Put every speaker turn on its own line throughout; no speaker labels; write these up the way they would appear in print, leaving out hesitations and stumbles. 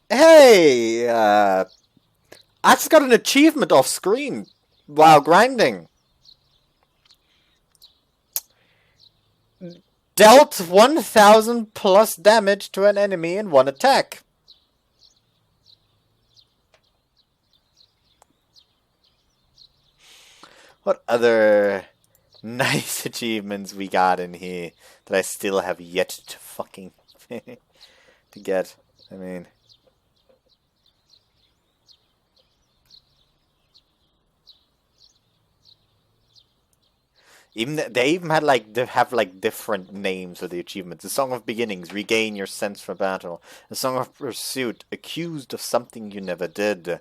Hey, I just got an achievement off screen while grinding. Dealt 1000 plus damage to an enemy in one attack. What other nice achievements we got in here that I still have yet to fucking to get? I mean, they even had like they have like different names for the achievements. The Song of Beginnings, regain your sense for battle. The Song of Pursuit, accused of something you never did.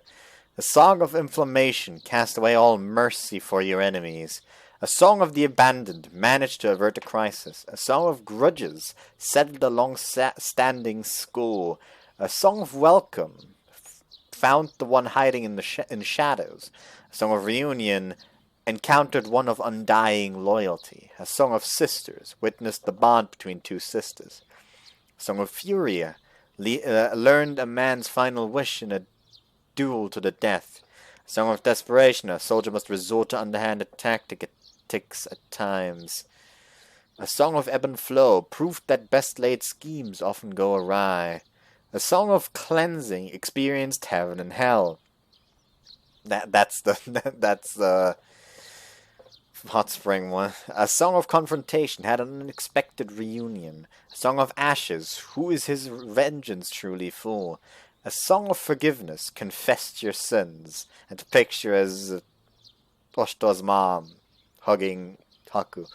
A Song of Inflammation, cast away all mercy for your enemies. A Song of the Abandoned, manage to avert a crisis. A Song of Grudges, settled a long-standing score. A Song of Welcome, found the one hiding in the shadows. A Song of Reunion, encountered one of undying loyalty. A Song of Sisters, witnessed the bond between two sisters. A Song of Furia, learned a man's final wish in a duel to the death. A Song of Desperation, a soldier must resort to underhanded tactics at times. A Song of Ebb and Flow, proof that best laid schemes often go awry. A Song of Cleansing, experienced heaven and hell. That's the Hot Spring one. A Song of Confrontation, had an unexpected reunion. A Song of Ashes, who is his vengeance truly for? A Song of Forgiveness, confessed your sins. And to picture as Oshto's mom hugging Haku.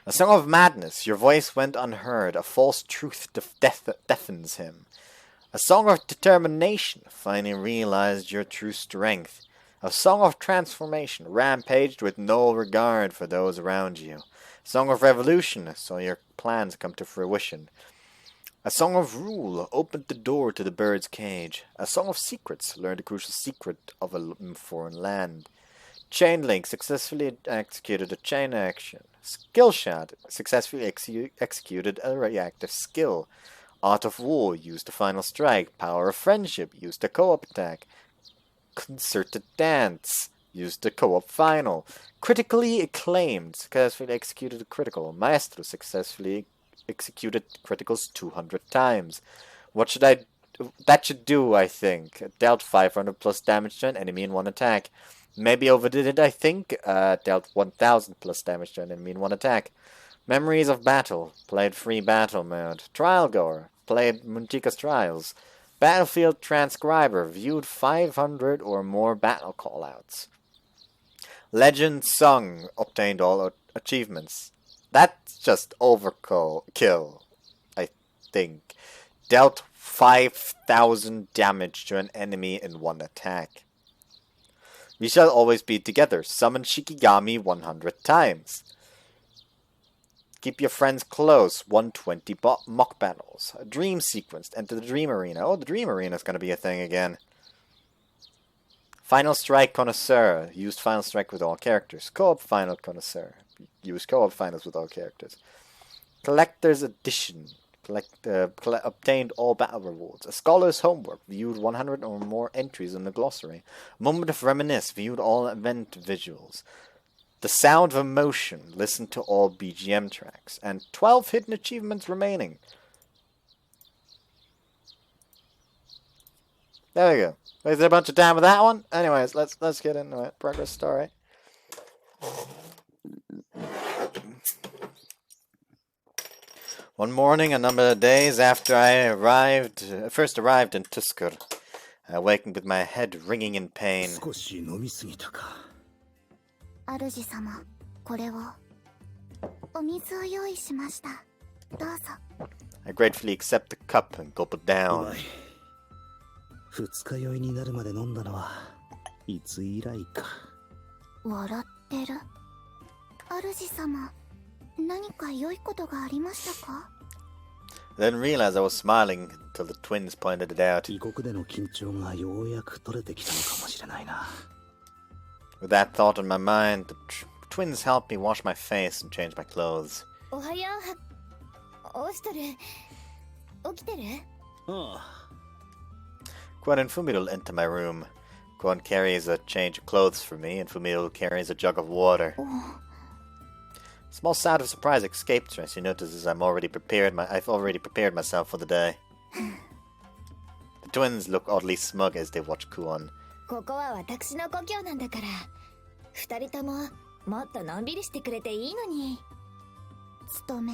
A Song of Madness, your voice went unheard, a false truth deafens him. A Song of Determination, finally realized your true strength. A Song of Transformation, rampaged with no regard for those around you. A Song of Revolution, saw your plans come to fruition. A Song of Rule, opened the door to the bird's cage. A Song of Secrets, learned a crucial secret of a foreign land. Chainlink, successfully executed a chain action. Skill Shot, successfully executed a reactive skill. Art of War, used a final strike. Power of Friendship, used a co-op attack. Concerted Dance, used the co-op final. Critically acclaimed, successfully executed a critical. Maestro, successfully executed criticals 200 times. What should I... That should do, I think. Dealt 500 plus damage to an enemy in one attack. Maybe overdid it, I think. Dealt 1000 plus damage to an enemy in one attack. Memories of Battle, played free battle mode. Trial Goer, played Munchika's Trials. Battlefield Transcriber, viewed 500 or more battle callouts. Legend Sung, obtained all achievements. That's just overkill, I think. Dealt 5000 damage to an enemy in one attack. We shall always be together. Summon Shikigami 100 times. Keep your friends close. 120 mock battles. A dream sequence. Enter the dream arena. Oh, the dream arena is going to be a thing again. Final Strike Connoisseur. Used Final Strike with all characters. Co-op Final Connoisseur. Use co-op finals with all characters. Collector's Edition. Obtained all battle rewards. A Scholar's Homework. Viewed 100 or more entries in the glossary. Moment of Reminisce. Viewed all event visuals. The Sound of Emotion, listen to all BGM tracks, and 12 hidden achievements remaining. There we go. Wasted a bunch of time with that one. Anyways, let's get into it. Progress story. One morning, a number of days after I first arrived in Tuskur, I awakened with my head ringing in pain.
主様、これを。お水を用意しました。どうぞ。
I gratefully accept the cup and gulp it down.
二日酔いになるまで飲んだのは、いつ以来か。
笑ってる。主様、何か良いことがありましたか？
I didn't realize I was smiling until the twins pointed it out.
異国での緊張がようやく取れてきたのかもしれないな。
With that thought in my mind, the twins helped me wash my face and change my clothes.
おはよう。起きてる？起きてる？
ああ。
Kuan and Fumito enter my room. Kuan carries a change of clothes for me, and Fumito carries a jug of water.
Oh,
A small sound of surprise escapes her as she notices I've already prepared myself for the day. The twins look oddly smug as they watch Kuan.
ここは私の故郷なんだから、二人とももっとのんびりしてくれていいのに。
務め。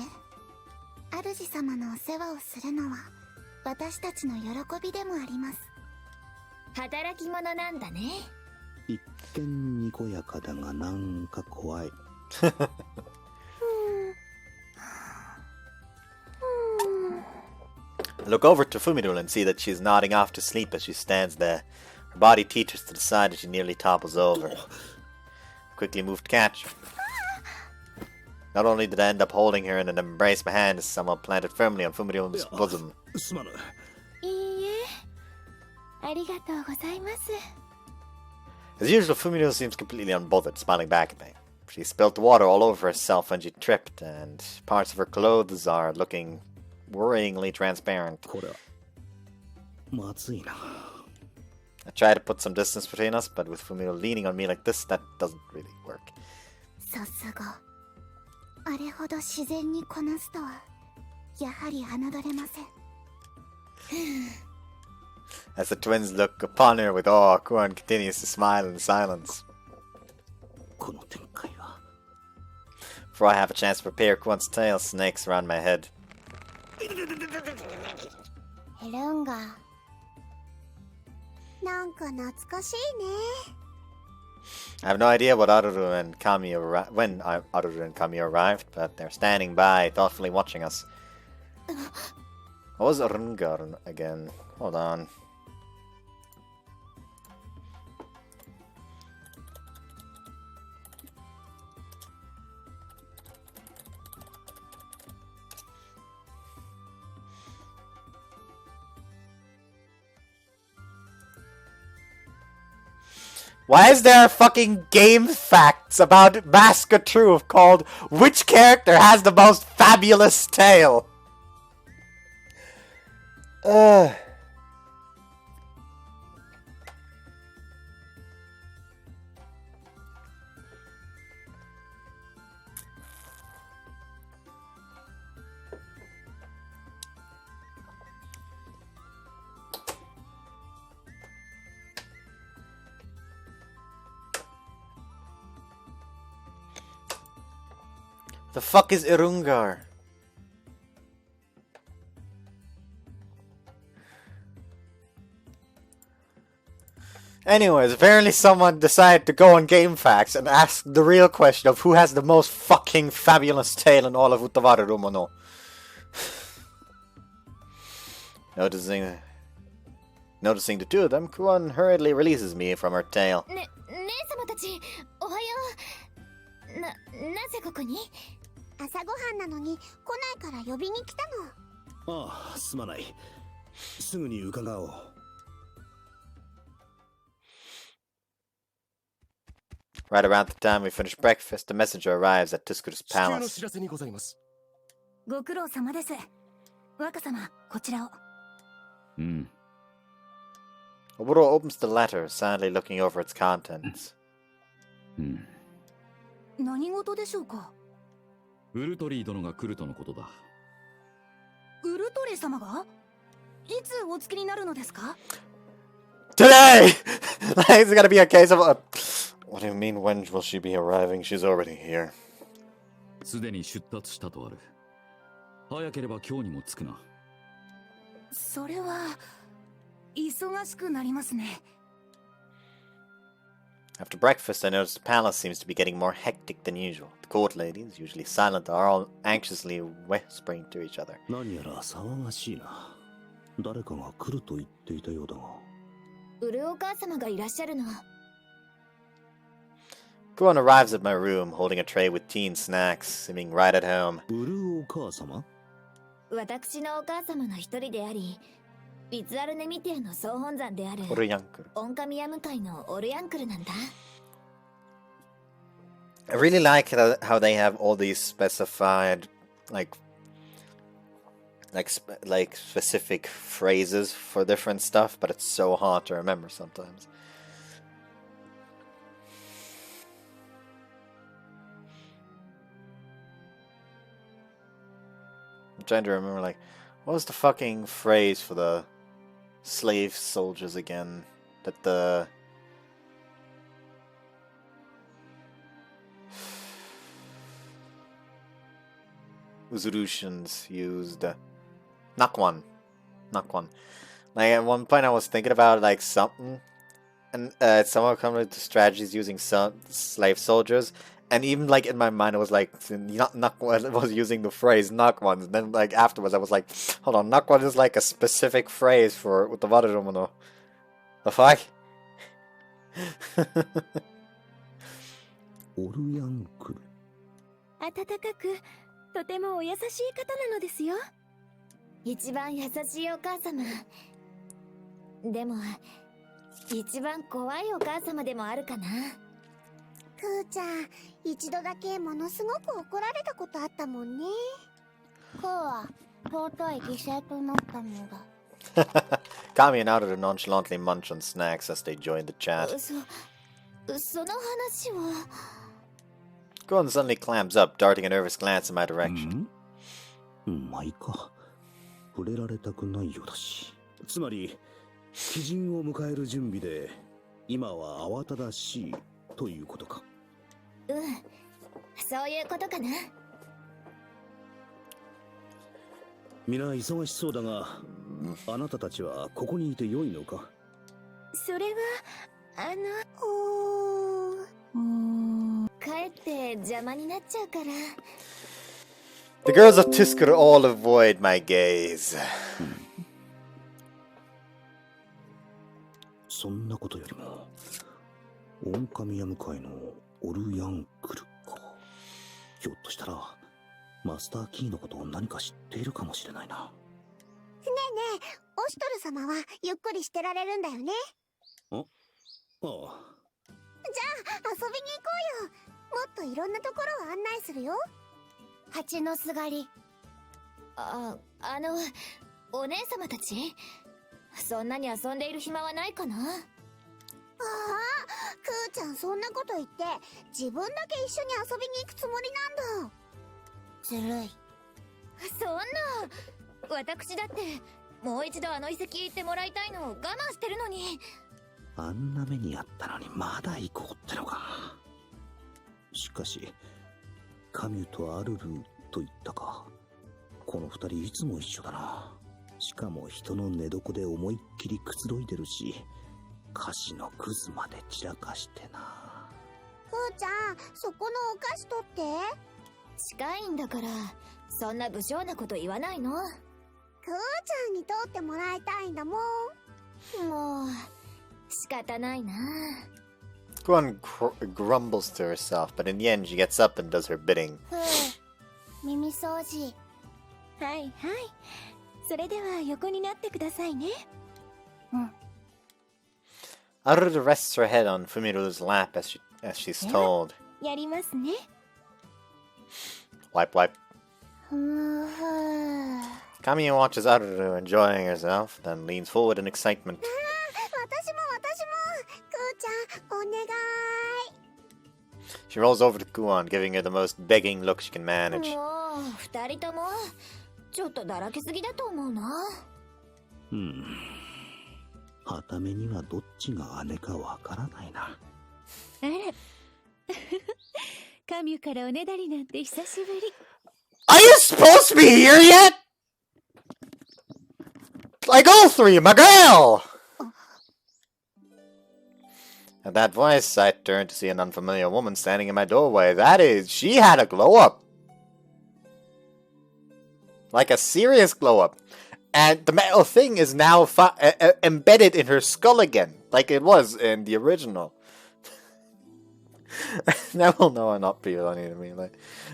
主様のお世話をするのは私たちの喜びでもあります。
働き者なんだね。
一見にこやかだがなんか怖い。
I look over to Fumito and see that she is nodding off to sleep as she stands there. Her body teeters to the side as she nearly topples over. I quickly move to catch her. Not only did I end up holding her in an embrace, my hand is somehow planted firmly on Fumito's bosom.
すまぬ。
いいえ、ありがとうございます。
As usual, Fumito seems completely unbothered, smiling back at me. She spilled water all over herself when she tripped, and parts of her clothes are looking worryingly transparent.
これはまずいな。
I try to put some distance between us, but with Fumito leaning on me like this, that doesn't really work.
さすが。あれほど自然にこなすとはやはり侮れません。
As the twins look upon her with awe, Kuan continues to smile in silence.
この展開は。
Before I have a chance to prepare, Kuan's tail snakes around my head.
エルンガ。なんか懐かしいね。
I have no idea when Aruru and Kami arrived, but they're standing by, thoughtfully watching us. What was Rungar again? Hold on. Why is there fucking game facts about Mask of Truth called which character has the most fabulous tail? The fuck is Irungar? Anyways, apparently someone decided to go on GameFAQs and ask the real question of who has the most fucking fabulous tail in all of Utawarerumono. Noticing the two of them, Kuan hurriedly releases me from her tail.
姉様たち、おはよう。なぜここに？
朝ごはんなのに来ないから呼びに来たの。
ああ、すまない。すぐに伺おう。
Right around the time we finish breakfast, the messenger arrives at Tuskuru's palace.
ご苦労様です。若様、こちらを。
Oburo opens the letter, sadly looking over its contents.
何事でしょうか？
ウルトリー殿が来るとのことだ。
ウルトリー様が？いつお着きになるのですか？
Today! Like, it's gonna be a case of... What do you mean, when will she be arriving? She's already here.
すでに出立したとある。早ければ今日にも着くな。
それは忙しくなりますね。
After breakfast, I noticed the palace seems to be getting more hectic than usual. The court ladies, usually silent, are all anxiously whispering to each other.
何やら騒がしいな。誰かが来ると言っていたようだが。
ウルお母様がいらっしゃるの。
Kuan arrives at my room, holding a tray with tea and snacks, seeming right at home.
ウルお母様？
私のお母様の一人であり、リツアルネミティアの総本山である
Oriyankuru.
オンカミヤム会のオルヤンクルなんだ。
I really like how they have all these specified, like, like specific phrases for different stuff, but it's so hard to remember sometimes. I'm trying to remember, like, what was the fucking phrase for the slave soldiers again? That the Uzurushans used. Nakwan. Like, at one point I was thinking about, like, something, and someone come with the strategies using some slave soldiers, and even, like, in my mind, it was like, Nakwan was using the phrase Nakwan, and then, like, afterwards I was like, hold on, Nakwan is, like, a specific phrase for Utawarerumono. The fuck?
オルヤンクル。
温かくとてもお優しい方なのですよ。一番優しいお母様。でも一番怖いお母様でもあるかな。
クーちゃん、一度だけものすごく怒られたことあったもんね。クーは尊い犠牲となったのだ。
Kami and Naruto nonchalantly munch on snacks as they join the chat.
その話は。
Gon suddenly clams up, darting a nervous glance in my direction.
まあいいか。触れられたくないようだし。つまり、鬼人を迎える準備で、今は慌ただしいということか。
そういうことかな。
皆忙しそうだが、あなたたちはここにいて良いのか？
それはかえって邪魔になっちゃうから。
The girls of Tisker all avoid my gaze.
そんなことよりも、オンカミヤ向かいのオルヤンクルか。ひょっとしたら、マスターキーのことを何か知っているかもしれないな。
ねえねえ、オシトル様はゆっくりしてられるんだよね。
ああ。
じゃあ遊びに行こうよ。もっといろんなところを案内するよ。蜂のすがり。
お姉様たち、そんなに遊んでいる暇はないかな。
ああ、クーちゃんそんなこと言って自分だけ一緒に遊びに行くつもりなんだ。ずるい。
そんな、私だってもう一度あの遺跡行ってもらいたいのを我慢してるのに。
あんな目にあったのにまだ行こうってのか。しかし、カミュとアルルと言ったか。この二人いつも一緒だな。しかも人の寝床で思いっきりくつろいでるし、菓子のくずまで散らかしてな。
クーちゃん、そこのお菓子取って。
近いんだから、そんな不精なこと言わないの。
クーちゃんに通ってもらいたいんだもん。
もう仕方ないな。
Guan grumbles to herself, but in the end she gets up and does her bidding.
耳掃除。
はいはい。それでは横になってくださいね。
Aruru rests her head on Fumiru's lap as she's told.
やりますね。
Wipe, wipe. Kamiya watches Aruru enjoying herself, then leans forward in excitement.
私も。クーちゃん、お願い。
She rolls over to Guan, giving her the most begging look she can manage.
もう二人ともちょっとだらけすぎだと思うな。
はためにはどっちが姉かわからないな。
あら、カミュからおねだりなんて久しぶり。
Are you supposed to be here yet? Like all three, my girl! At that voice, I turned to see an unfamiliar woman standing in my doorway. That is, she had a glow-up. Like a serious glow-up. And the metal thing is now embedded in her skull again, like it was in the original. That will know I'm not funny to me.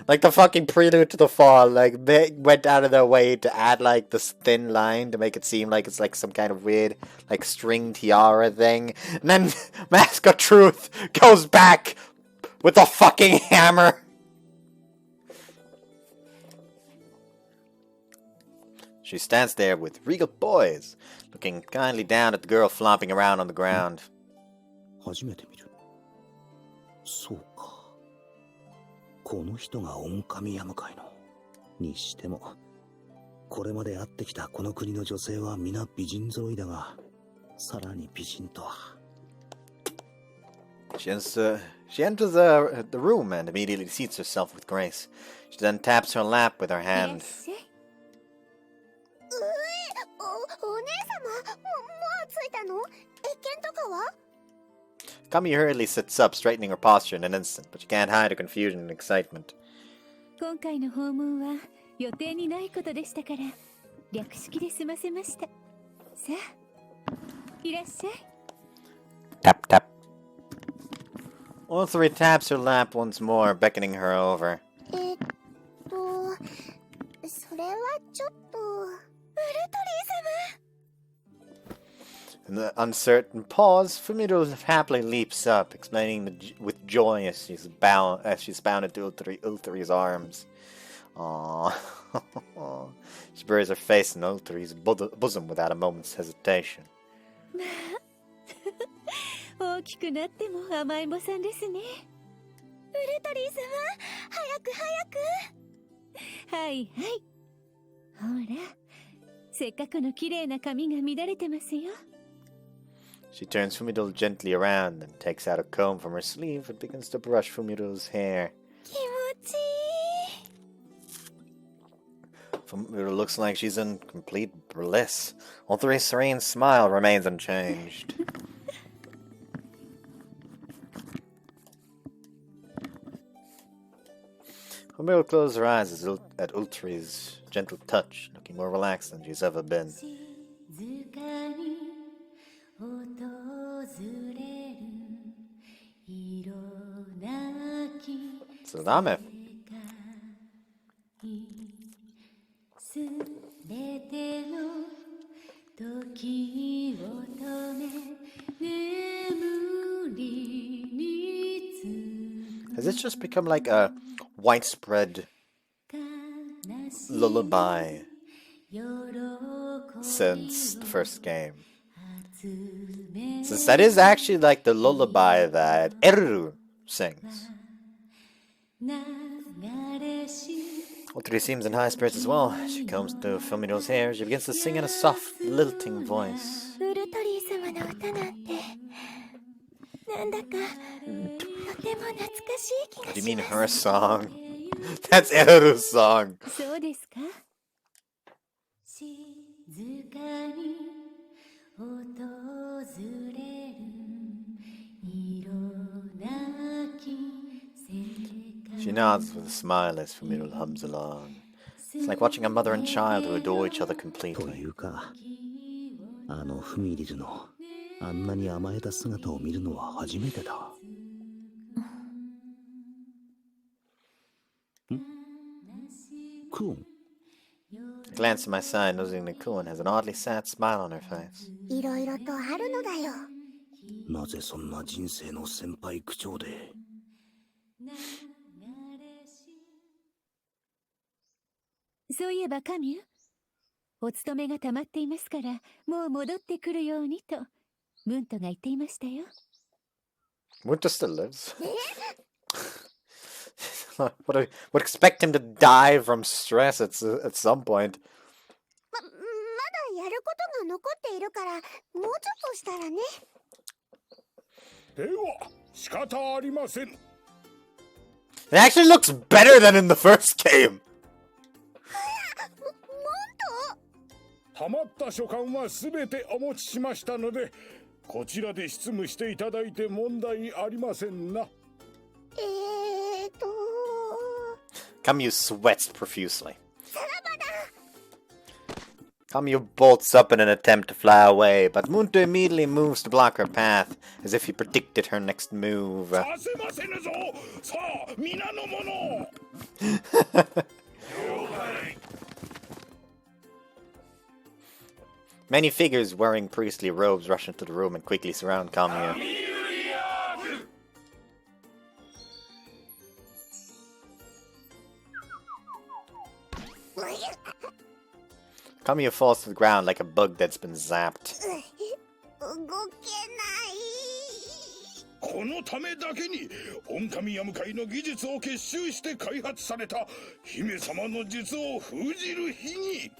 Like the fucking prelude to the fall, like they went out of their way to add like this thin line to make it seem like it's like some kind of weird like string tiara thing. And then Mask of Truth goes back with the fucking hammer. She stands there with regal poise, looking kindly down at the girl flopping around on the ground.
初めて見る。そうか。この人が狼や向かいの。にしても、これまで会ってきたこの国の女性は皆美人揃いだが、さらに美人とは。
She enters the room and immediately seats herself with grace. She then taps her lap with her hand.
お姉様、もう着いたの？謁見とかは？
Kami hurriedly sits up, straightening her posture in an instant, but she can't hide her confusion and excitement.
今回の訪問は予定にないことでしたから略式で済ませました。さあ、いらっしゃい。
Tap, tap. Ulthury taps her lap once more, beckoning her over.
それはちょっと。
ウルトリー様。
In the uncertain pause, Fumito happily leaps up, explaining with joy as she's bounded to Ulthury's arms. Aww. She buries her face in Ulthury's bosom without a moment's hesitation.
大きくなっても甘えん坊さんですね。ウルトリー様、早く早く。はいはい。ほら、せっかくの綺麗な髪が乱れてますよ。
She turns Fumito gently around and takes out a comb from her sleeve and begins to brush Fumito's hair.
気持ちいい。
Fumito looks like she's in complete bliss. Ulthury's serene smile remains unchanged. Fumito closes her eyes at Ulthury's gentle touch, looking more relaxed than she's ever been. そうダメ。Has this just become like a widespread lullaby since the first game? Since that is actually like the lullaby that Eru sings. Ulthury seems in high spirits as well. She combs through Fumito's hair. She begins to sing in a soft, lilting voice.
ウルトリー様の歌なんてなんだかとても懐かしい気が
What do you
し
mean
ます。
her song? That's Eru's song.
そうですか。
She nods with a smile as Fumito hums along. It's like watching a mother and child who adore each other
と
completely.
いうか、あのフミリルのあんなに甘えた姿を見るのは初めてだ。クオン。
I glance at my side, noticing that Kuon has an oddly sad smile on her face.
いろいろとあるのだよ。
なぜそんな人生の先輩口調で。
そういえばカミュお勤めが溜まっていますからもう戻ってくるようにとムントが言っていましたよ。
Winter still lives. would expect him to die from stress at some point.
まだやることが残っているからもうちょっとしたらね。
では仕方ありません。
It actually looks better than in the first game.
たまった書簡はすべてお持ちしましたので、こちらで執務していただいて問題ありませんな。
Kamyu sweats profusely. Kamyu bolts up in an attempt to fly away, but Munto immediately moves to block her path, as if he predicted her next move.
させませぬぞ。さあ皆の者。
Many figures wearing priestly robes rush into the room and quickly surround Kamyu. Kamiya falls to the ground like a bug that's been zapped.
動けない。
このためだけに狼ヤム界の技術を結集して開発された姫様の術を封じる日に。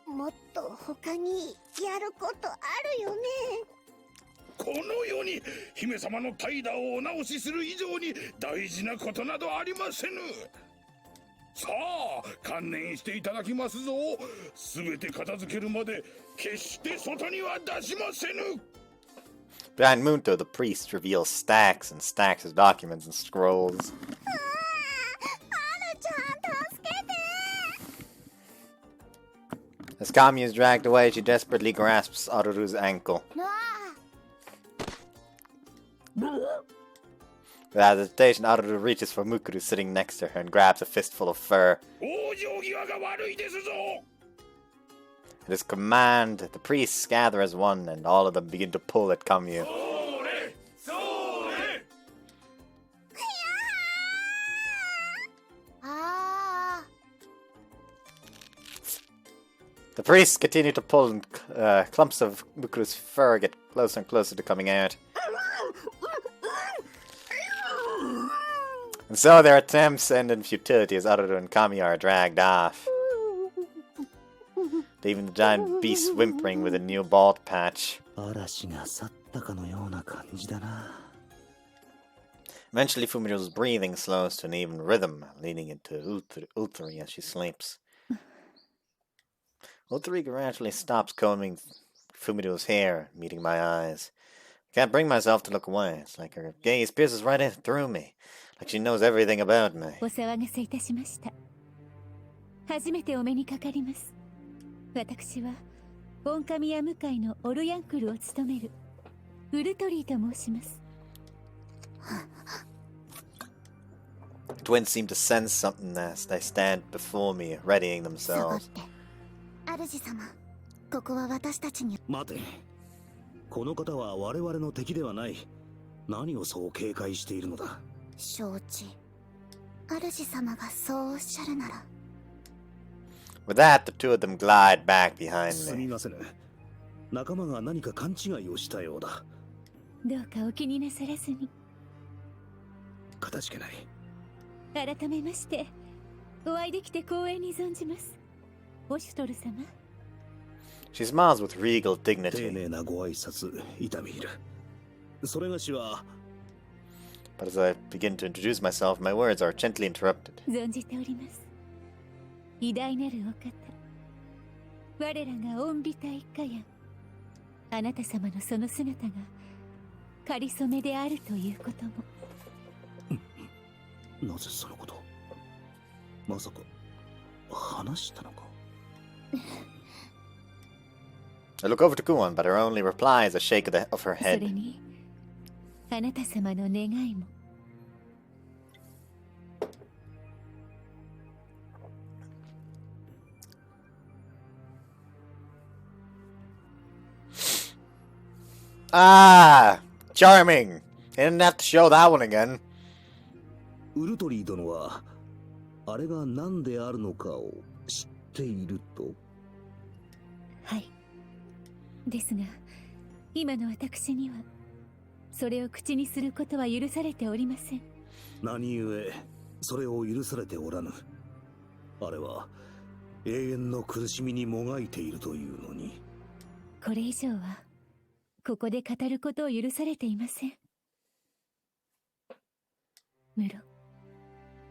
もっと他にやることあるよね。
この世に姫様の怠惰をお直しする以上に大事なことなどありませぬ。さあ観念していただきますぞ。すべて片付けるまで決して外には出しませぬ。
Behind Munto, the priest reveals stacks and stacks of documents and scrolls.
あるちゃん助けて。
As Kami is dragged away, she desperately grasps Aruru's ankle. Without hesitation, Aruru reaches for Mukuru sitting next to her and grabs a fistful of fur.
往生際が悪いですぞ。
At his command, the priests gather as one, and all of them begin to pull at Kamiya. The priests continue to pull, and clumps of Mukuru's fur get closer and closer to coming out. And so their attempts end in futility as Aruru and Kamiya are dragged off, leaving the giant beast whimpering with a new bald patch.
嵐が去ったかのような感じだな。
Eventually, Fumiro's breathing slows to an even rhythm, leading into Uthari as she sleeps. Uthari gradually stops combing Fumiro's hair, meeting my eyes. I can't bring myself to look away. It's like her gaze pierces right in through me, like she knows everything about me.
お騒がせいたしました。初めてお目にかかります。私は狼ヤム界のオルヤンクルを務めるウルトリーと申します。
The twins seem to sense something as they stand before me, readying
サボっ
themselves.
て。主様、ここは私たちに。
待て。この方は我々の敵ではない。何をそう警戒しているのだ。
承知。主様がそうおっしゃるなら。
With that, the two of them glide back behind
す
me.
みません。仲間が何か勘違いをしたようだ。
どうかお気になさらずに。
かたじけない。
改めましてお会いできて光栄に存じます。オシュトル様。
She smiles with regal
丁
dignity,
寧なご挨拶、痛み入る。それがしは、
but as I begin to introduce myself, my words are gently interrupted.
存じております。偉大なるお方、我らがオンビタ一家やあなた様のその姿がかりそめであるということも。
なぜそのこと。まさか、話したのか。
I look over to Kuon, but her only reply is a shake of her
それ
head.
にあなた様の願いも。
Ah! Charming! You didn't have to show that one again.
ウルトリー殿は、あれが何であるのかを知っていると。
はい。ですが今の私にはそれを口にすることは許されておりません。
何故、それを許されておらぬ。あれは、永遠の苦しみにもがいているというのに。
これ以上はここで語ることを許されていません。ムロ、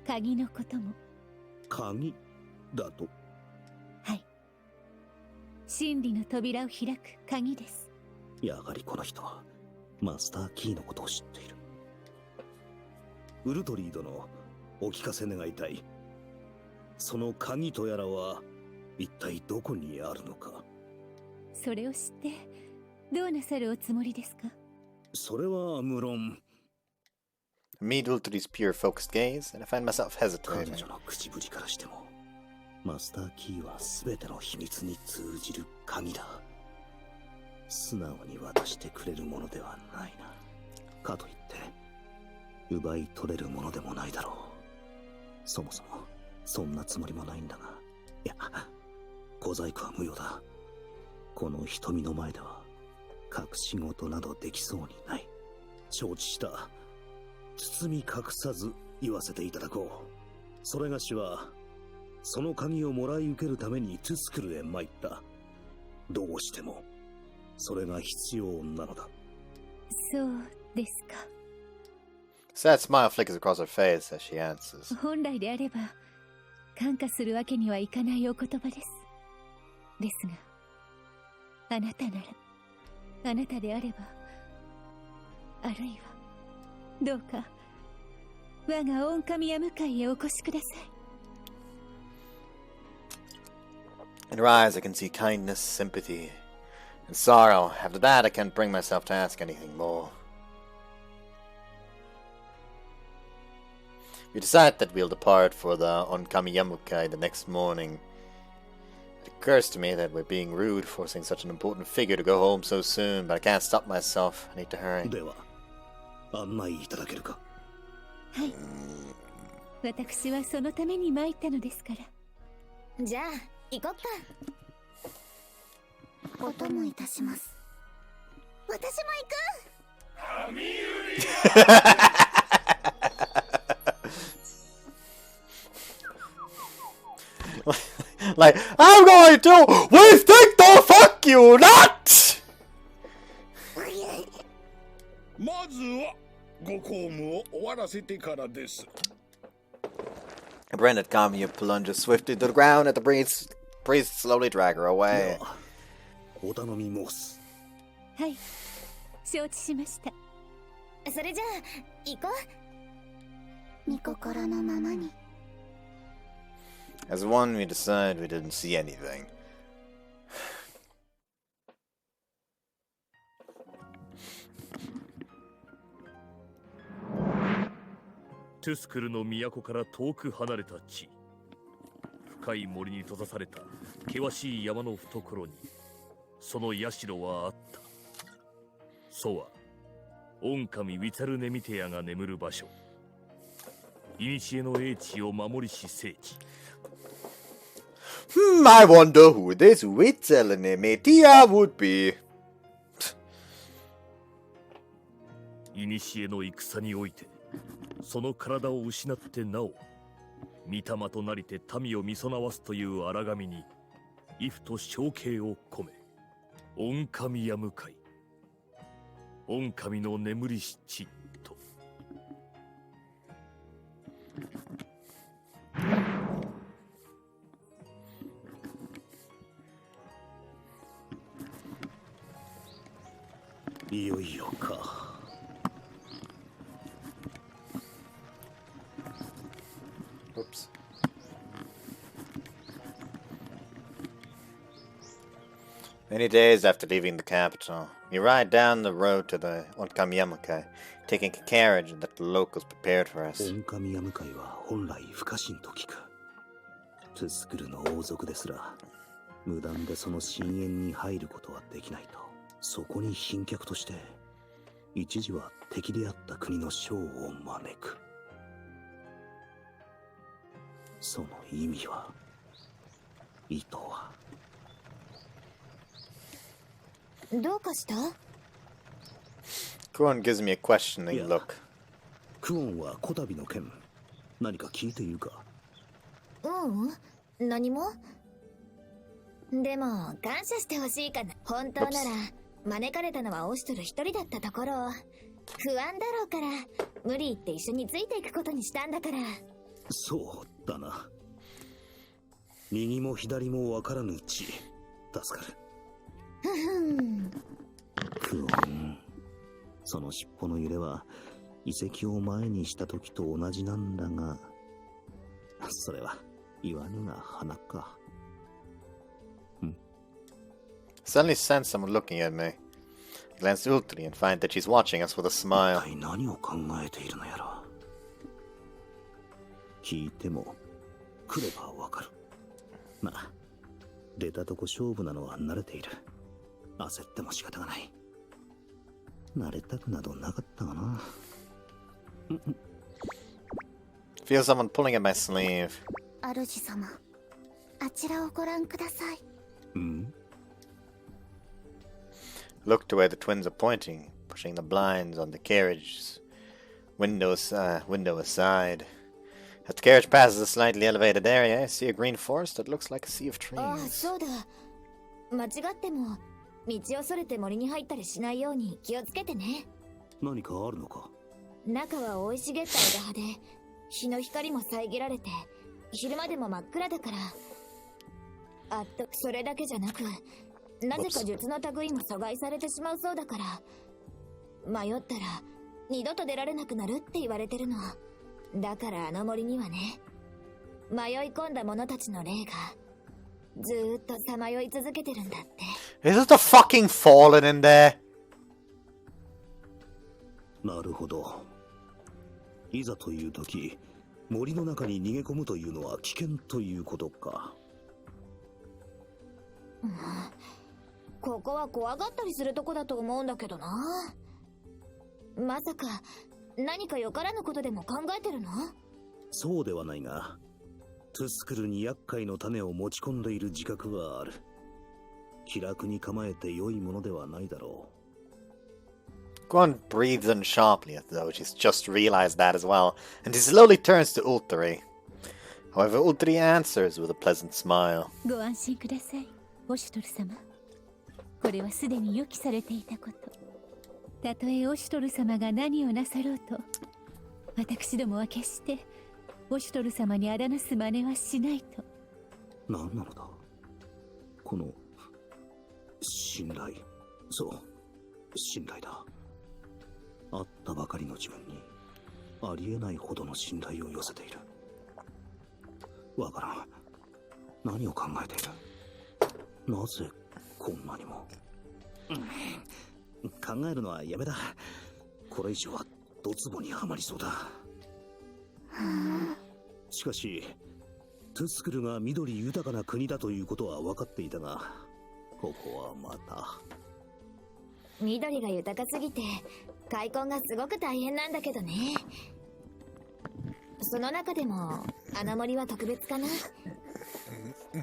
鍵のことも。
鍵だと。
はい。真理の扉を開く鍵です。
やはりこの人はマスターキーのことを知っている。ウルトリー殿、お聞かせ願いたい。その鍵とやらは一体どこにあるのか。
それを知ってどうなさるおつもりですか。
それは無論。
I meet Ultri's pure, focused gaze, and I find myself
彼
hesitating.
女の口ぶりからしても、マスターキーは全ての秘密に通じる鍵だ。素直に渡してくれるものではないな。かといって奪い取れるものでもないだろう。そもそもそんなつもりもないんだが、いや、小細工は無用だ。この瞳の前では隠し事などできそうにない。承知した。包み隠さず言わせていただこう。それがしはその鍵をもらい受けるためにトゥスクルへ参った。どうしてもそれが必要なのだ。
そうですか。
Sad smile flickers across her face as she answers.
本来であれば感化するわけにはいかないお言葉です。ですが、あなたなら、あなたであれば、あるいはどうか我が御神屋迎えへお越しください。
In her eyes I can see kindness, sympathy, and sorrow. After that I can't bring myself to ask anything more. We decide that we'll depart for the oncoming Yamukai the next morning. It occurs to me that we're being rude, forcing such an important figure to go home so soon, but I can't stop myself. I need to hurry.
では案内いただけるか。
はい。私はそのために参ったのですから。じゃあ行こっか。
お供いたします。私も行く。
神売り
Like, I'm going to think the fuck you not!
まずはご公務を終わらせてからです。
Brenda Kamiya plunges swiftly to the ground and the priests slowly drag her away.
ではお頼み申す。
はい、承知しました。それじゃあ行こう。
御心のままに。
As one, we decide we didn't see anything.
トゥスクルの都から遠く離れた地、深い森に閉ざされた険しい山の懐にその社はあった。そうは御神ウィツァルネミテアが眠る場所、古の英知を守りし聖地。
I wonder who this Witzelnemetia would be.
古の戦においてその体を失ってなお御霊となりて民を見備わすという荒神に畏怖と承敬を込め、御神や向かい御神の眠りし地と。
いよいよか。
Oops. Many days after leaving the capital, we ride down the road to the Onkamiyamukai, taking a carriage that the locals prepared for us.
御神屋向は本来不可侵と聞く。トゥスクルの王族ですら無断でその深淵に入ることはできないと。そこに賓客として一時は敵であった国の将を招く。その意味は、意図は。
どうかした？
Kuon gives me a questioning look.
クオンはこたびの件、何か聞いているか？
何も。でも感謝してほしいかな。本当なら招かれたのはオシトル一人だったところ、不安だろうから無理言って一緒についていくことにしたんだから。
そうだな。右も左もわからぬうち助かる。クオン、その尻尾の揺れは遺跡を前にした時と同じなんだが、それは言わぬが花か。
Suddenly sense someone looking at me. I glance ultly and find that she's watching us with a smile.
一体何を考えているのやら。聞いても来ればわかる。まあ、出たとこ勝負なのは慣れている。焦っても仕方がない。慣れたくなどなかったがな。
Feel someone pulling at my sleeve.
主様、あちらをご覧ください。
ん?
Look to where the twins are pointing, pushing the blinds on the carriage's window aside. As the carriage passes a slightly elevated area, I see a green forest that looks like a sea of
ああ、
trees.
そうだ。間違っても道をそれて森に入ったりしないように気をつけてね。
何かあるのか?
中は生い茂った枝葉で日の光も遮られて昼間でも真っ暗だから。あとそれだけじゃなく、なぜか術の類も阻害されてしまうそうだから、迷ったら二度と出られなくなるって言われてるの。だからあの森にはね、迷い込んだ者たちの霊がずーっとさまよい続けてるんだって。
Is it the fucking fallen in there?
なるほど。いざという時、森の中に逃げ込むというのは危険ということか。
ここは怖がったりするとこだと思うんだけどな。まさか何かよからぬことでも考えてるの？
そうではないが、トゥスクルに厄介の種を持ち込んでいる自覚はある。気楽に構えて良いものではないだろう。
Gon breathes in sharply as though she's just realized that as well, and he slowly turns to Ultari. However, Ultari answers with a pleasant smile.
ご安心ください、オシュトル様。これはすでに予期されていたこと。たとえオシュトル様が何をなさろうと、私どもは決してオシュトル様にあだなす真似はしないと。
何なのだこの信頼。そう、信頼だ。会ったばかりの自分にありえないほどの信頼を寄せている。わからん。何を考えている？なぜこんなにも。考えるのはやめだ。これ以上はドツボにはまりそうだ。しかしトゥスクルが緑豊かな国だということは分かっていたが、ここはまた。
緑が豊かすぎて開墾がすごく大変なんだけどね。その中でもあの森は特別かな。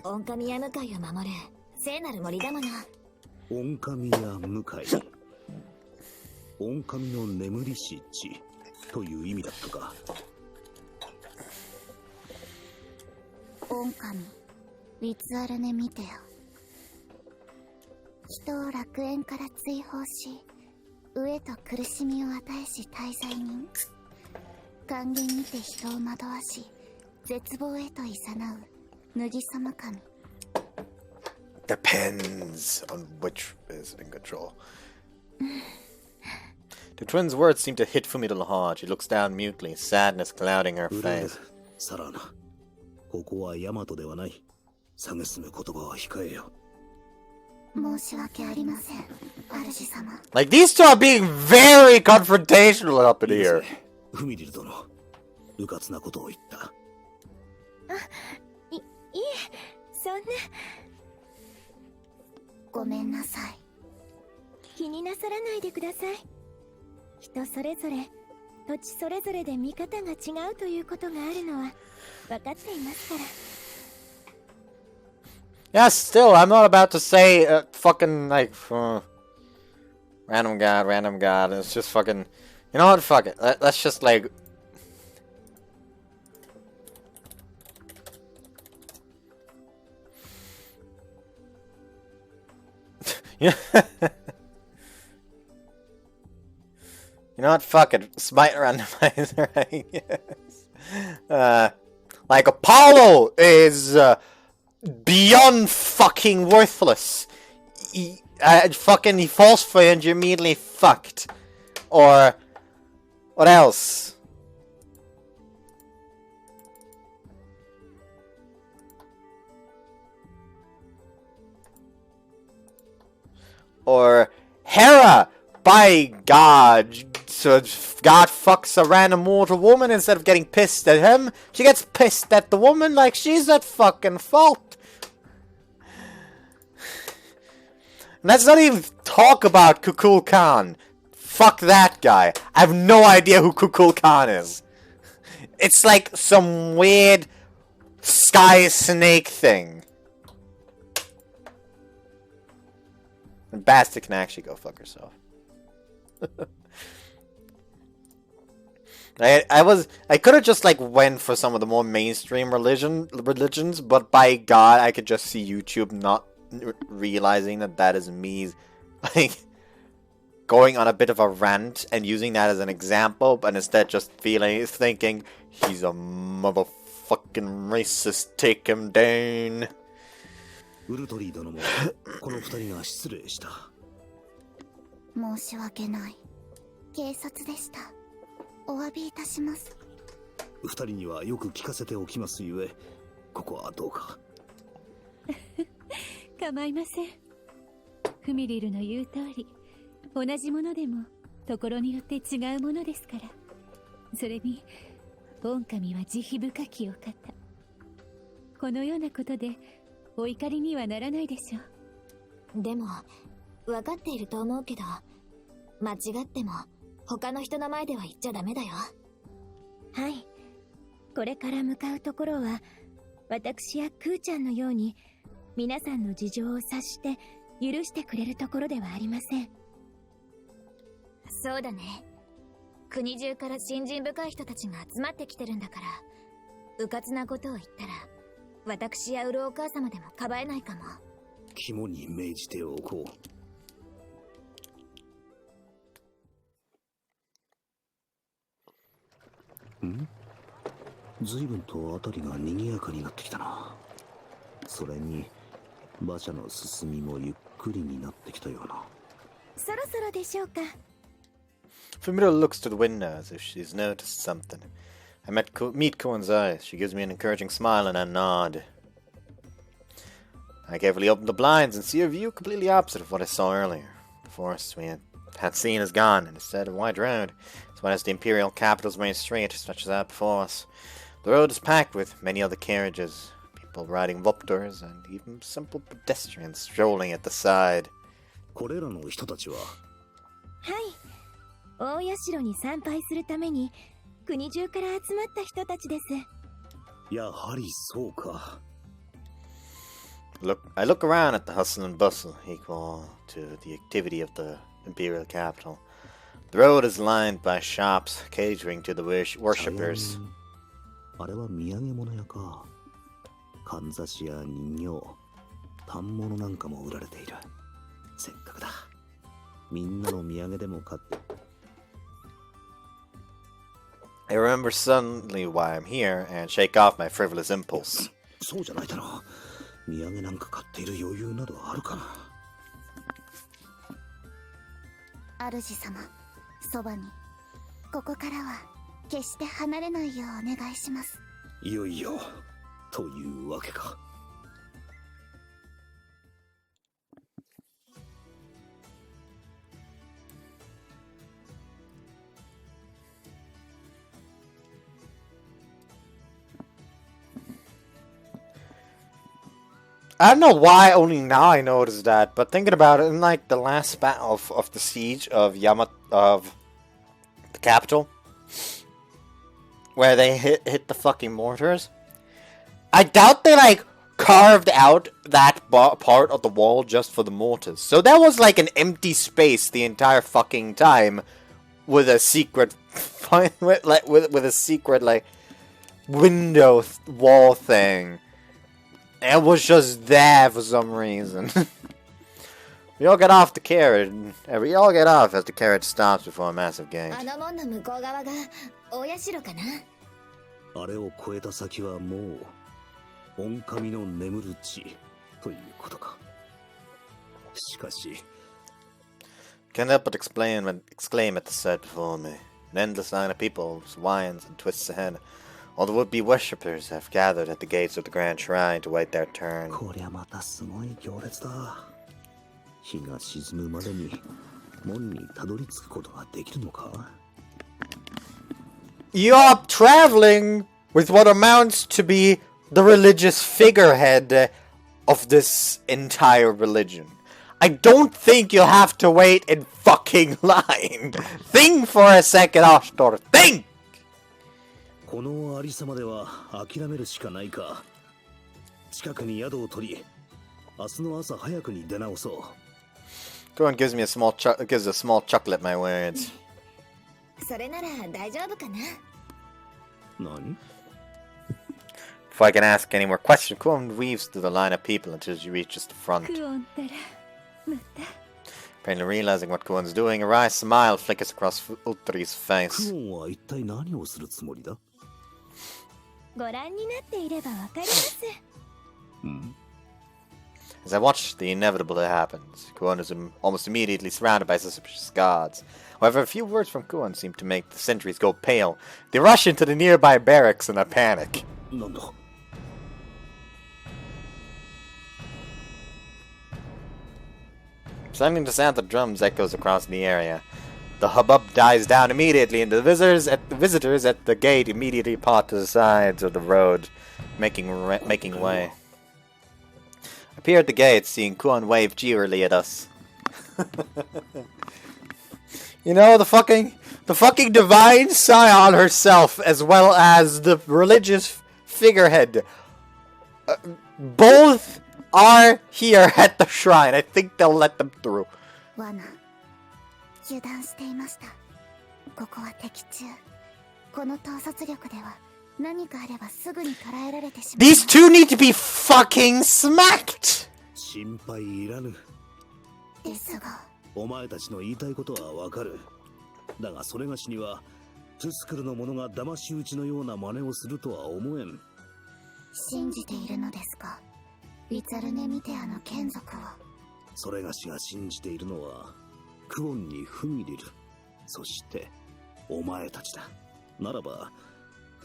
オ神や向かいを守る聖なる森だもの。
オ神や向かい、オ神の眠りし地という意味だったか。
オ神、リツアルネ見てよ。人を楽園から追放し、飢えと苦しみを与えし大罪人。還元にて人を惑わし、絶望へと誘う脱ぎ様神。
Depends on which is in control. The twins' words seem to hit Fumi to the heart. She looks down mutely, sadness clouding her face.
サラーナ、ここはヤマトではない。蔑む言葉は控えよ。
申し訳ありません、主様。
Like, these two are being very confrontational up in here.
フミリル殿、うかつなことを言った。
いえ、そんな。
ごめんなさい。
気になさらないでください。人それぞれ、土地それぞれで見方が違うということがあるのは分かっていますから。
Yeah, still, I'm not about to say fucking, like, random god. It's just fucking, you know what, fuck it. Let's just, like, you know what, fuck it. Smite randomizer, I guess. Like, Apollo is, beyond fucking worthless. He falls for you and you're immediately fucked. Or what else? Or Hera, by God, so God fucks a random mortal woman instead of getting pissed at him. She gets pissed at the woman like she's at fucking fault. And let's not even talk about Kukul Khan. Fuck that guy. I have no idea who Kukul Khan is. It's like some weird sky snake thing. And Basta can actually go fuck herself. I could have just like went for some of the more mainstream religions, but by God, I could just see YouTube not realizing that is me, like going on a bit of a rant and using that as an example, but instead just thinking he's a motherfucking racist. Take him down.
ウルトリー殿もこの二人が失礼した。
申し訳ない。警察でした。お詫びいたします。
二人にはよく聞かせておきますゆえ、ここはどうか。
構いません。フミリルの言う通り、同じものでもところによって違うものですから。それに、狼は慈悲深きお方。このようなことでお怒りにはならないでしょう。
でも分かっていると思うけど、間違っても他の人の前では言っちゃダメだよ。
はい。これから向かうところは、私やクーちゃんのように皆さんの事情を察して許してくれるところではありません。
そうだね。国中から信心深い人たちが集まってきてるんだから、うかつなことを言ったら私やウルお母様でもかばえないかも。
肝に銘じておこう。ん？随分と辺りが賑やかになってきたな。それに馬車の進みもゆっくりになってきたような。
そろそろでしょうか。
Fumito looks to the window as if she's noticed something. I meet Koen's eyes. She gives me an encouraging smile and a nod. I carefully open the blinds and see a view completely opposite of what I saw earlier. The forest we had seen is gone, and instead a wide road, as well as the Imperial capital's main street, stretches out before us. The road is packed with many other carriages, people riding Voptors, and even simple pedestrians strolling at the side.
これらの人たちは？
はい。大社に参拝するために国中から集まった人たちです。
やはりそうか。
I look around at the hustle and bustle equal to the activity of the Imperial capital. The road is lined by shops catering to the worshippers.
あれは土産物屋か。かんざしや人形、反物なんかも売られている。せっかくだ。みんなの土産でも買って。
I remember suddenly why I'm here and shake off my frivolous impulse.
そうじゃないだろう。土産なんか買っている余裕などあるかな。
主様、そばに。ここからは決して離れないようお願いします。
いよいよというわけか。
I don't know why only now I noticed that, but thinking about it, in like the last battle of the siege of of the capital, where they hit the fucking mortars, I doubt they like carved out that part of the wall just for the mortars. So that was like an empty space the entire fucking time, with a secret, with a secret like window wall thing. It was just there for some reason. We all get off the carriage. We all get off as the carriage stops before a massive gate.
あの門の向こう側が大社かな。
あれを越えた先はもう狼の眠る地ということか。しかし
Can't help but exclaim at the sight before me. An endless line of people winds and twists ahead. All the would-be worshippers have gathered at the gates of the Grand Shrine to wait their turn.
こりゃまたすごい行列だ。日が沈むまでに門にたどり着くことができるのか？
You're traveling with what amounts to be the religious figurehead of this entire religion. I don't think you'll have to wait in fucking line. Think for a second, Ashtor. Think!
このありさまでは諦めるしかないか。近くに宿を取り、明日の朝早くに出直そう。
Kuon gives me a gives a small chuckle at my words.
それなら大丈夫かな。
何？
Before I can ask any more questions, Kuon weaves through the line of people until she reaches the front.
クオンったらまた
Apparently realizing what Kuon's doing, a wry smile flickers across Ultri's
ク
face.
オンは一体何をするつもりだ？
ご覧になっていればわかります。
うん？
As I watch the inevitable that happens, Kuon is almost immediately surrounded by suspicious guards. However, a few words from Kuon seem to make the sentries go pale. They rush into the nearby barracks in a panic.
なんだ？
Suddenly the sound of drums echoes across the area. The hubbub dies down immediately, and the visitors at the gate immediately part to the sides of the road, making way. I appear at the gate, seeing Kuon wave cheerily at us. You know, the fucking divine scion herself, as well as the religious figurehead, both are here at the shrine. I think they'll let them through.
罠油断していました。ここは敵中。この統率力では何かあればすぐに捉えられてしまう。
These two need to be fucking smacked!
心配いらぬ。
ですが、
お前たちの言いたいことはわかる。だがそれがしにはトゥスクルの者が騙し討ちのような真似をするとは思えん。
信じているのですか？ウィツァルネミテアの眷属を。
それがしが信じているのはクオンにフミリル、そしてお前たちだ。ならば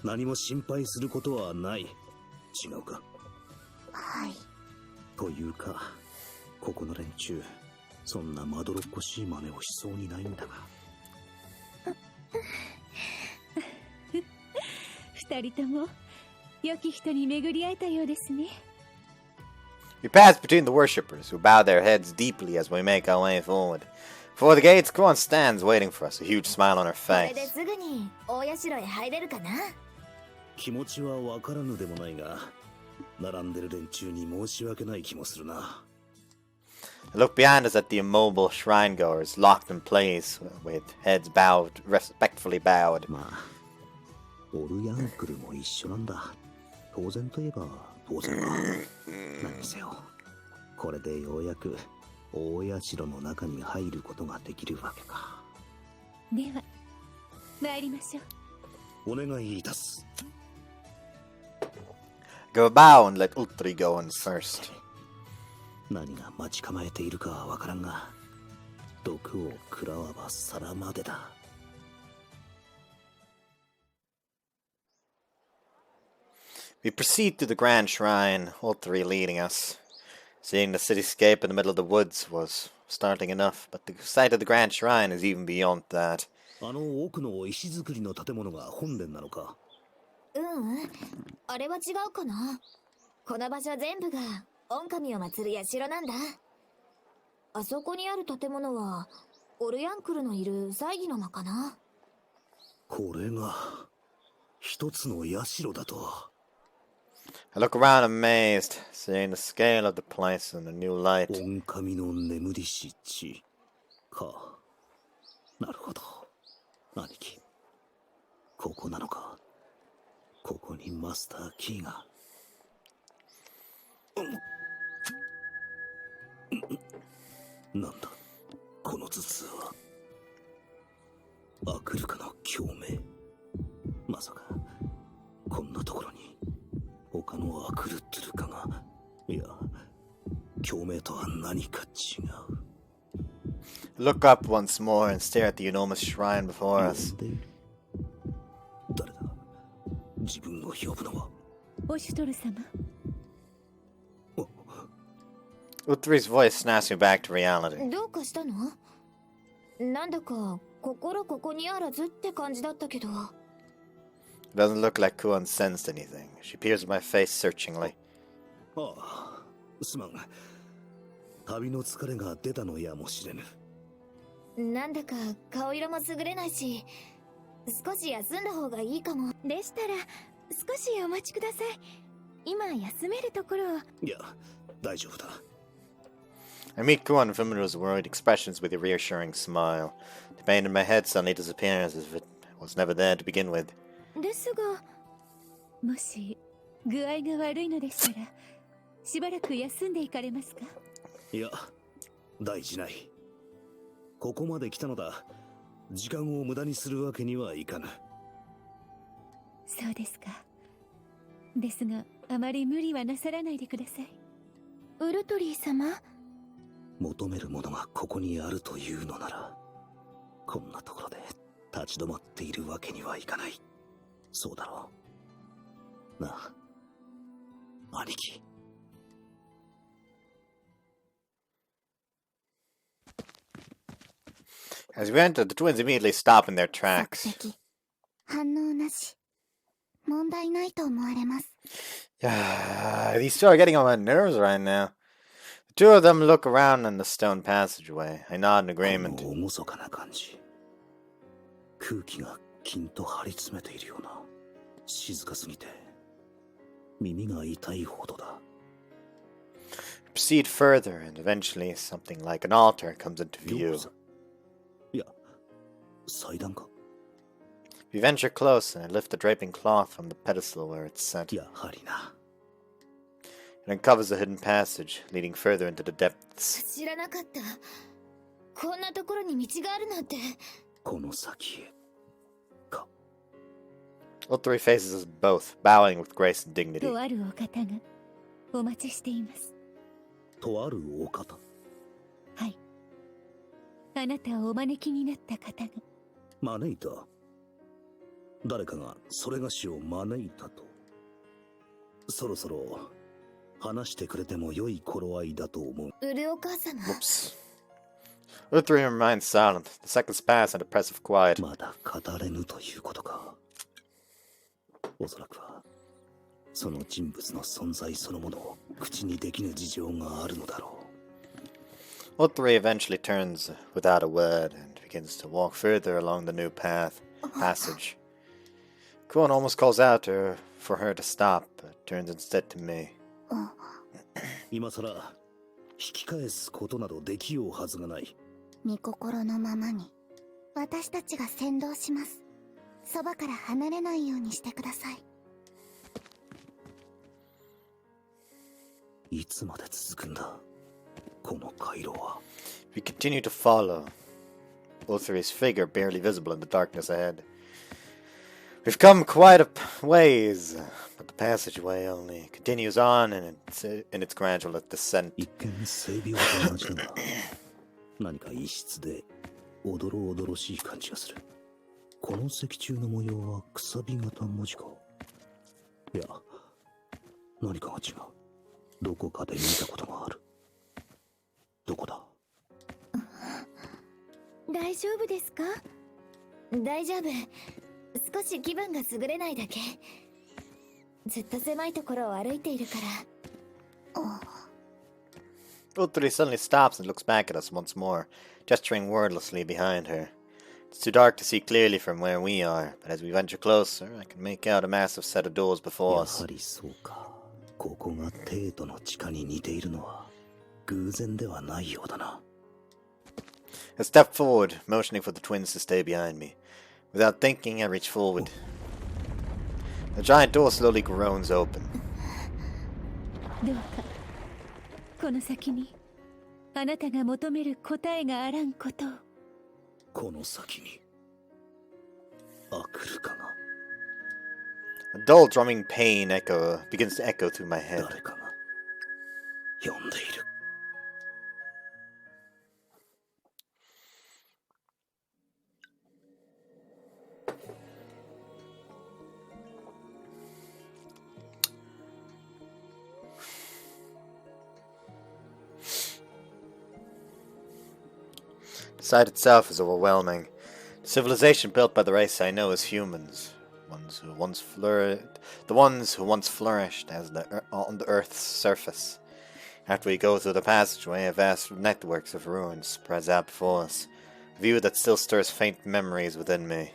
何も心配することはない。違うか？
はい。
というか、ここの連中そんなまどろっこしい真似をしそうにないんだが。
二人とも良き人に巡り会えたようですね。
We pass between the worshippers, who bow their heads deeply as we make our way forward. Before the gates, Kuon stands waiting for us, a huge smile on her
これで
face.
すぐに大社へ入れるかな。
気持ちはわからぬでもないが、並んでる連中に申し訳ない気もするな。
I look behind us at the immobile shrine goers, locked in place, with heads bowed, respectfully bowed.
まあ、オルヤンクルも一緒なんだ。当然といえば当然だ。何にせよ、これでようやく大社の中に入ることができるわけか。
では参りましょう。
お願いいたす。
Go bow and let Ultri go in first.
何が待ち構えているかはわからんが、毒を食らわば皿までだ。
We proceed to the grand shrine, Ultri leading us. Seeing the cityscape in the middle of the woods was startling enough, but the sight of the grand shrine is even beyond that.
あの奥の石造りの建物が本殿なのか？
あれは違うかな。この場所全部が御神を祀る社なんだ。あそこにある建物はオルヤンクルのいる祭儀の間かな。
これが一つの社だと。
I look around amazed, seeing the scale of the place in a new light.
御神の眠りし地か。なるほど。兄貴、ここなのか。ここにマスターキーが。なんだこの頭痛は。アクルカの共鳴。まさかこんなところに他のアクルトゥルカが。いや、共鳴とは何か違う。
Look up once more and stare at the enormous shrine before us.
誰だ？自分を呼ぶのは。
オシュトル様。
Uthri's voice snaps me back to reality.
どうかしたの？なんだか心ここにあらずって感じだったけど。
It doesn't look like Kuon sensed anything. She peers at my face searchingly.
ああ、すまん。旅の疲れが出たのやもしれぬ。
なんだか顔色も優れないし、少し休んだ方がいいかも。
でしたら少しお待ちください。今休めるところを。
いや、大丈夫だ。
I meet Kuan Fumino's worried expressions with a reassuring smile. The pain in my head suddenly disappears as if it was never there to begin with.
ですが、もし具合が悪いのでしたら、しばらく休んでいかれますか？
いや、大事ない。ここまで来たのだ。時間を無駄にするわけにはいかぬ。
そうですか。ですが、あまり無理はなさらないでください。ウルトリー様？
求めるものがここにあるというのなら、こんなところで立ち止まっているわけにはいかない。そうだろう。なあ、兄貴。
As we enter, the twins immediately stop in their
即
tracks.
席反応なし問題ないと思われます。
These two are getting on my nerves right now. The two of them look around in the stone passageway. I nod in
こ
agreement.
の厳かな感じ。空気がきんと張り詰めているような。静かすぎて耳が痛いほどだ。
Proceed further, and eventually something like an altar comes into view.
いや、祭壇か。
We venture close, and I lift the draping cloth from the pedestal where it's set.
やはりな。
It uncovers a hidden passage, leading further into the depths.
知らなかった。こんなところに道があるなんて。
この先へ。
All three faces us both, bowing with grace and dignity.
とあるお方がお待ちしています。
とあるお方。
はい。あなたをお招きになった方が。
招いた。誰かがそれがしを招いたと。そろそろ話してくれても良い頃合いだと思う。
ウルお母様。
Whoops. All three remain silent. The seconds pass in oppressive quiet.
まだ語れぬということか。おそらくはその人物の存在そのものを口にできぬ事情があるのだろう。
All three eventually turns without a word and begins to walk further along the new passage. Kuon almost calls out to her for her to stop, but turns instead to me.
今さら引き返すことなどできようはずがない。
御心のままに私たちが先導します。そばから離れないようにしてください。
いつまで続くんだこの回路は。
We continue to follow. All three's figure barely visible in the darkness ahead. We've come quite a ways, but the passageway only continues on in its gradual descent.
一見性病と同じだが何か異質でおどろおどろしい感じがする。この石柱の模様はくさび型文字か。いや、何かが違う。どこかで見たことがある。どこだ？
大丈夫ですか？大丈夫。少し気分が優れないだけ。ずっと狭いところを歩いているから。
Utri suddenly stops and looks back at us once more, gesturing wordlessly behind her. It's too dark to see clearly from where we are, but as we venture closer, I can make out a massive set of doors before us.
やはりそうか。ここが帝都の地下に似ているのは偶然ではないようだな。
I step forward, motioning for the twins to stay behind me. Without thinking, I reach forward. The giant door slowly groans open.
どうかこの先にあなたが求める答えがあらんことを。
この先にアクルカが。
A dull drumming pain begins to echo through my head.
誰かが呼んでいる。
The sight itself is overwhelming. The civilization built by the race I know as humans, the ones who once flourished on the Earth's surface. After we go through the passageway, a vast networks of ruins spreads out before us, a view that still stirs faint memories within me.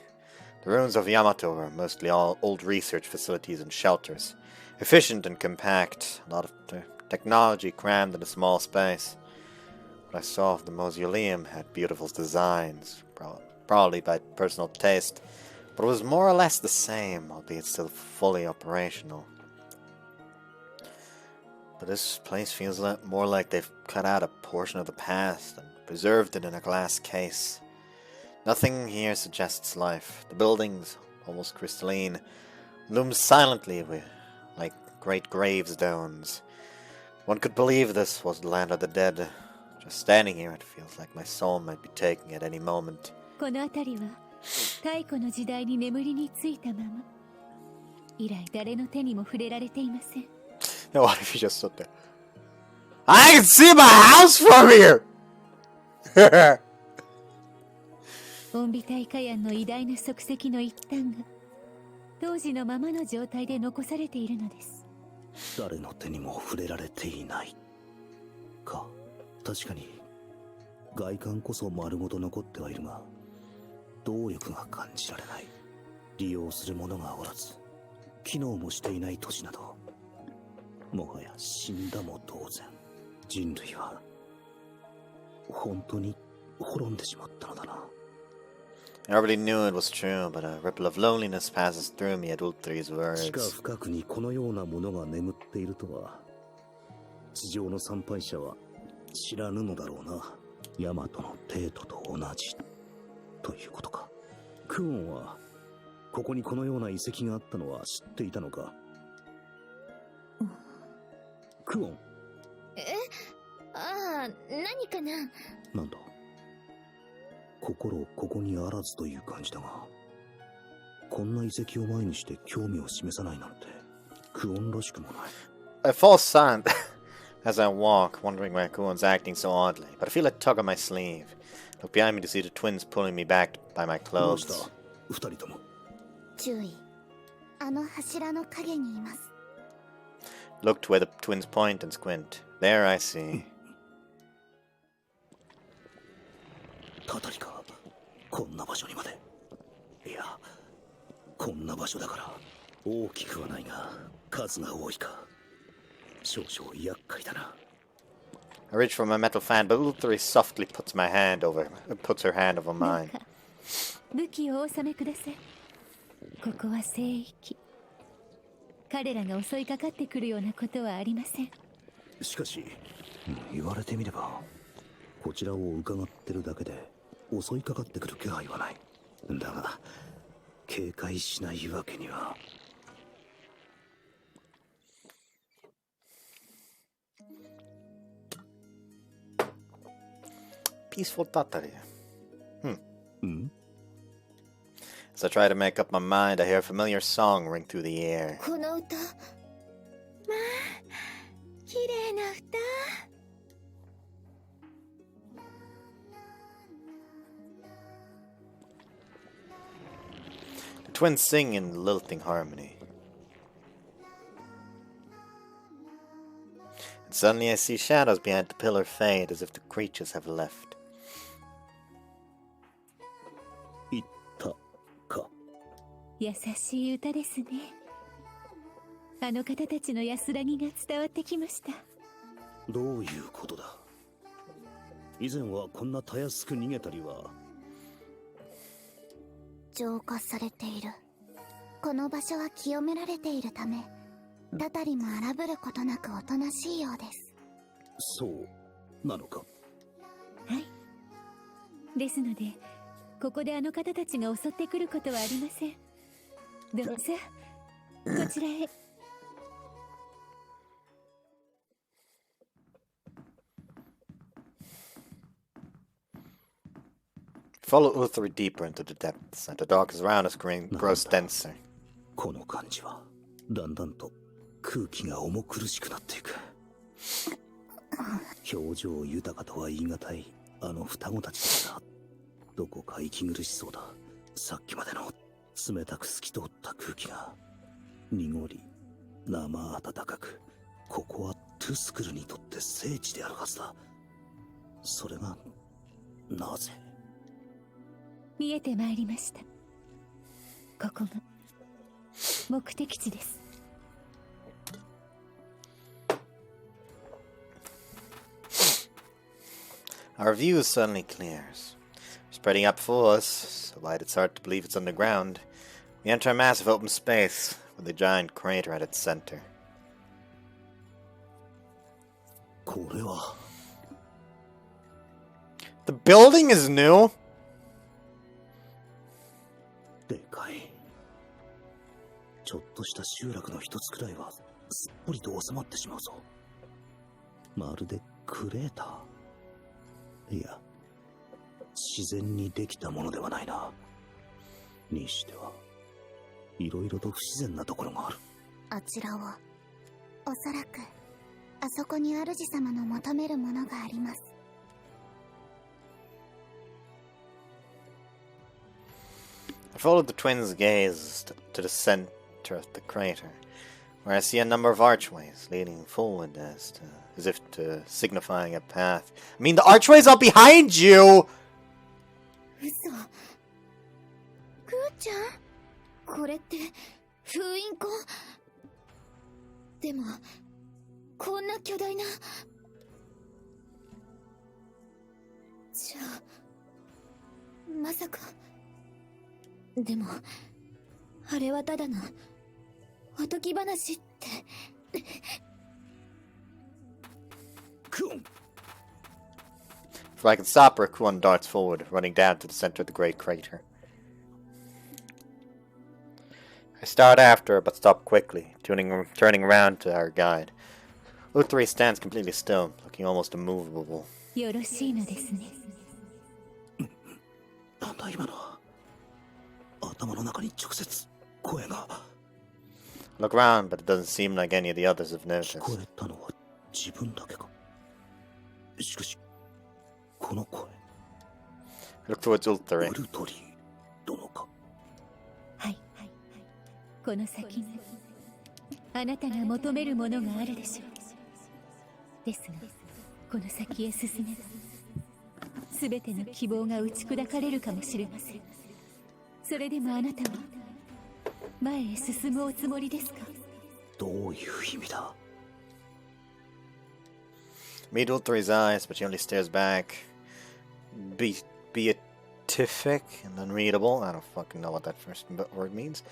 The ruins of Yamato are mostly all old research facilities and shelters, efficient and compact, a lot of technology crammed in a small space. What I saw of the mausoleum had beautiful designs, probably by personal taste, but it was more or less the same, albeit still fully operational. But this place feels more like they've cut out a portion of the past and preserved it in a glass case. Nothing here suggests life. The buildings, almost crystalline, loom silently like great gravestones. One could believe this was the land of the dead. Just standing here, it feels like my soul might be taking at any moment.
この辺りは太古の時代に眠りについたまま、以来誰の手にも触れられていません。
Now what if you just stood there? I can see my house from here!
オンビタイカヤンの偉大な足跡の一端が当時のままの状態で残されているのです。
誰の手にも触れられていないか。確かに外観こそ丸ごと残ってはいるが、動力が感じられない。利用する者がおらず、機能もしていない都市など、もはや死んだも同然。人類は本当に滅んでしまったのだな。
I already knew it was true, but a ripple of loneliness passes through me at Ultri's
地下
words.
深くにこのようなものが眠っているとは、地上の参拝者は知らぬのだろうな。ヤマトの帝都と同じということか。クオンはここにこのような遺跡があったのは知っていたのか。クオン。
ああ、何かな。
なんだ。心ここにあらずという感じだが、こんな遺跡を前にして興味を示さないなんてクオンらしくもない。
I fall silent as I walk, wondering why Kuon's acting so oddly, but I feel a tug on my sleeve. Look behind me to see the twins pulling me back by my
どうし
clothes.
た二人とも。
注意。あの柱の影にいます。
Look to where the twins point and squint. There I see.
たたりか。こんな場所にまで。いや、こんな場所だから大きくはないが数が多いか。少々厄介だな。
I reach for my metal fan, but Ultri softly puts her hand over
ど
mine.
うか武器をお納めください。ここは聖域。彼らが襲いかかってくるようなことはありません。
しかし、言われてみればこちらを伺ってるだけで襲いかかってくる気配はない。だが警戒しないわけには。
Peaceful tatari. As I try to make up my mind, I hear a familiar song ring through the air.
この歌、まあ綺麗な歌。
The twins sing in lilting harmony. And suddenly I see shadows behind the pillar fade as if the creatures have left.
言ったか。
優しい歌ですね。あの方たちの安らぎが伝わってきました。
どういうことだ。以前はこんなたやすく逃げたりは。
浄化されている。この場所は清められているため、たたりも荒ぶることなくおとなしいようです。
そうなのか。
はい。ですので、ここであの方たちが襲ってくることはありません。どうぞ、こちらへ。
Follow Uthri deeper into the depths, and the darkness around us grows denser.
この感じはだんだんと空気が重苦しくなっていく。表情豊かとは言い難いあの双子たちだな。どこか息苦しそうだ。さっきまでの冷たく透き通った空気が濁り生暖かく、ここはトゥスクルにとって聖地であるはずだ。それがなぜ。
見えてまいりました。ここが目的地です。
Our view suddenly clears. Spreading up before us, so light it's hard to believe it's underground. We enter a massive open space with a giant crater at its center.
これは
The building is new?
でかい。ちょっとした集落の一つくらいはすっぽりと収まってしまうぞ。まるでクレーター。いや、自然にできたものではないな。にしてはいろいろと不自然なところがある。
あちらを。おそらくあそこに主様の求めるものがあります。
I followed the twins' gaze to the center of the crater, where I see a number of archways leading forward as if to signifying a path. I mean, the archways are behind you!
嘘。クーちゃん、これって封印庫。でもこんな巨大な。じゃあまさか。でもあれはただのおとぎ話って。
クオン。
If I can stop her, Kuon darts forward, running down to the center of the great crater. I start after her, but stop quickly, turning around to our guide. Uthri stands completely still, looking almost immovable.
よろしいのですね。
なんだ今のは。頭の中に直接声が。
I look around, but it doesn't seem like any of the others have
聞こ
noticed.
えたのは自分だけか。しかし、この声。
I look towards
ウ
Uthri.
ルトリー殿か。
はい。この先にあなたが求めるものがあるでしょう。ですが、この先へ進めばすべての希望が打ち砕かれるかもしれません。それでもあなたは前へ進むおつもりですか？
どういう意味だ。
Meet Uthri's eyes, but she only stares back. Beatific and unreadable. I don't fucking know what that first word means.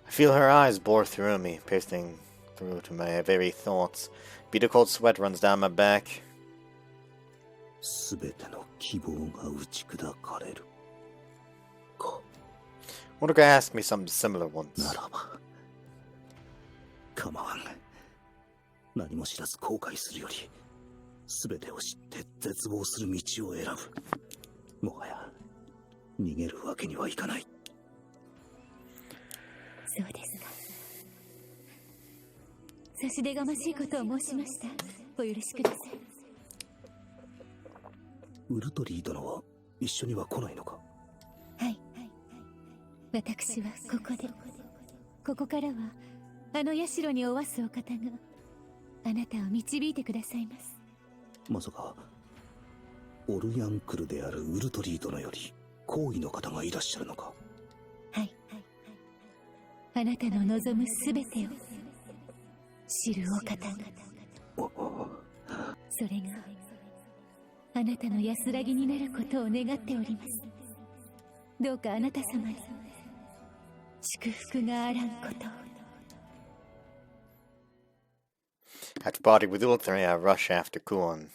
I feel her eyes bore through me, piercing through to my very thoughts. Bitter cold sweat runs down my back.
すべての希望が打ち砕かれる。か。
Wonder if I asked me some similar ones.
ならば。構わん。何も知らず後悔するより、すべてを知って絶望する道を選ぶ。もはや、逃げるわけにはいかない。
そうですか。差し出がましいことを申しました。お許しください。
ウルトリー殿は一緒には来ないのか。
はい。私はここで。ここからはあの社におわすお方があなたを導いてくださいます。
まさかオルヤンクルであるウルトリー殿より好意の方がいらっしゃるのか。
はい。あなたの望むすべてを知るお方が。それがあなたの安らぎになることを願っております。どうかあなた様に祝福があらんことを。
After parting with Uthri, I rush after Kuon.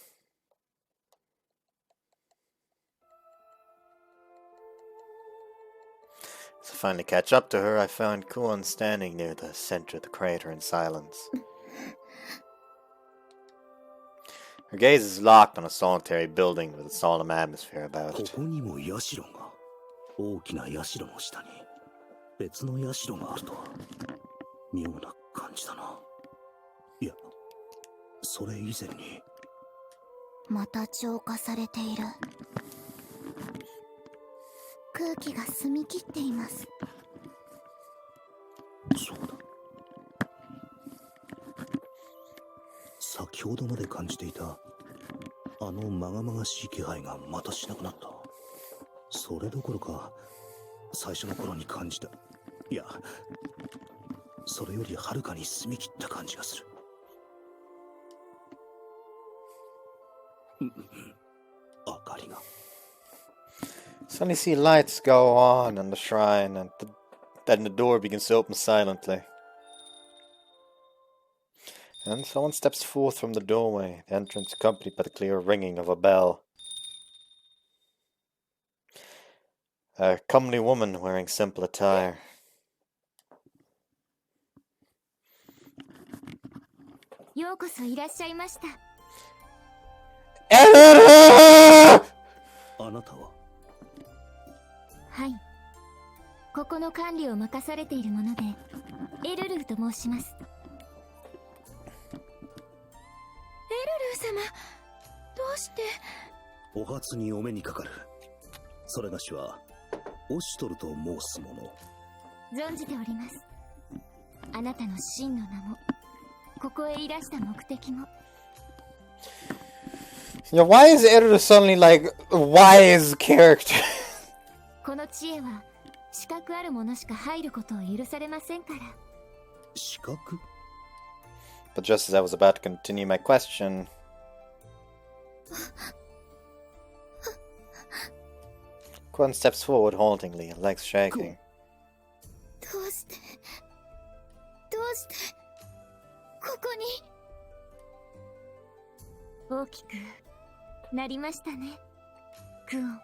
As I finally catch up to her, I found Kuon standing near the center of the crater in silence. Her gaze is locked on a solitary building with a solemn atmosphere about
こ
it.
こにも社が。大きな社の下に別の社があるとは妙な感じだな。いや、それ以前に。
また浄化されている。空気が澄み切っています。
そうだ。先ほどまで感じていたあのまがまがしい気配がまたしなくなった。それどころか最初の頃に感じた、いやそれよりはるかに澄み切った感じがする。明かりが。
Suddenly see lights go on in the shrine, and then the door begins to open silently. And someone steps forth from the doorway, the entrance accompanied by the clear ringing of a bell. A comely woman wearing simple attire.
ようこそいらっしゃいました。
あなたは？
はい。ここの管理を任されているもので、エルルーと申します。エルルー様、どうして？
お初にお目にかかる。それがしはオシュトルと申すもの。
存じております。あなたの真の名も、ここへいらした目的も。
Yeah, why is Erudu suddenly like a wise character?
この知恵は資格ある者しか入ることを許されませんから。
資格？
But just as I was about to continue my question, Quan steps forward haltingly, legs shaking.
どうしてここに。
大きくなりましたね、クオン。母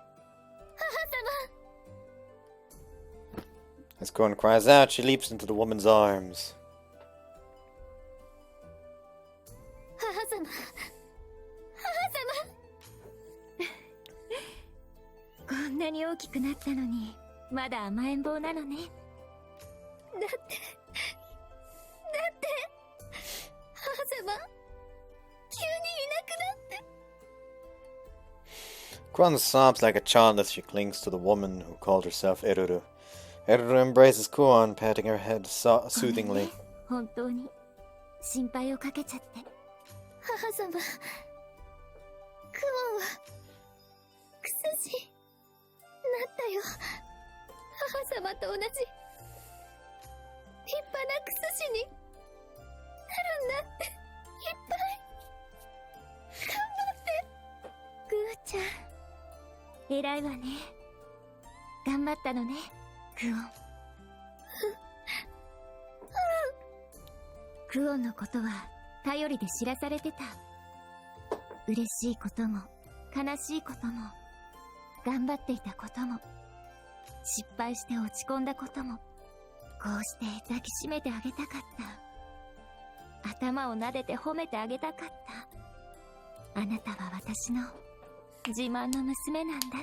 様。
As Quan cries out, she leaps into the woman's arms.
母様。
こんなに大きくなったのに、まだ甘えん坊なのね。
だって母様、急にいなくなって。
Quan sobs like a child as she clings to the woman who called herself Erudu. Erudu embraces Quan, patting her head soothingly.
本当に心配をかけちゃって。
母様、クオンはクスシなったよ。母様と同じ立派なクスシになるんだって。いっぱい頑張って。
グーちゃん、偉いわね。頑張ったのね、クオン。クオンのことは頼りで知らされてた。嬉しいことも悲しいことも、頑張っていたことも、失敗して落ち込んだことも、こうして抱きしめてあげたかった。頭を撫でて褒めてあげたかった。あなたは私の自慢の娘なんだっ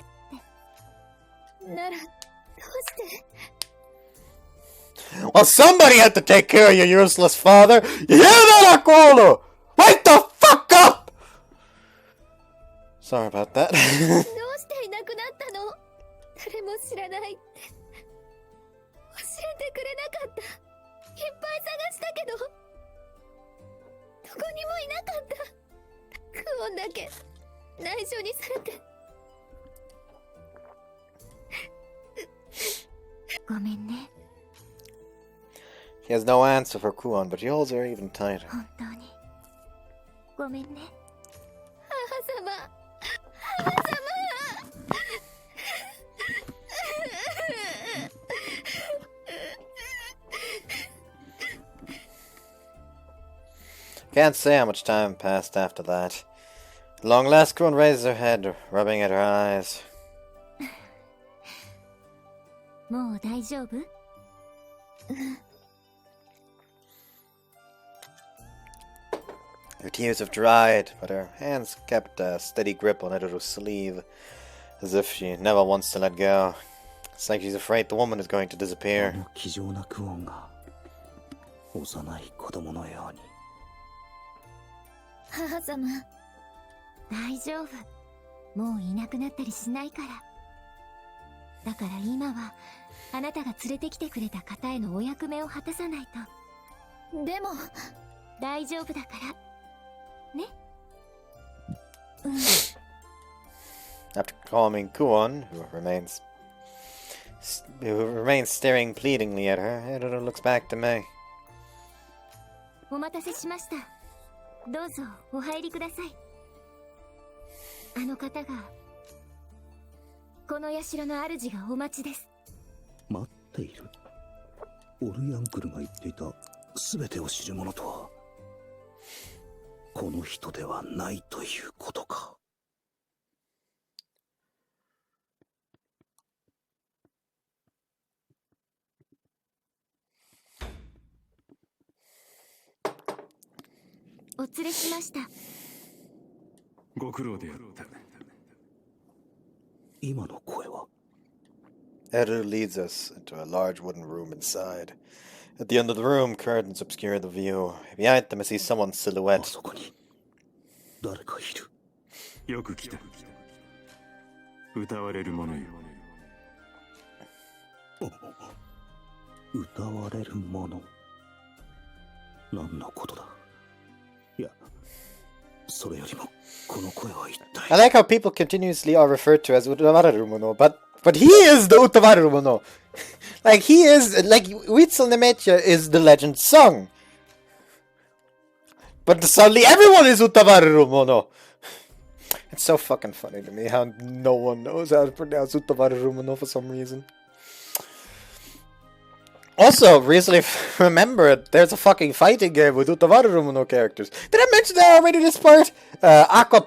て。
ならどうして。
Well, somebody had to take care of your useless father. You hear that, Aquolo? Wake the fuck up! Sorry about that.
どうしていなくなったの？誰も知らないって教えてくれなかった。いっぱい探したけどどこにもいなかった。クオンだけ内緒にされて。
ごめんね。
He has no answer for Kuon, but he holds her even tighter.
本当にごめんね。
母様、母様。
Can't say how much time passed after that. At long last, Kuon raises her head, rubbing at her eyes.
もう大丈夫？
Her tears have dried, but her hands kept a steady grip on Edoru's sleeve, as if she never wants to let go. It's like she's afraid the woman is going to disappear.
あの気丈なクオンが幼い子供のように。
母様、
大丈夫。もういなくなったりしないから。だから今はあなたが連れてきてくれた方へのお役目を果たさないと。
でも
大丈夫だからね。
After calming Kuon, who remains staring pleadingly at her, Edoru looks back to Mei.
お待たせしました。どうぞお入りください。あの方がこの社の主がお待ちです。
待っている。オルヤンクルが言っていた全てを知る者とはこの人ではないということか。
お連れしました。
ご苦労であった。
今の声は
Editor leads us into a large wooden room inside. At the end of the room, curtains obscure the view. Behind them, I see someone's
あ
silhouette.
そこに誰かいる。
よく来た。歌われる者よ。
歌われる者。何のことだ。いや、それよりもこの声は一
I
体。
like how people continuously are referred to as Utawarerumono, but he is the Utawarerumono. Like, he is, like, Witzel Nemetya is the legend sung. But suddenly everyone is Utawarerumono. It's so fucking funny to me how no one knows how to pronounce Utawarerumono for some reason. Also, recently remembered, there's a fucking fighting game with Utawarerumono characters. Did I mention that already this part? Aqua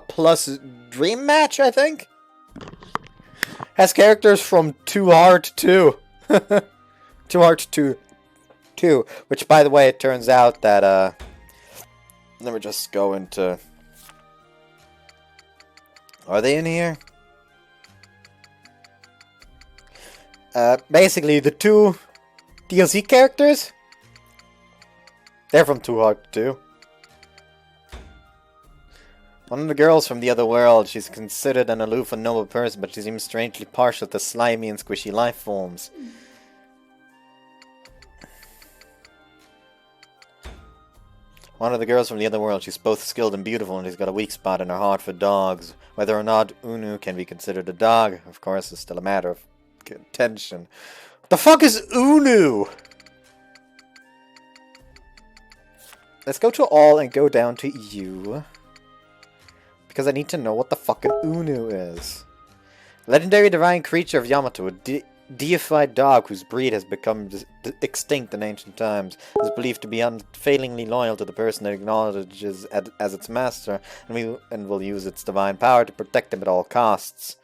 Plus Dream Match, I think? Has characters from 2 Heart 2. 2 Heart 2. 2. Which, by the way, it turns out that, let me just go into... Are they in here? Basically, the 2 DLC characters, they're from 2 Heart 2. One of the girls from the other world, she's considered an aloof and noble person, but she seems strangely partial to slimy and squishy life forms. One of the girls from the other world, she's both skilled and beautiful, and she's got a weak spot in her heart for dogs. Whether or not Unu can be considered a dog, of course, is still a matter of contention. What the fuck is Unu? Let's go to all and go down to you. Because I need to know what the fucking Unu is. Legendary divine creature of Yamato, a deified dog whose breed has become extinct in ancient times, is believed to be unfailingly loyal to the person it acknowledges as its master, and will use its divine power to protect him at all costs.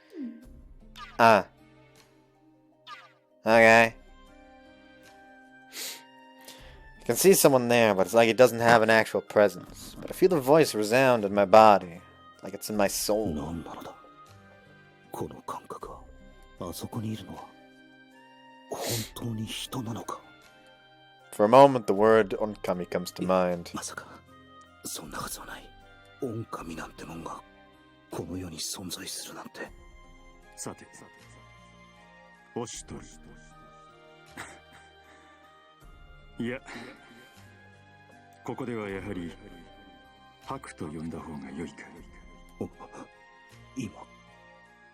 Ah. Okay. I can see someone there, but it's like it doesn't have an actual presence. But I feel the voice resound in my body, like it's in my soul.
何なのだ。この感覚はあそこにいるのは本当に人なのか。
For a moment, the word onkami comes to mind.
まさかそんなはずはない。狼なんてもんがこの世に存在するなんて。
さて、おしとる。いや、ここではやはり白と呼んだ方が良いか。
今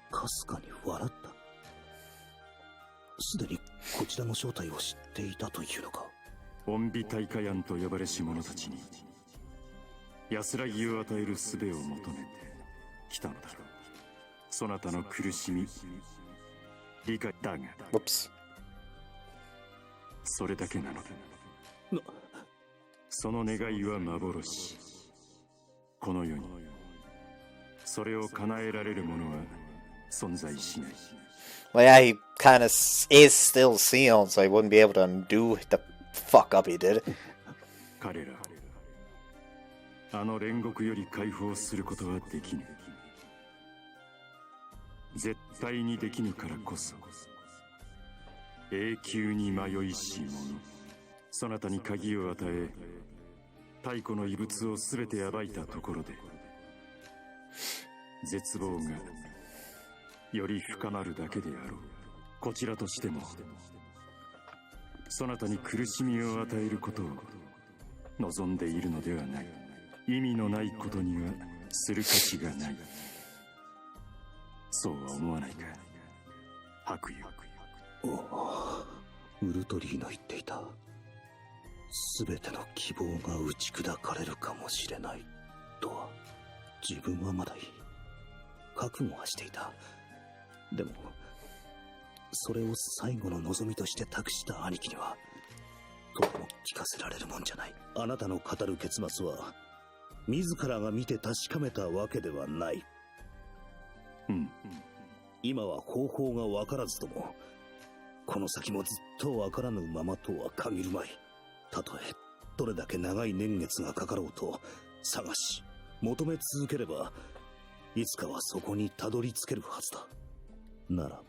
かすかに笑った。すでにこちらの正体を知っていたというのか。
恩美大火庵と呼ばれし者たちに安らぎを与える術を求めて来たのだろう。そなたの苦しみ理解だが
Whoops.
それだけなのだ。その願いは幻。この世にそれを叶えられる者は存在しない。
Well, yeah, he kind of is still sealed, so he wouldn't be able to undo the fuck up he did.
彼らあの煉獄より解放することはできぬ。絶対にできぬからこそ永久に迷いし者。そなたに鍵を与え太古の遺物をすべて暴いたところで絶望がより深まるだけであろう。こちらとしてもそなたに苦しみを与えることを望んでいるのではない。意味のないことにはする価値がない。そうは思わないか、白衣。
ウルトリーの言っていた全ての希望が打ち砕かれるかもしれないとは。自分はまだいい。覚悟はしていた。でもそれを最後の望みとして託した兄貴にはとても聞かせられるもんじゃない。あなたの語る結末は自らが見て確かめたわけではない。今は方法が分からずともこの先もずっと分からぬままとは限るまい。たとえどれだけ長い年月がかかろうと探し求め続ければいつかはそこにたどり着けるはずだ。なら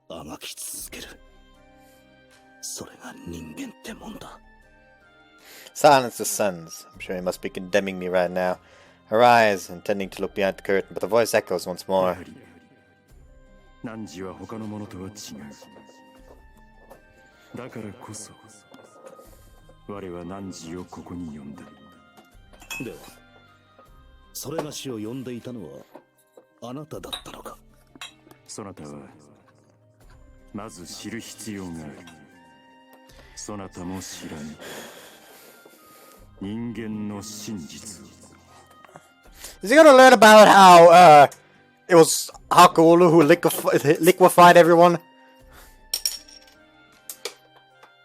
ばあがき続ける。それが人間ってもんだ。
Silence the suns. I'm sure he must be condemning me right now. I rise, intending to look behind the curtain, but the voice echoes once more.
汝は他のものとは違う。だからこそ我は汝をここに呼んだ。
ではそれがしを呼んでいたのはあなただったのか。
そなたはまず知る必要がある。そなたも知らぬ人間の真実を。
Is he gonna learn about how it was Hakulu who liquefied everyone?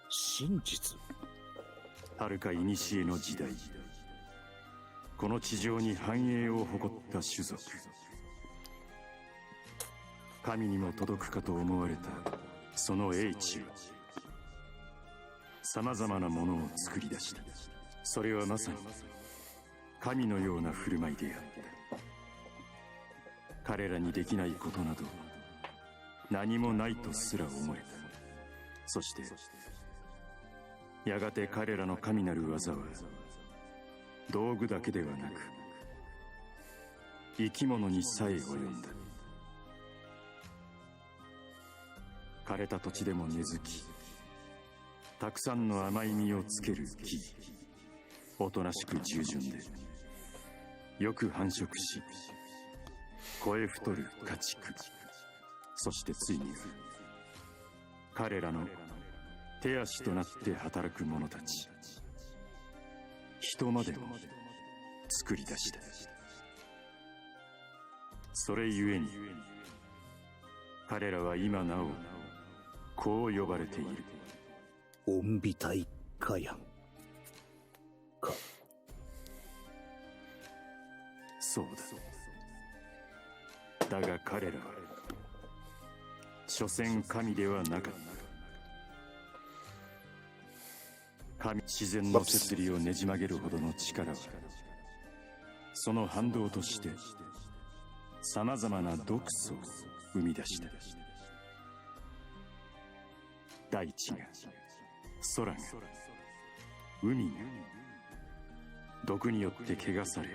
真実。
遥か古の時代、この地上に繁栄を誇った種族、神にも届くかと思われたその英知はさまざまなものを作り出した。それはまさに神のような振る舞いであった。彼らにできないことなど何もないとすら思えた。そしてやがて彼らの神なる技は道具だけではなく生き物にさえ及んだ。枯れた土地でも根付き、たくさんの甘い実をつける木、おとなしく従順でよく繁殖し肥え太る家畜、そしてついには彼らの手足となって働く者たち、人までも作り出した。それゆえに彼らは今なおこう呼ばれている。
隠秘体火炎か。
そうだ。だが彼らは所詮神ではなかった。神、自然の摂理をねじ曲げるほどの力はその反動としてさまざまな毒素を生み出した。大地が、空が、海が毒によって汚され、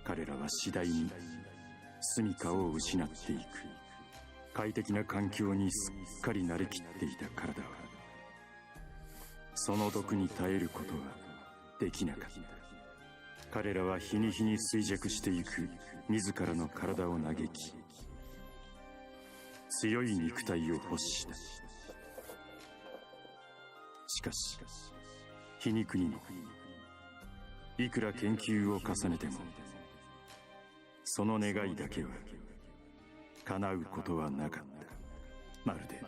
彼らは次第に住処を失っていく。快適な環境にすっかり慣れきっていた体はその毒に耐えることはできなかった。彼らは日に日に衰弱していく自らの体を嘆き、強い肉体を欲した。しかし皮肉にもいくら研究を重ねてもその願いだけは叶うことはなかった。まるで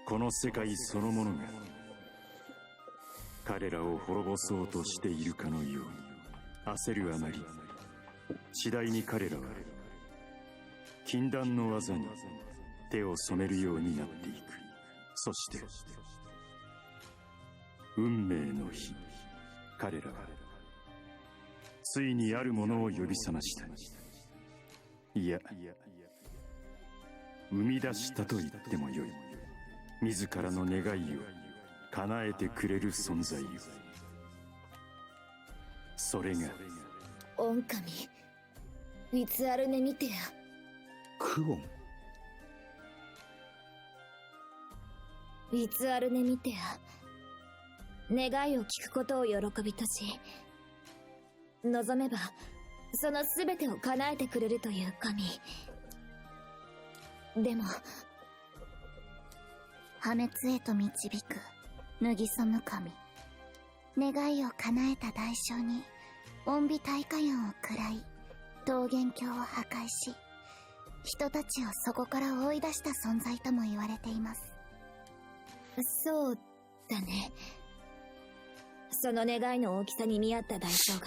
この世界そのものが彼らを滅ぼそうとしているかのように。焦るあまり次第に彼らは禁断の技に手を染めるようになっていく。そして運命の日、彼らはついにあるものを呼び覚ました。いや、生み出したと言ってもよい。自らの願いを叶えてくれる存在よ。それが
オンカミ、ウィツアルネミテア。
クオン。
ウィツアルネミテア。願いを聞くことを喜びとし、望めばその全てを叶えてくれるという神。でも
破滅へと導く脱ぎ染む神。願いを叶えた代償に隠秘大火炎を食らい桃源郷を破壊し人たちをそこから追い出した存在とも言われています。
そうだね。その願いの大きさに見合った代償が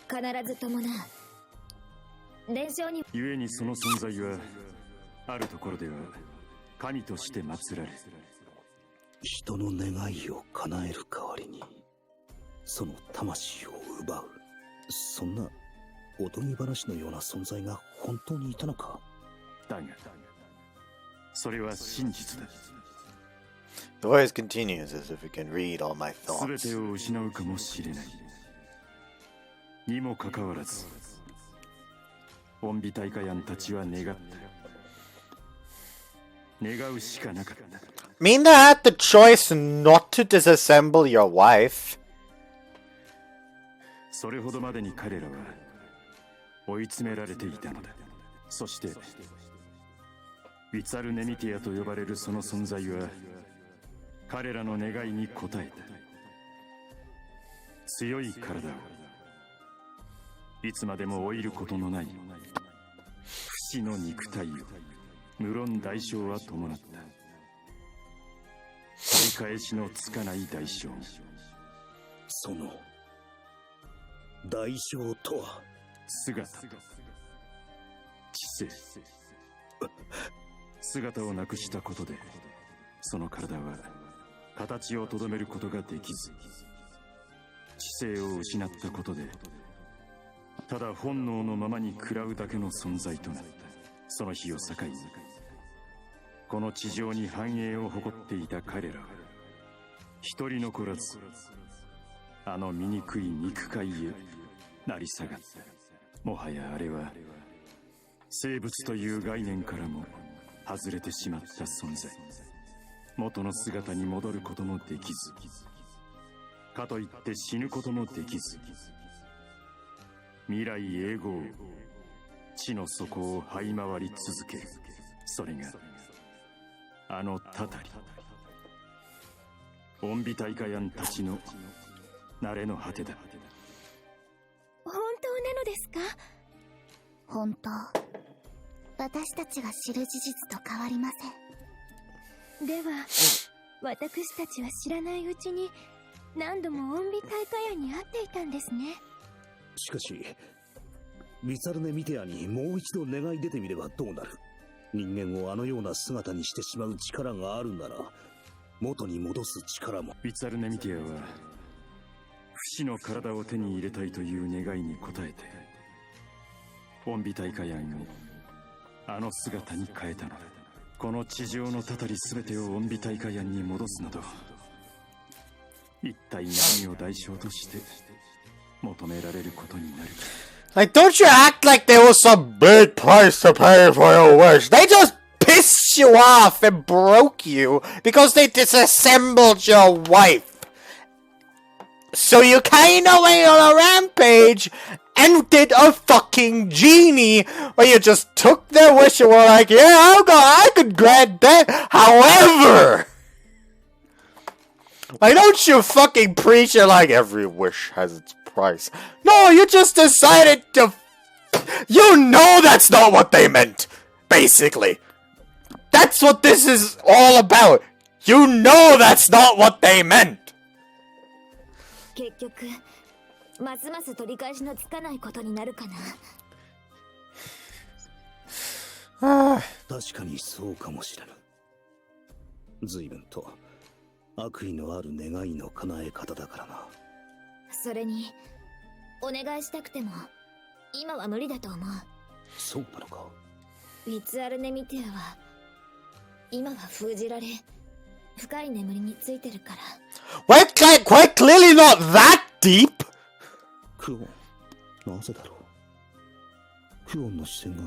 必ず伴う。伝承に
故にその存在はあるところでは神として祀られ、
人の願いを叶える代わりにその魂を奪う、そんなおとぎ話のような存在が本当にいたのか。
だがそれは真実だ。
The voice continues as if it can read all my
全
thoughts.
てを失うかもしれないにもかかわらず、オンビ大会員たちは願った。願うしかなかった。
Mean they had the choice not to disassemble your wife?
それほどまでに彼らは追い詰められていたのだ。そしてウィツァル・ネミティアと呼ばれるその存在は彼らの願いに応えた。強い体をいつまでも老いることのない不死の肉体を無論代償は伴った。取り返しのつかない代償。
その代償とは。
姿、知性。姿をなくしたことでその体は形をとどめることができず、知性を失ったことでただ本能のままに食らうだけの存在となった。その日を境にこの地上に繁栄を誇っていた彼らは一人残らずあの醜い肉塊へ成り下がった。もはやあれは生物という概念からも外れてしまった存在。元の姿に戻ることもできず、かといって死ぬこともできず、未来永劫地の底を這い回り続ける。それがあのたたりオンビ大会員たちの慣れの果てだ。
本当なのですか？
本当。私たちが知る事実と変わりません。
では私たちは知らないうちに何度もオンビ大会案に会っていたんですね。
しかしウィツァルネ・ミテアにもう一度願い出てみればどうなる。人間をあのような姿にしてしまう力があるなら元に戻す力も。
ウィツァルネ・ミティアは不死の体を手に入れたいという願いに応えてオンビ大会案をあの姿に変えたのだ。この地上のたたり全てをオンビ大会案に戻すなど、一体何を代償として求められることになるか。
Like, don't you act like there was some big price to pay for your wish. They just pissed you off and broke you because they disassembled your wife. So you kinda went on a rampage and did a fucking genie where you just took their wish and were like, yeah, I could grant that. However, like, don't you fucking preach it like every wish has its price. No, you just decided to... You know that's not what they meant, basically. That's what this is all about. You know that's not what they meant.
結局ますます取り返しのつかないことになるかな。
確かにそうかもしれぬ。随分と悪意のある願いの叶え方だからな。
それにお願いしたくても今は無理だと思う。
そうなのか。
ウィツアルネミティアは今は封じられ深い眠りについてるから。
Quite clearly not that deep.
クオン、なぜだろう。クオンの視線が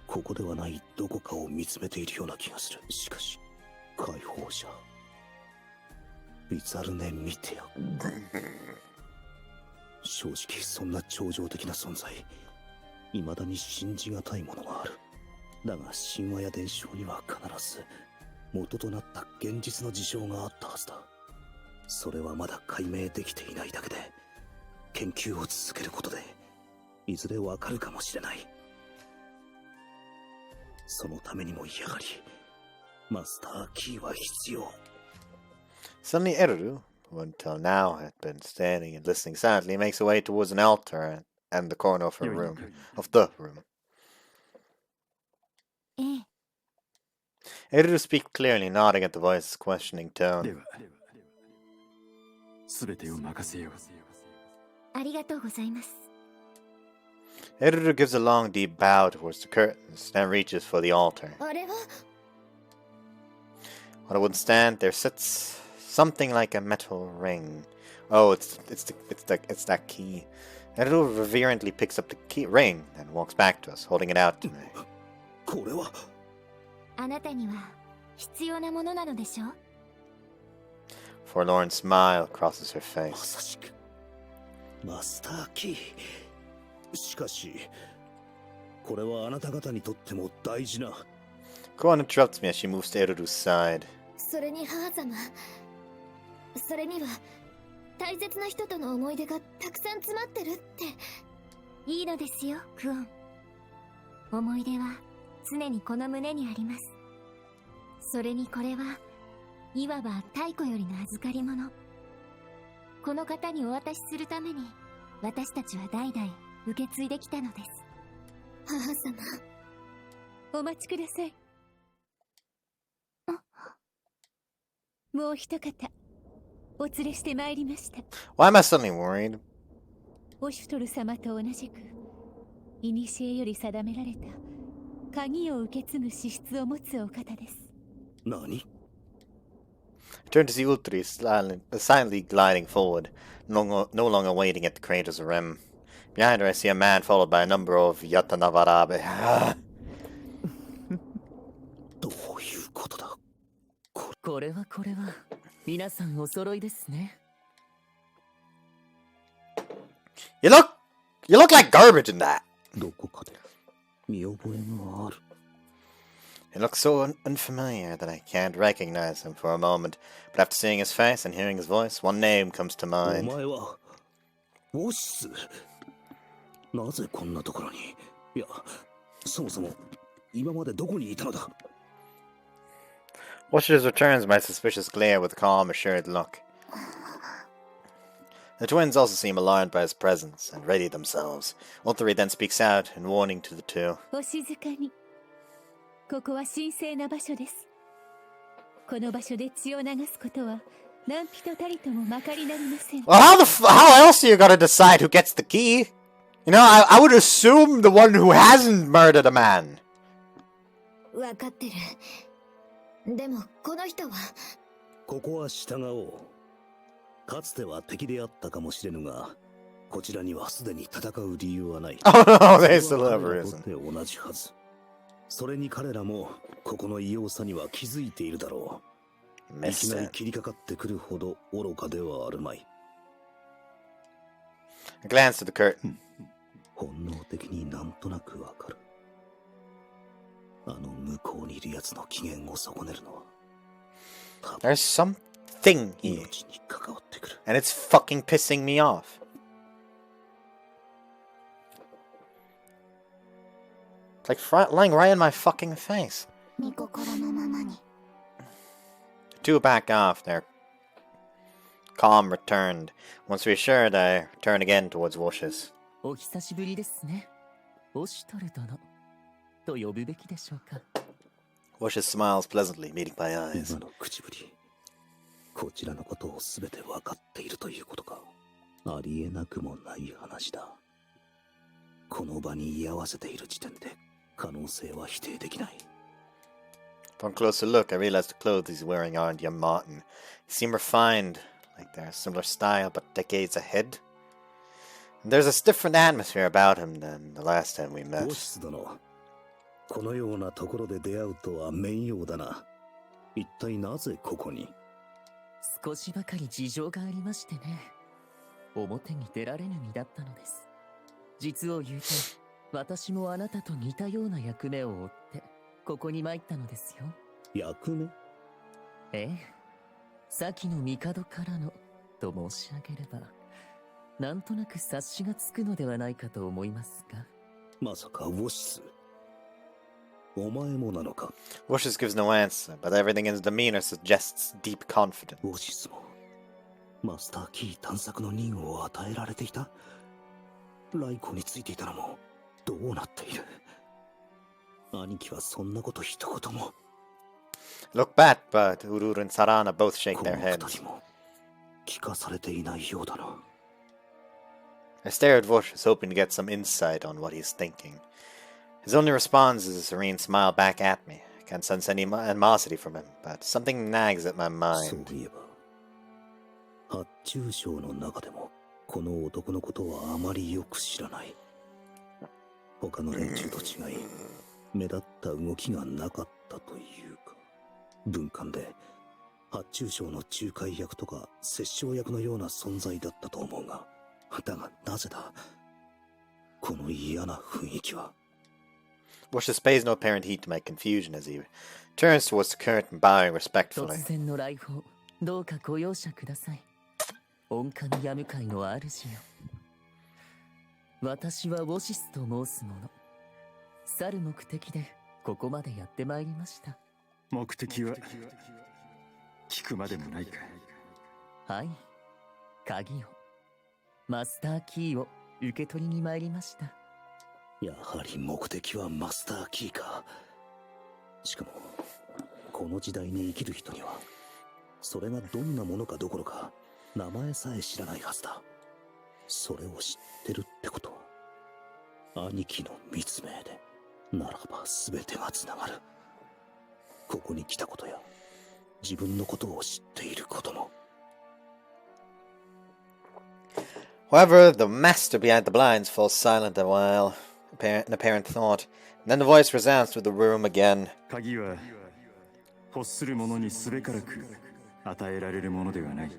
ここではないどこかを見つめているような気がする。しかし解放者ウィツァルネ・ミテア、正直そんな超常的な存在未だに信じがたいものがある。だが神話や伝承には必ず元となった現実の事象があったはずだ。それはまだ解明できていないだけで、研究を続けることでいずれわかるかもしれない。そのためにもやはりマスターキーは必要。
Suddenly Eruru, who until now had been standing and listening silently, makes her way towards an altar and the corner of her room, of the room.
ええ、
Eruru speaks clearly, nodding at the voice's questioning
で
tone.
は全てを任せよう。
ありがとうございます。
Eruru gives a long, deep bow towards the curtains, then reaches for the altar.
あれは
On a wooden stand, there sits something like a metal ring. Oh, it's that key. Eruru reverently picks up the key ring and walks back to us, holding it out to me.
これは
あなたには必要なものなのでしょう。
Forlorn smile crosses her
ま
face.
さしくマスターキー。しかしこれはあなた方にとっても大事な。
Koan interrupts me as she moves to Eruru's side.
それに母様、それには大切な人との思い出がたくさん詰まってるって。いいのですよ、クオン。思い出は常にこの胸にあります。それにこれはいわば太古よりの預かり物。この方にお渡しするために私たちは代々受け継いできたのです。母様、
お待ちください。もう一方お連れしてまいりました。
Why am I suddenly worried?
オシュトル様と同じく古より定められた鍵を受け継ぐ資質を持つお方です。
何？
I turn to see Ultri silently gliding forward, no longer waiting at the crater's rim. Behind her, I see a man followed by a number of Yatanavarabe.
どういうことだ？
これは皆さんお揃いですね。
You look like garbage in that.
どこかで見覚えがある。
He looks so unfamiliar that I can't recognize him for a moment, but after seeing his face and hearing his voice, one name comes to
お
mind.
前はウォシス。なぜこんなところに？いや、そもそも今までどこにいたのだ？
Woshis returns my suspicious glare with a calm, assured look. The twins also seem alarmed by his presence and ready themselves. Ultari then speaks out in warning to the two.
お静かに。ここは神聖な場所です。この場所で血を流すことは何人たりともまかりなりません。
Well, how else are you gonna decide who gets the key? You know, I would assume the one who hasn't murdered a man.
わかってる。でもこの人は。
ここは従おう。かつては敵であったかもしれぬが、こちらにはすでに戦う理由はない。
Oh no, they still have reason.
同じはず。それに彼らもここの異様さには気づいているだろう。いきなり切りかかってくるほど愚かではあるまい。
I glance at the curtain.
本能的になんとなくわかる。あの向こうにいる奴の機嫌を損ねるのは。
There's something here,
命に関わってくる。
and it's fucking pissing me off. It's like lying right in my fucking face.
御心のままに。
The two back off, their calm returned. Once reassured, I turn again towards Woshis.
お久しぶりですね。オシュトル殿と呼ぶべきでしょうか。
Woshis smiles pleasantly, meeting my eyes.
今の口ぶり。こちらのことを全て分かっているということか。ありえなくもない話だ。この場に居合わせている時点で可能性は否定できない。
Upon closer look, I realize the clothes he's wearing aren't young Martin. They seem refined, like they're a similar style, but decades ahead. And there's a different atmosphere about him than the last time we
ウ
met.
ォシス殿、このようなところで出会うとは面用だな。一体なぜここに？
少しばかり事情がありましてね。表に出られぬ身だったのです。実を言うと、私もあなたと似たような役目を負ってここに参ったのですよ。
役目？
ええ、先の帝からのと申し上げれば、なんとなく察しがつくのではないかと思いますが。
まさかウォシス。お前もなのか。
Woshis gives no answer, but everything in his demeanor suggests deep confidence.
ウォシスもマスターキー探索の任務を与えられていた。ライコについていたのもどうなっている。兄貴はそんなこと一言も。
Look back, but Urur and Sarana both shake
こ
their
の二
heads.
人も聞かされていないようだな。
I stare at Woshis, hoping to get some insight on what he's thinking. His only response is a serene smile back at me. I can't sense any animosity from him, but something nags at my
そう
mind.
いえば発注省の中でもこの男のことはあまりよく知らない。他の連中と違い目立った動きがなかったというか、文官で発注省の仲介役とか折衝役のような存在だったと思うが、だがなぜだこの嫌な雰囲気は。
Woshis pays no apparent heed to my confusion as he turns towards the curtain, bowing
突
respectfully.
然の来訪、どうかご容赦ください。恩神ヤム会の主よ。私はウォシスと申す者。去る目的でここまでやってまいりました。
目的は聞くまでもないか。
はい。鍵を。マスターキーを受け取りに参りました。
やはり目的はマスターキーか。しかもこの時代に生きる人にはそれがどんなものかどころか名前さえ知らないはずだ。それを知ってるってことは兄貴の密命でならば全てがつながる。ここに来たことや自分のことを知っていることも。
However, the master behind the blinds falls silent a while, in apparent thought. And then the voice resounds through the room again.
鍵は欲する者にすべからく与えられるものではない。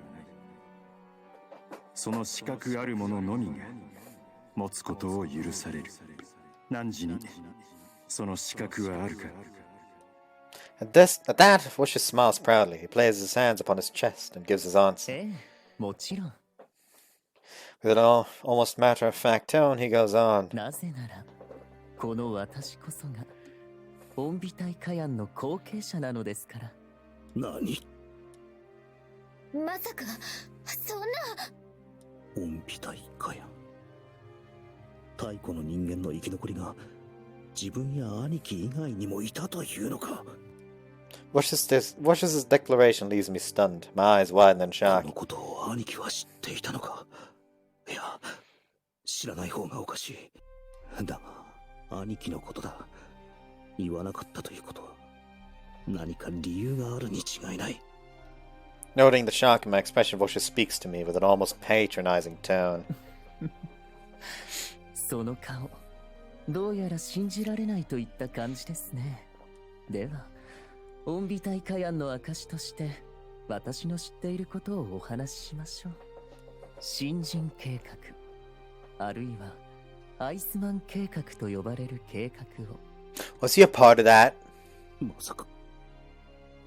その資格ある者のみが持つことを許される。汝にその資格はあるか。
At that, Woshis smiles proudly. He places his hands upon his chest and gives his answer.
ええ、もちろん。
With an almost matter-of-fact tone, he goes on.
なぜなら、この私こそが、オンビタイカヤンの後継者なのですから。
何？
まさかそんな。
恩ピタイかや。太古の人間の生き残りが自分や兄貴以外にもいたというのか。
Woshis' declaration leaves me stunned, my eyes wide and
こ
shocked.
のことを兄貴は知っていたのか。いや、知らない方がおかしい。だが兄貴のことだ。言わなかったということは何か理由があるに違いない。
Noting the shock in my expression, Woshis speaks to me with an almost patronizing tone.
その顔、どうやら信じられないといった感じですね。では、オンビタイカヤンの証として私の知っていることをお話ししましょう。新人計画、あるいはアイスマン計画と呼ばれる計画を。
Was he a part of that?
まさか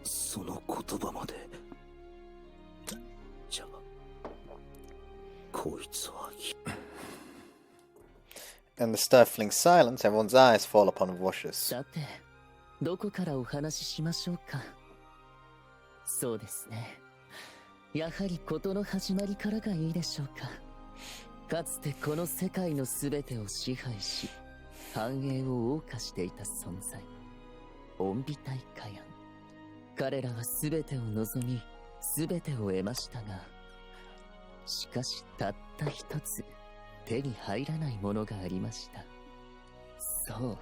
その言葉まで。じゃあこいつは。
In the stifling silence, everyone's eyes fall upon Woshis.
さて、どこからお話ししましょうか。そうですね。やはり事の始まりからがいいでしょうか。かつてこの世界のすべてを支配し、繁栄を謳歌していた存在。オンビタイカヤン。彼らはすべてを望み、すべてを得ましたが、しかしたった一つ、手に入らないものがありました。そう。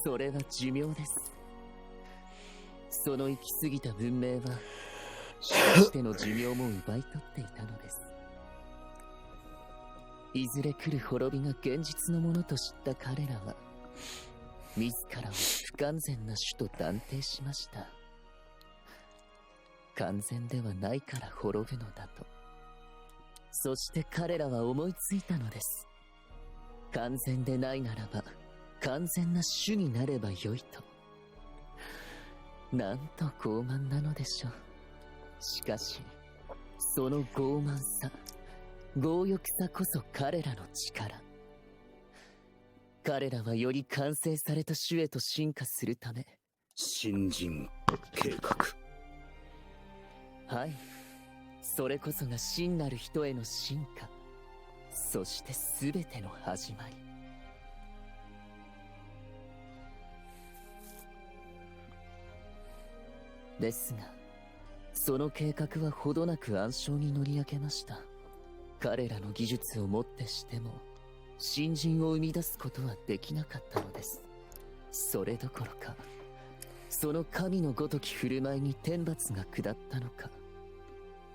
それは寿命です。その行き過ぎた文明は死としての寿命も奪い取っていたのです。いずれ来る滅びが現実のものと知った彼らは自らを不完全な種と断定しました。完全ではないから滅ぶのだと。そして彼らは思いついたのです。完全でないならば完全な種になればよいと。なんと傲慢なのでしょう。しかしその傲慢さ、強欲さこそ彼らの力。彼らはより完成された種へと進化するため。
新人計画。
はい。それこそが真なる人への進化。そして全ての始まり。ですが、その計画はほどなく暗礁に乗り上げました。彼らの技術をもってしても、新人を生み出すことはできなかったのです。それどころか、その神のごとき振る舞いに天罰が下ったのか、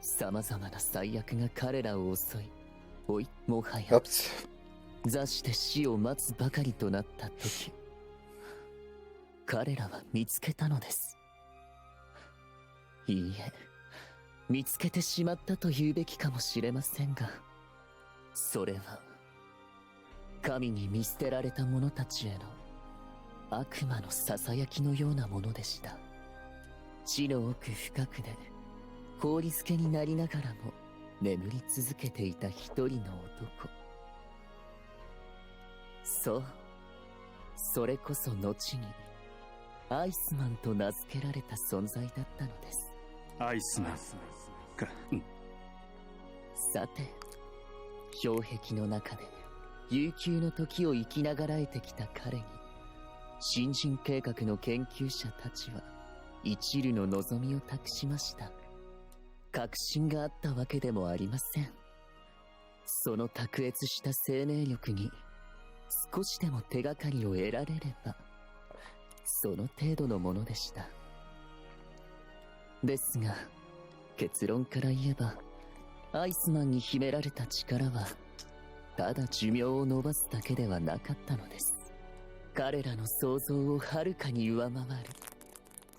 様々な災厄が彼らを襲い、もはや座して死を待つばかりとなった時、彼らは見つけたのです。いいえ、見つけてしまったと言うべきかもしれませんが、それは神に見捨てられた者たちへの悪魔のささやきのようなものでした。地の奥深くで氷漬けになりながらも眠り続けていた一人の男。そう、それこそ後にアイスマンと名付けられた存在だったのです。
アイスマンか。
さて、氷壁の中で悠久の時を生きながらえてきた彼に、新人計画の研究者たちは一縷の望みを託しました。確信があったわけでもありません。その卓越した生命力に少しでも手がかりを得られれば、その程度のものでした。ですが、結論から言えば、アイスマンに秘められた力はただ寿命を伸ばすだけではなかったのです。彼らの想像をはるかに上回る、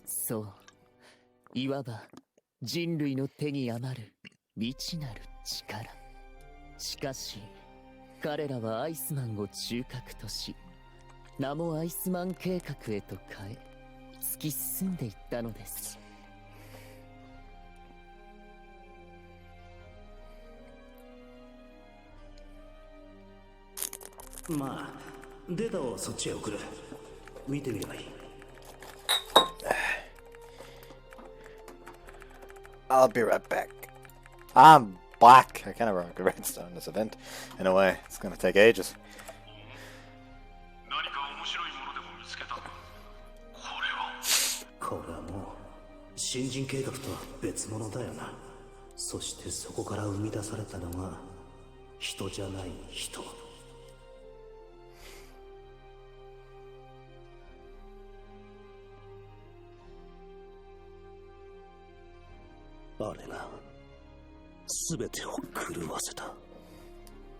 そう、いわば人類の手に余る未知なる力。しかし彼らはアイスマンを中核とし、名もアイスマン計画へと変え、突き進んでいったのです。
まあデータをそっちへ送る。見てみればいい。
I'll be right back. I'm back. I kind of wrote a redstone in this event. In a way, it's gonna take ages.
何か面白いものでも見つけた。
これはもう新人計画とは別物だよな。そしてそこから生み出されたのが人じゃない人。あれが全てを狂わせた。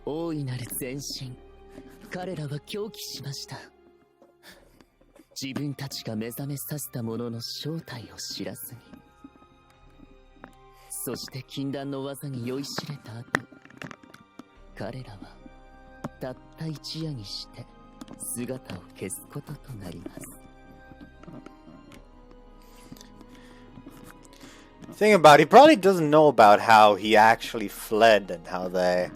大いなる前進。彼らは狂気しました。自分たちが目覚めさせたものの正体を知らずに、そして禁断の技に酔いしれた後、彼らはたった一夜にして姿を消すこととなります。
Think about it, he probably doesn't know about how he actually fled and how they,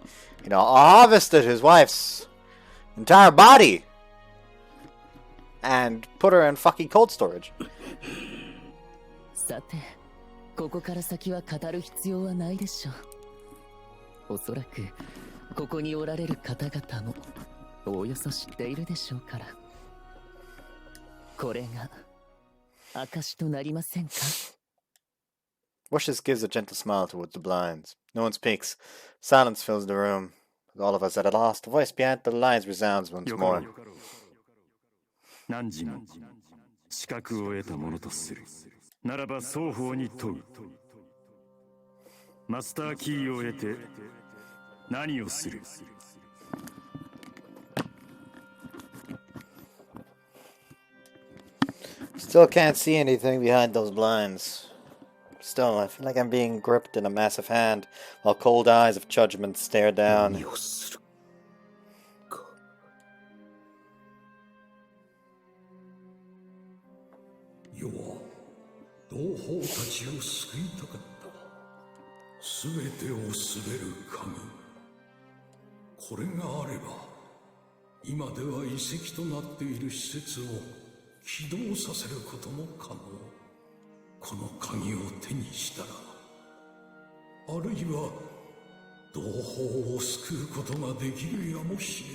harvested his wife's entire body and put her in fucking cold storage.
さて、ここから先は語る必要はないでしょう。おそらくここにおられる方々もおおよそ知っているでしょうから。これが証となりませんか。
Woshis gives a gentle smile towards the blinds. No one speaks. Silence fills the room. With all of us at a loss, the voice behind the lines resounds once more.
何時も資格を得たものとするならば双方に問う。マスターキーを得て何をする。
Still can't see anything behind those blinds. Still, I feel like I'm being gripped in a massive hand, while cold eyes of judgment stare down.
何をするか。
世は同胞たちを救いたかった。すべてを統べる神。これがあれば今では遺跡となっている施設を起動させることも可能。この鍵を手にしたら、あるいは同胞を救うことができるやもしれぬ。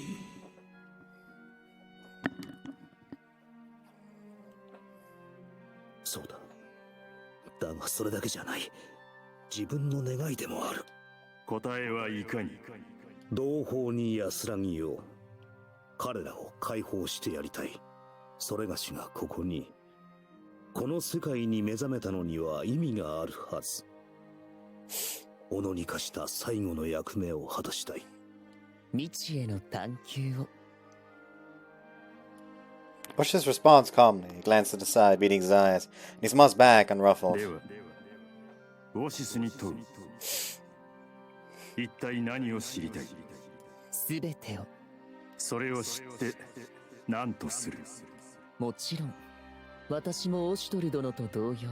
そうだ。だがそれだけじゃない。自分の願いでもある。
答えはいかに。
同胞に安らぎを。彼らを解放してやりたい。それがしがここに、この世界に目覚めたのには意味があるはず。己に課した最後の役目を果たしたい。
未知への探求を。
Woshis responds calmly. He glances aside, beating his eyes, and he smiles back unruffled.
では、ウォシスに問う。一体何を知りたい？
すべてを。
それを知って何とする？
もちろん私もオシュトル殿と同様、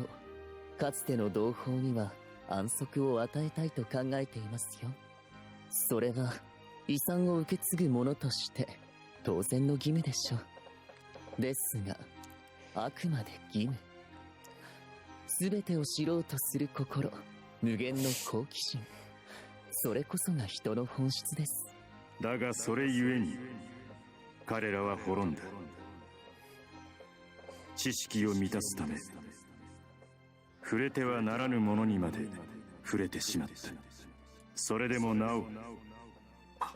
かつての同胞には安息を与えたいと考えていますよ。それは遺産を受け継ぐ者として当然の義務でしょう。ですがあくまで義務。全てを知ろうとする心、無限の好奇心、それこそが人の本質です。
だがそれゆえに彼らは滅んだ。知識を満たすため触れてはならぬものにまで触れてしまった。それでもなお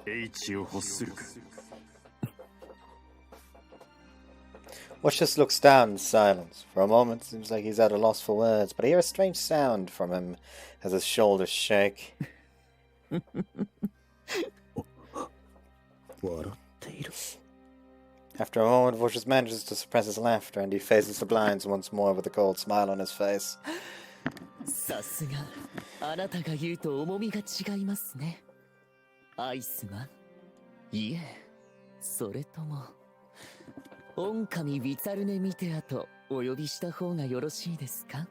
英知を欲するか。
Woshis looks down in silence. For a moment, it seems like he's at a loss for words, but I hear a strange sound from him as his shoulders shake.
笑っている。
After a moment, Woshis manages to suppress his laughter, and he faces the blinds once more with a cold smile on his face.
さすがあなたが言うと重みが違いますね。アイスマン、いえ、それともオ神ビツァルネミテアとお呼びした方がよろしいですか？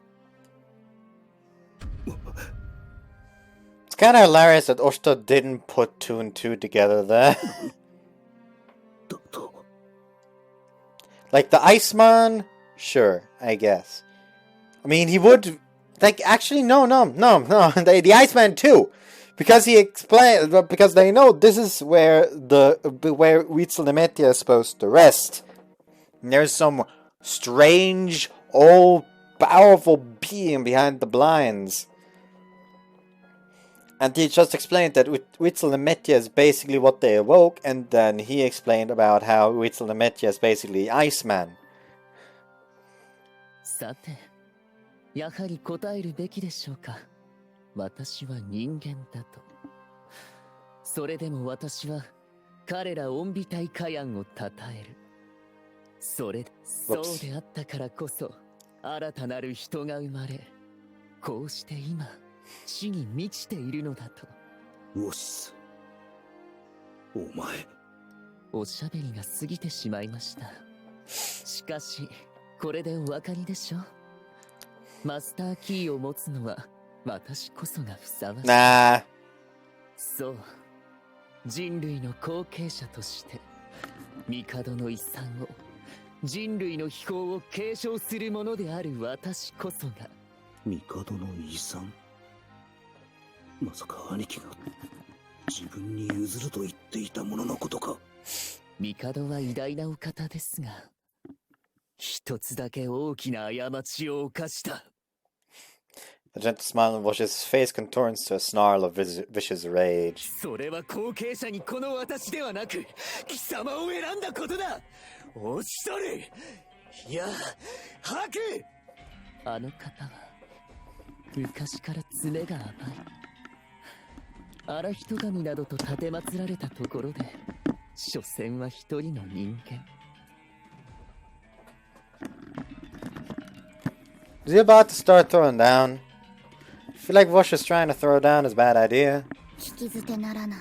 It's kind of hilarious that Oshta didn't put two and two together there. Like the Iceman, sure, I guess. I mean, he would, like, actually, no, the Iceman too, because he explained, because they know this is where Huitzilometia is supposed to rest. And there's some strange, all-powerful being behind the blinds. And he just explained that Huitzilometia is basically what they awoke, and then he explained about how Huitzilometia is basically Iceman.
さて、やはり答えるべきでしょうか。私は人間だと。それでも私は彼ら恩美体火炎を称える。そうであったからこそ新たなる人が生まれ、こうして今死に満ちているのだと。
ウォシス、お前。
おしゃべりが過ぎてしまいました。しかしこれでお分かりでしょう。マスターキーを持つのは私こそがふさわしい。
Nah.
そう、人類の後継者として帝の遺産を、人類の秘宝を継承する者である私こそが。
帝の遺産？まさか兄貴が自分に譲ると言っていたもののことか。
帝は偉大なお方ですが、一つだけ大きな過ちを犯した。
A gentle smile on Wosh's face contorts to a snarl of vicious rage.
それは後継者にこの私ではなく、貴様を選んだことだ。落ちとる。いや、吐く。あの方は昔から爪が甘い。荒人神などと奉られたところで、所詮は一人の人間。
Is he about to start throwing down? I feel like Wosh is trying to throw down is a bad idea.
聞き捨てならない。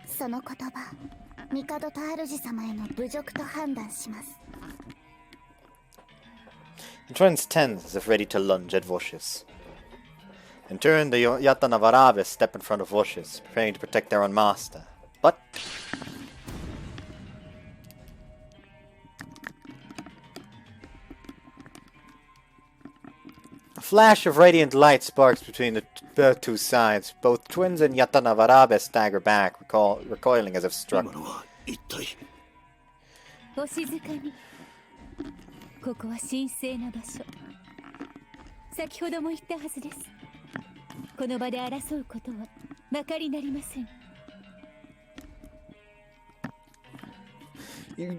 その言葉、帝と主様への侮辱と判断します。
He turns tense as if ready to lunge at Woshis. In turn, the Yatanavaraves step in front of Woshis, preparing to protect their own master. What? A flash of radiant light sparks between the two sides. Both twins and Yatanawarabe stagger back, recoiling as if struck.
一体
お静かに。ここは神聖な場所。先ほども言ったはずです。この場で争うことはまかりなりません。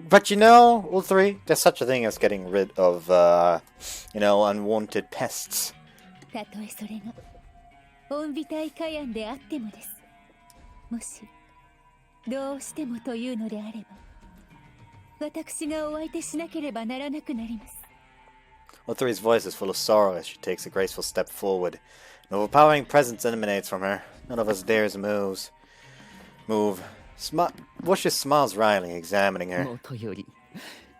But you know, all three, there's such a thing as getting rid of, unwanted pests.
たとえそれが恩美大火炎であってもです。もしどうしてもというのであれば、私がお相手しなければならなくなります。
All three's voice is full of sorrow as she takes a graceful step forward. An overpowering presence emanates from her. None of us dares move. Woshis smiles wryly, examining her.
もとより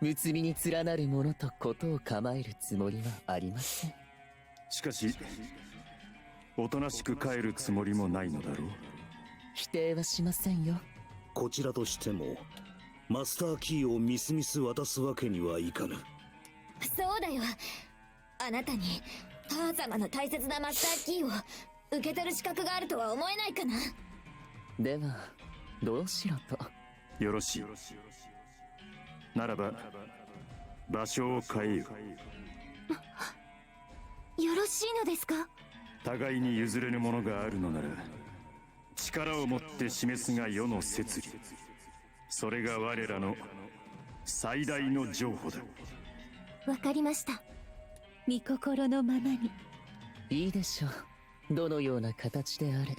むつみに連なるものとことを構えるつもりはありません。
しかしおとなしく帰るつもりもないのだろう。
否定はしませんよ。
こちらとしてもマスターキーをみすみす渡すわけにはいかぬ。
そうだよ。あなたに母様の大切なマスターキーを受け取る資格があるとは思えないかな。
ではどうしろと。
よろしい。ならば場所を変えよ。
よろしいのですか。
互いに譲れぬものがあるのなら力を持って示すが世の摂理。それが我らの最大の譲歩だ。
わかりました。
御心のままに。
いいでしょう。どのような形であれ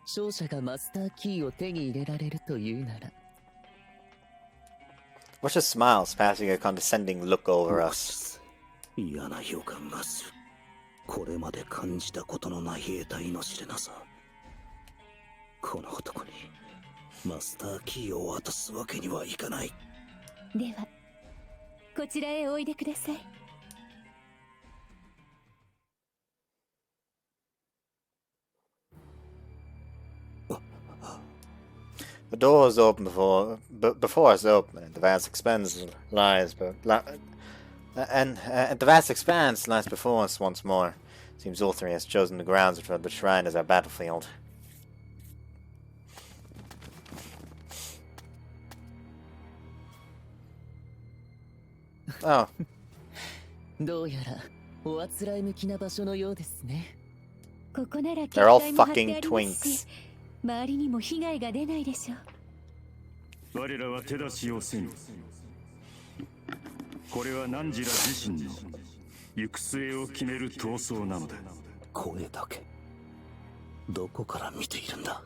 勝者がマスターキーを手に入れられるというなら。
Woshis smiles, passing a condescending look over us.
嫌な予感がする。これまで感じたことのない得体の知れなさ。この男にマスターキーを渡すわけにはいかない。
ではこちらへおいでください。
The door is open before us open, and the vast expanse lies before us once more. Seems all three has chosen the grounds of the shrine as our battlefield. Oh.
どうやらおあつらい向きな場所のようですね。
ここなら
They're all
警戒も張ってあ
fucking
ります
twinks.
し、周りにも被害が出ないでしょう。
我らは手出しをせぬ。これは汝ら自身の行く末を決める闘争なのだ。
声だけどこから見ているんだ。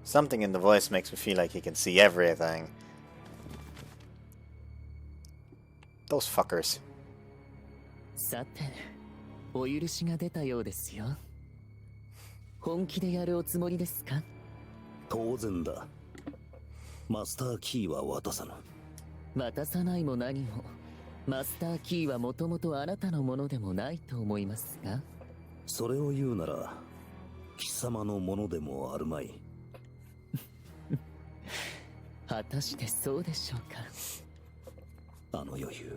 Something in the voice makes me feel like he can see everything. Those fuckers.
さてお許しが出たようですよ。本気でやるおつもりですか。
当然だ。マスターキーは渡さぬ。
渡さないも何もマスターキーはもともとあなたのものでもないと思いますが。
それを言うなら貴様のものでもあるまい。
果たしてそうでしょうか。
あの余裕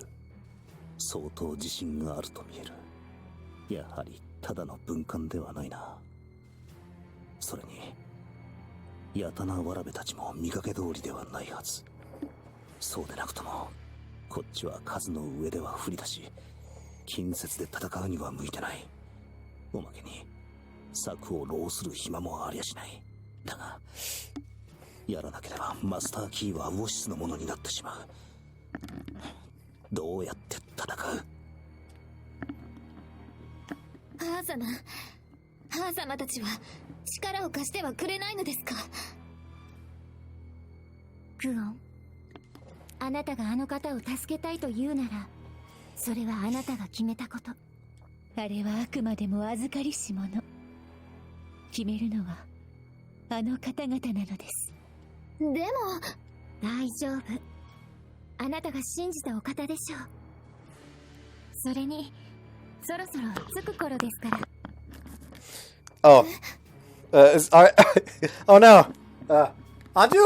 相当自信があると見える。やはりただの文官ではないな。それにヤタナワラベたちも見かけ通りではないはず。そうでなくともこっちは数の上では不利だし、近接で戦うには向いてない。おまけに策を浪する暇もありゃしない。だがやらなければマスターキーはウォシスのものになってしまう。どうやって戦う。
母様たちは力を貸してはくれないのですか。クオン、あなたがあの方を助けたいと言うならそれはあなたが決めたこと。
あれはあくまでも預かりし者。決めるのはあの方々なのです。
でも大丈夫。あなたが信じたお方でしょう。それにそろそろ着く頃ですから。
Oh. Oh no! Anju!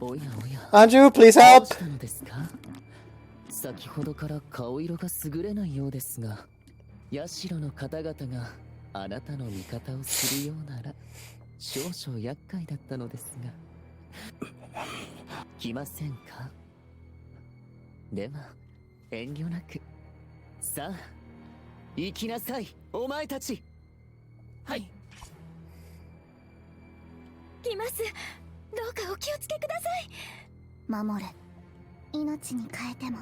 おやおや。
Anju, please
どう
help!
したのですか？先ほどから顔色が優れないようですが、社の方々があなたの味方をするようなら少々厄介だったのですが。来ませんか？では遠慮なく。さあ行きなさい、お前たち。
はい。来ます。どうかお気をつけください。
守る。命に変えても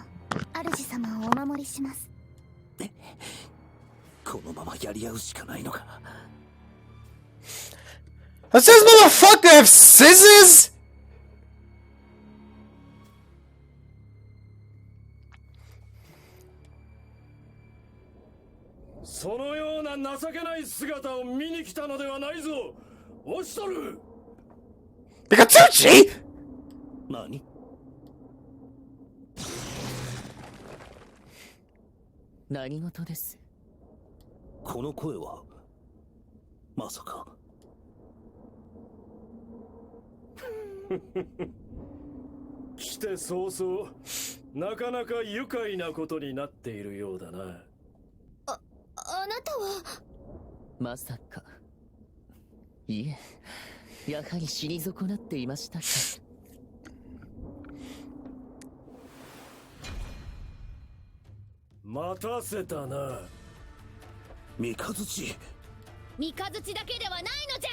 主様をお守りします。
このままやり合うしかないのか。
Does this motherfucker have scissors?
そのような情けない姿を見に来たのではないぞ、オシトル。
Pikachu!
何？
何事です？
この声はまさか。
来て早々、なかなか愉快なことになっているようだな。
あなたは。
まさか。いえ、やはり死に損なっていましたか。
待たせたな。
三日月。
三日月だけではないのじゃ。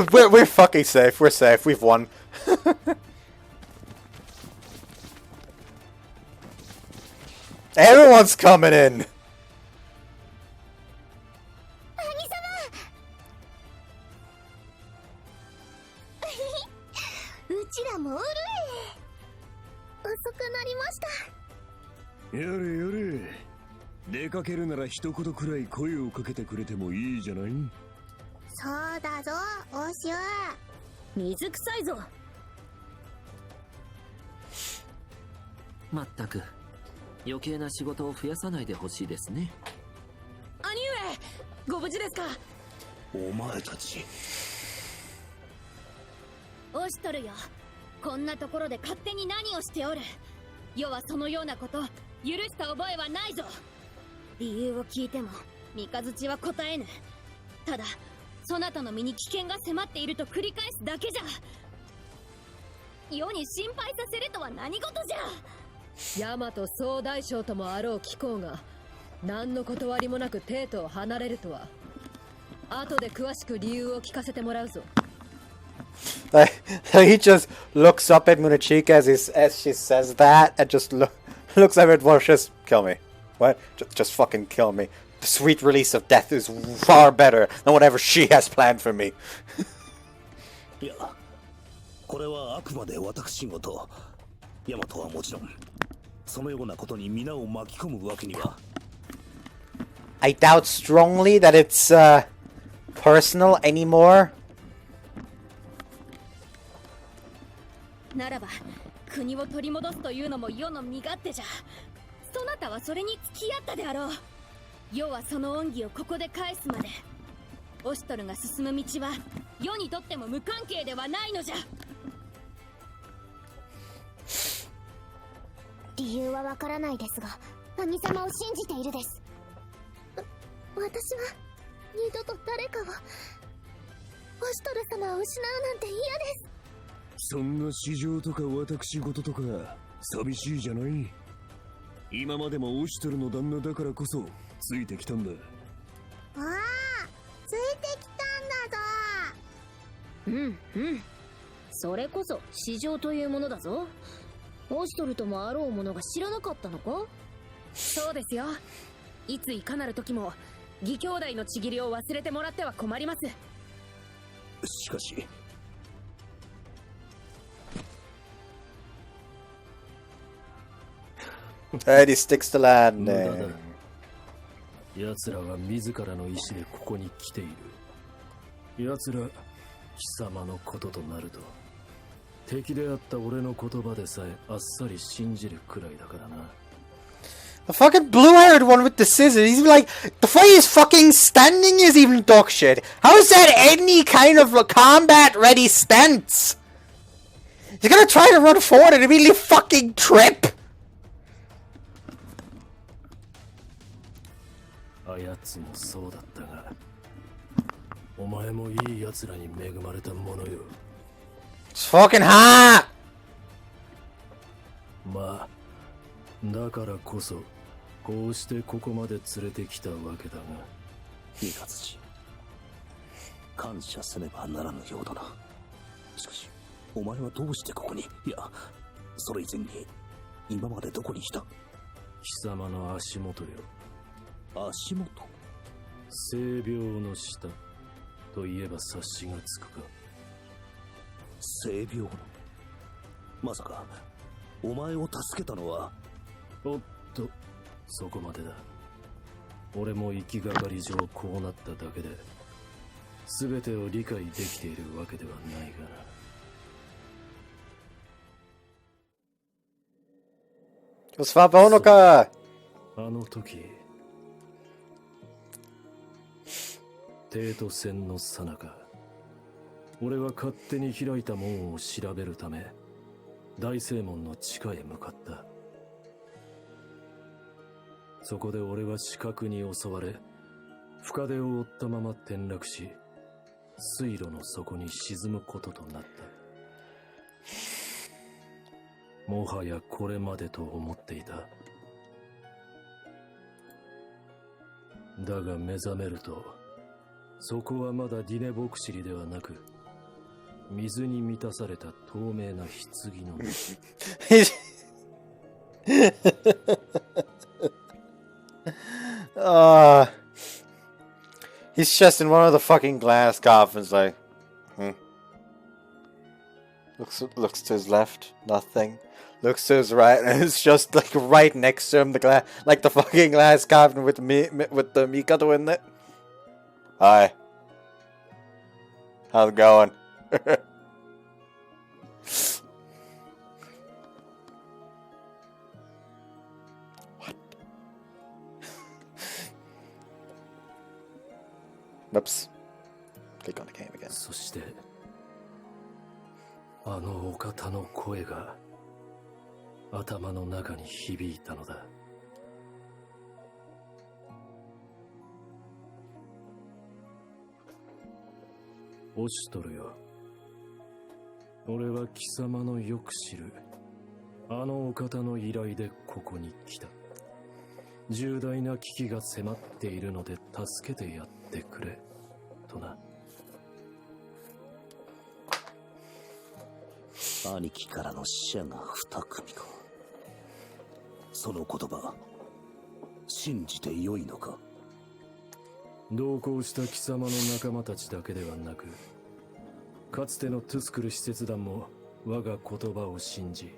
Anju! We're fucking safe. We're safe. We've won. Everyone's coming in.
うちらもおるえ。遅くなりました。
やれやれ。出かけるなら一言くらい声をかけてくれてもいいじゃない。
そうだぞ、おしゅう。
水臭いぞ。
まったく余計な仕事を増やさないでほしいですね。
兄上、ご無事ですか？
お前たち。
オシトルよ、こんなところで勝手に何をしておる。余はそのようなこと許した覚えはないぞ。理由を聞いても三日月は答えぬ。ただそなたの身に危険が迫っていると繰り返すだけじゃ。世に心配させるとは何事じゃ。
ヤマト総大将ともあろう貴公が何の断りもなく帝都を離れるとは。後で詳しく理由を聞かせてもらうぞ。
He just looks up at Munachika as she says that and just looks at it. Well, just kill me. What? Just fucking kill me. The sweet release of death is far better than whatever she has planned for me.
いや、これはあくまで私事。ヤマトはもちろん、そのようなことに皆を巻き込むわけには。
I doubt strongly that it's personal anymore.
ならば国を取り戻すというのも世の身勝手じゃ。そなたはそれに付き合ったであろう。世はその恩義をここで返すまでオシトルが進む道は世にとっても無関係ではないのじゃ。
理由はわからないですが、兄様を信じているです。私は二度と誰かを、オシトル様を失うなんて嫌です。
そんな市場とか私事とか寂しいじゃない。今までもオシトルの旦那だからこそついてきたんだ。
ああ、ついてきたんだぞ。
うんうん、それこそ市場というものだぞ。オシトルともあろうものが知らなかったのか？
そうですよ。いついかなる時も義兄弟のちぎりを忘れてもらっては困ります。
しかし
And he sticks to landing.
奴らは自らの意志でここに来ている。奴ら貴様のこととなると敵であった俺の言葉でさえあっさり信じるくらいだからな。
The fucking blue-haired one with the scissors. He's like, the way he's fucking standing is even dog shit. How is that any kind of combat-ready stance? He's gonna try to run forward and immediately fucking trip.
あやつもそうだったが、お前もいい奴らに恵まれたものよ。
It's fucking hot.
まあ、だからこそ。こうしてここまで連れてきたわけだが、
三日月、感謝せねばならぬようだな。しかしお前はどうしてここに、いやそれ以前に今までどこにいた？
貴様の足元よ。
足元？
性病の下といえば察しがつくか。
性病の？まさかお前を助けたのは？
おっと、そこまでだ。俺も行きがかり上こうなっただけで全てを理解できているわけではないがな。
Was war Bonoka?
あの時帝都戦の最中、俺は勝手に開いた門を調べるため大正門の地下へ向かった。そこで俺は死角に襲われ、深手を負ったまま転落し、水路の底に沈むこととなった。もはやこれまでと思っていた。だが目覚めると、そこはまだディネボクシリではなく、水に満たされた透明な棺の
He's just in one of the fucking glass coffins, like, Looks to his left, nothing. Looks to his right, and it's just like right next to him, the glass, like the fucking glass coffin with the Mikado in it. Hi. How's it going? Whoops. Click on the game again.
そしてあのお方の声が頭の中に響いたのだ。オシュトルよ、俺は貴様のよく知るあのお方の依頼でここに来た。重大な危機が迫っているので助けてやってくれとな。
兄貴からの使者が2組か。その言葉信じてよいのか？
同行した貴様の仲間たちだけではなく、かつてのトゥスクル使節団も我が言葉を信じ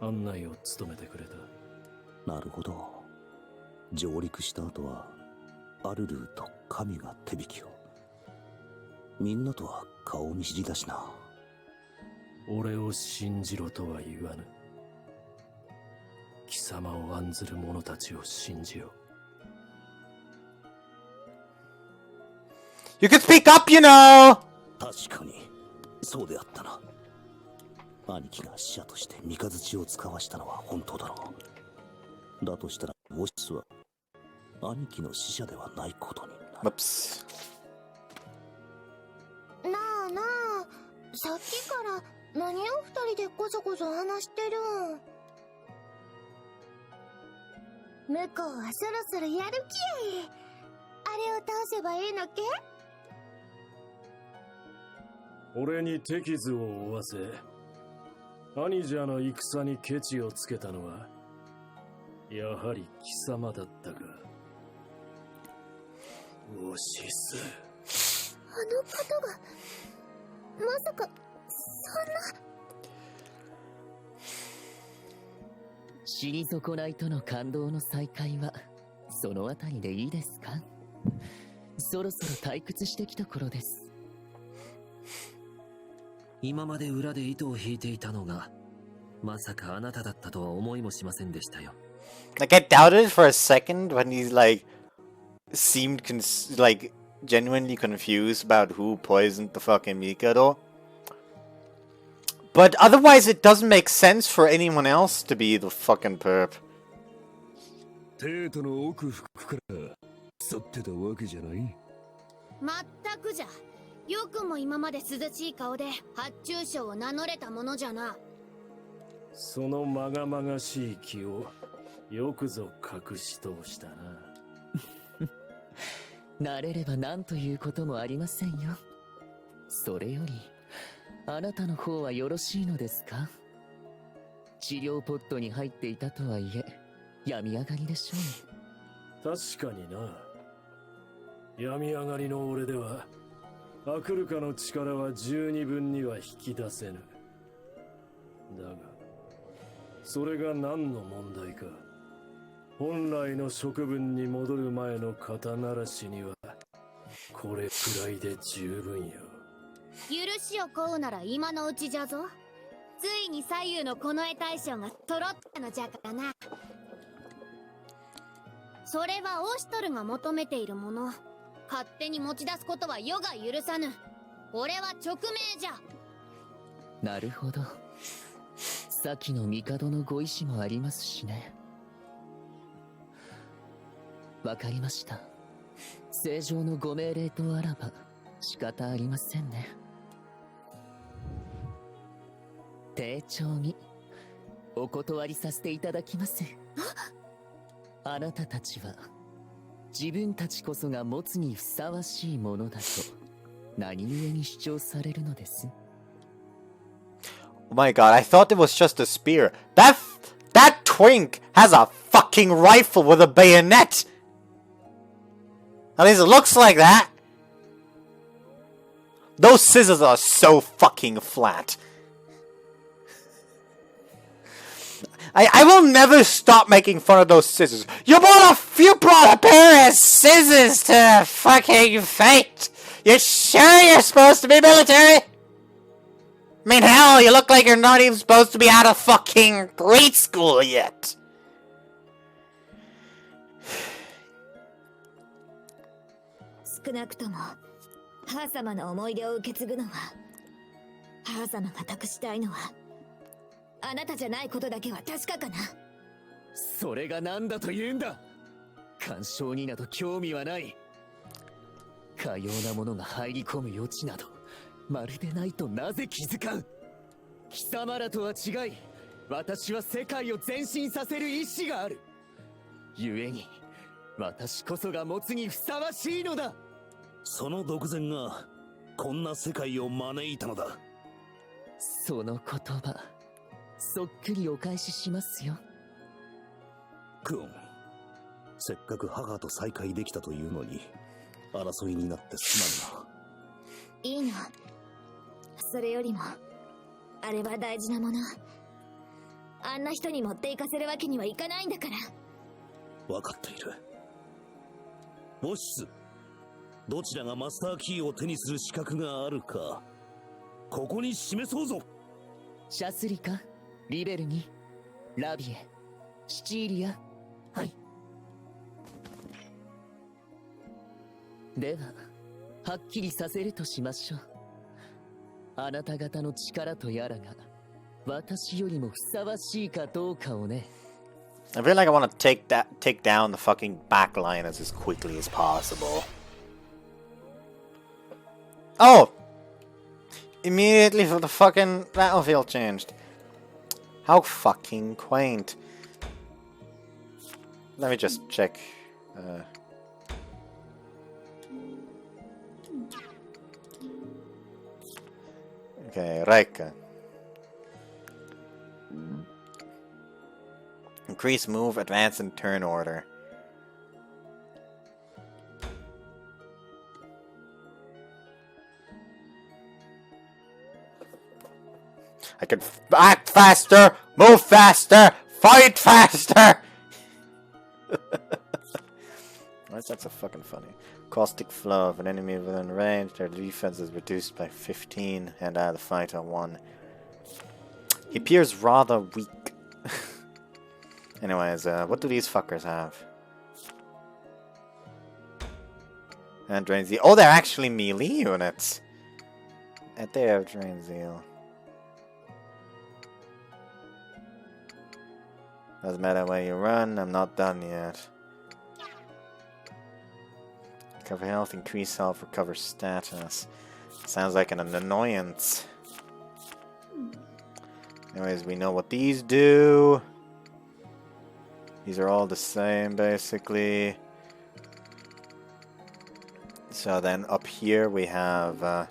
案内を務めてくれた。
なるほど。上陸した後はアルルーと神が手引きを。みんなとは顔見知りだしな。
俺を信じろとは言わぬ。貴様を案ずる者たちを信じよ。
You can speak up, you know!
確かにそうであったな。兄貴が使者として三日月を使わしたのは本当だろう。だとしたらウォシスは兄貴の使者ではないことになる。
なあなあ、さっきから何を二人でこそこそ話してるん？向こうはそろそろやる気やい。あれを倒せばいいのけ？
俺に手傷を負わせ、兄者の戦にケチをつけたのはやはり貴様だったか。ウォシス。
あの方がまさかそんな。
死に損ないとの感動の再会はそのあたりでいいですか？そろそろ退屈してきた頃です。
今まで裏で糸を引いていたのがまさかあなただったとは思いもしませんでしたよ。
Like, I doubted it for a second when he, like, seemed, like, genuinely confused about who poisoned the fucking Mikado. But otherwise, it doesn't make sense for anyone else to be the fucking perp.
帝都の奥深くから去ってたわけじゃない。
まったくじゃ。よくも今まで涼しい顔で発注賞を名乗れたものじゃな。
そのまがまがしい気をよくぞ隠し通したな。
慣れれば何ということもありませんよ。それよりあなたの方はよろしいのですか？治療ポットに入っていたとはいえ病み上がりでしょう。
確かにな。病み上がりの俺ではアクルカの力は十二分には引き出せぬ。だがそれが何の問題か。本来の職分に戻る前の肩慣らしにはこれくらいで十分よ。
許しを請うなら今のうちじゃぞ。ついに左右の近衛大将が揃ったのじゃからな。それはオシュトルが求めているもの。勝手に持ち出すことは世が許さぬ。これは勅命じゃ。
なるほど。先の帝のご意志もありますしね。わかりました。正常のご命令とあらば仕方ありませんね。丁重にお断りさせていただきます。あなたたちは自分たちこそが持つにふさわしいものだと何故に主張されるのです？
Oh my god, I thought it was just a spear. That twink has a fucking rifle with a bayonet! At least it looks like that! Those scissors are so fucking flat. I will never stop making fun of those scissors. You brought a pair of scissors to fucking fight! You sure you're supposed to be military? I mean, hell, you look like you're not even supposed to be out of fucking grade school yet.
少なくとも母様の思い出を受け継ぐのは、母様が託したいのはあなたじゃないことだけは確かかな。
それが何だと言うんだ。干渉になど興味はない。かようなものが入り込む余地などまるでないとなぜ気づかん。貴様らとは違い、私は世界を前進させる意志がある。故に私こそが持つにふさわしいのだ。
その独善がこんな世界を招いたのだ。
その言葉そっくりお返ししますよ。
クオン、せっかく母と再会できたというのに争いになってすまんな。
いいの。それよりもあれは大事なもの。あんな人に持っていかせるわけにはいかないんだから。
分かっている。ボシス、どちらがマスターキーを手にする資格があるかここに示そうぞ。
シャスリカ、リベルにラビエ、シチーリア。はい。でははっきりさせるとしましょう。あなた方の力とやらが私よりもふさわしいかどうかをね。
I feel like I want to take down the fucking backline as quickly as possible. Oh! Immediately for the fucking battlefield changed. How fucking quaint. Let me just check. Okay, Reika. Increase move, advance, and turn order. I can act faster, move faster, fight faster! Why is that so fucking funny? Caustic flow of an enemy within range, their defense is reduced by 15 and out of the fight on 1. He appears rather weak. Anyways, what do these fuckers have? And Drain Zeal. Oh, they're actually melee units. And they have Drain Zeal. Doesn't matter where you run, I'm not done yet. Recover health, increase health, recover status. Sounds like an annoyance. Anyways, we know what these do. These are all the same, basically. So then up here we have...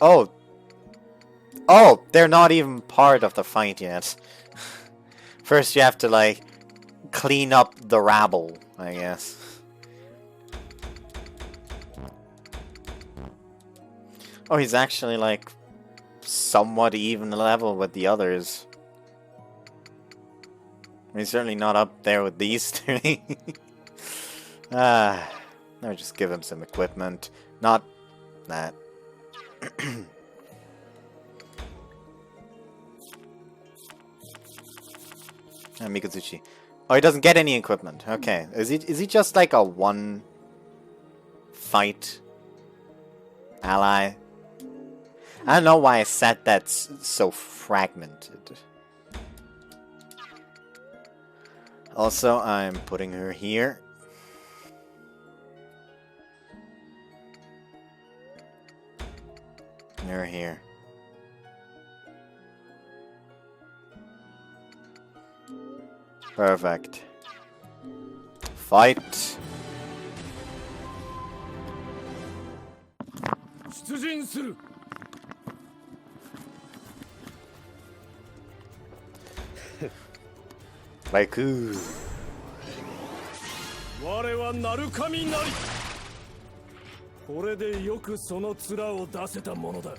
Oh! Oh! They're not even part of the fight yet. First you have to, like, clean up the rabble, I guess. Oh, he's actually, like, somewhat even level with the others. He's certainly not up there with these three. I'll just give him some equipment. Not that. Mikazuchi. Oh, he doesn't get any equipment. Okay. Is he just like a one fight ally? I don't know why I said that's so fragmented. Also, I'm putting her here. And her here. Perfect. Fight.
出陣する
Like,
我は鳴神なりこれでよくその面を出せたものだ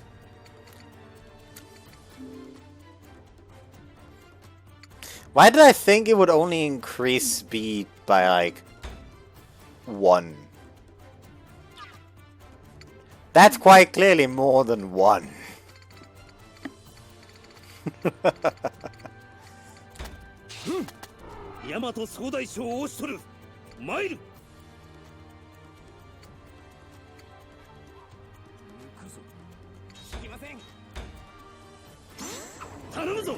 why did I think it would only increase speed by like 1? That's quite clearly more than 1.
大和総大将を押し取る参る行くぞ引きません頼むぞ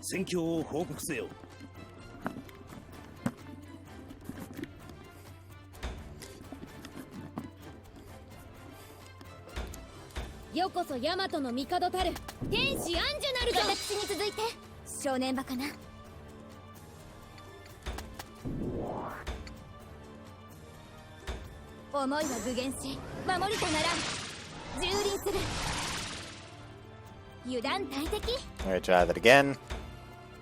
戦況を報告せよ
よこそヤマトの帝たる天使アンジュなるぞ私に続いて正念場かな思いは具現し守りとならん蹂躙する油断大敵
Alright, try that again.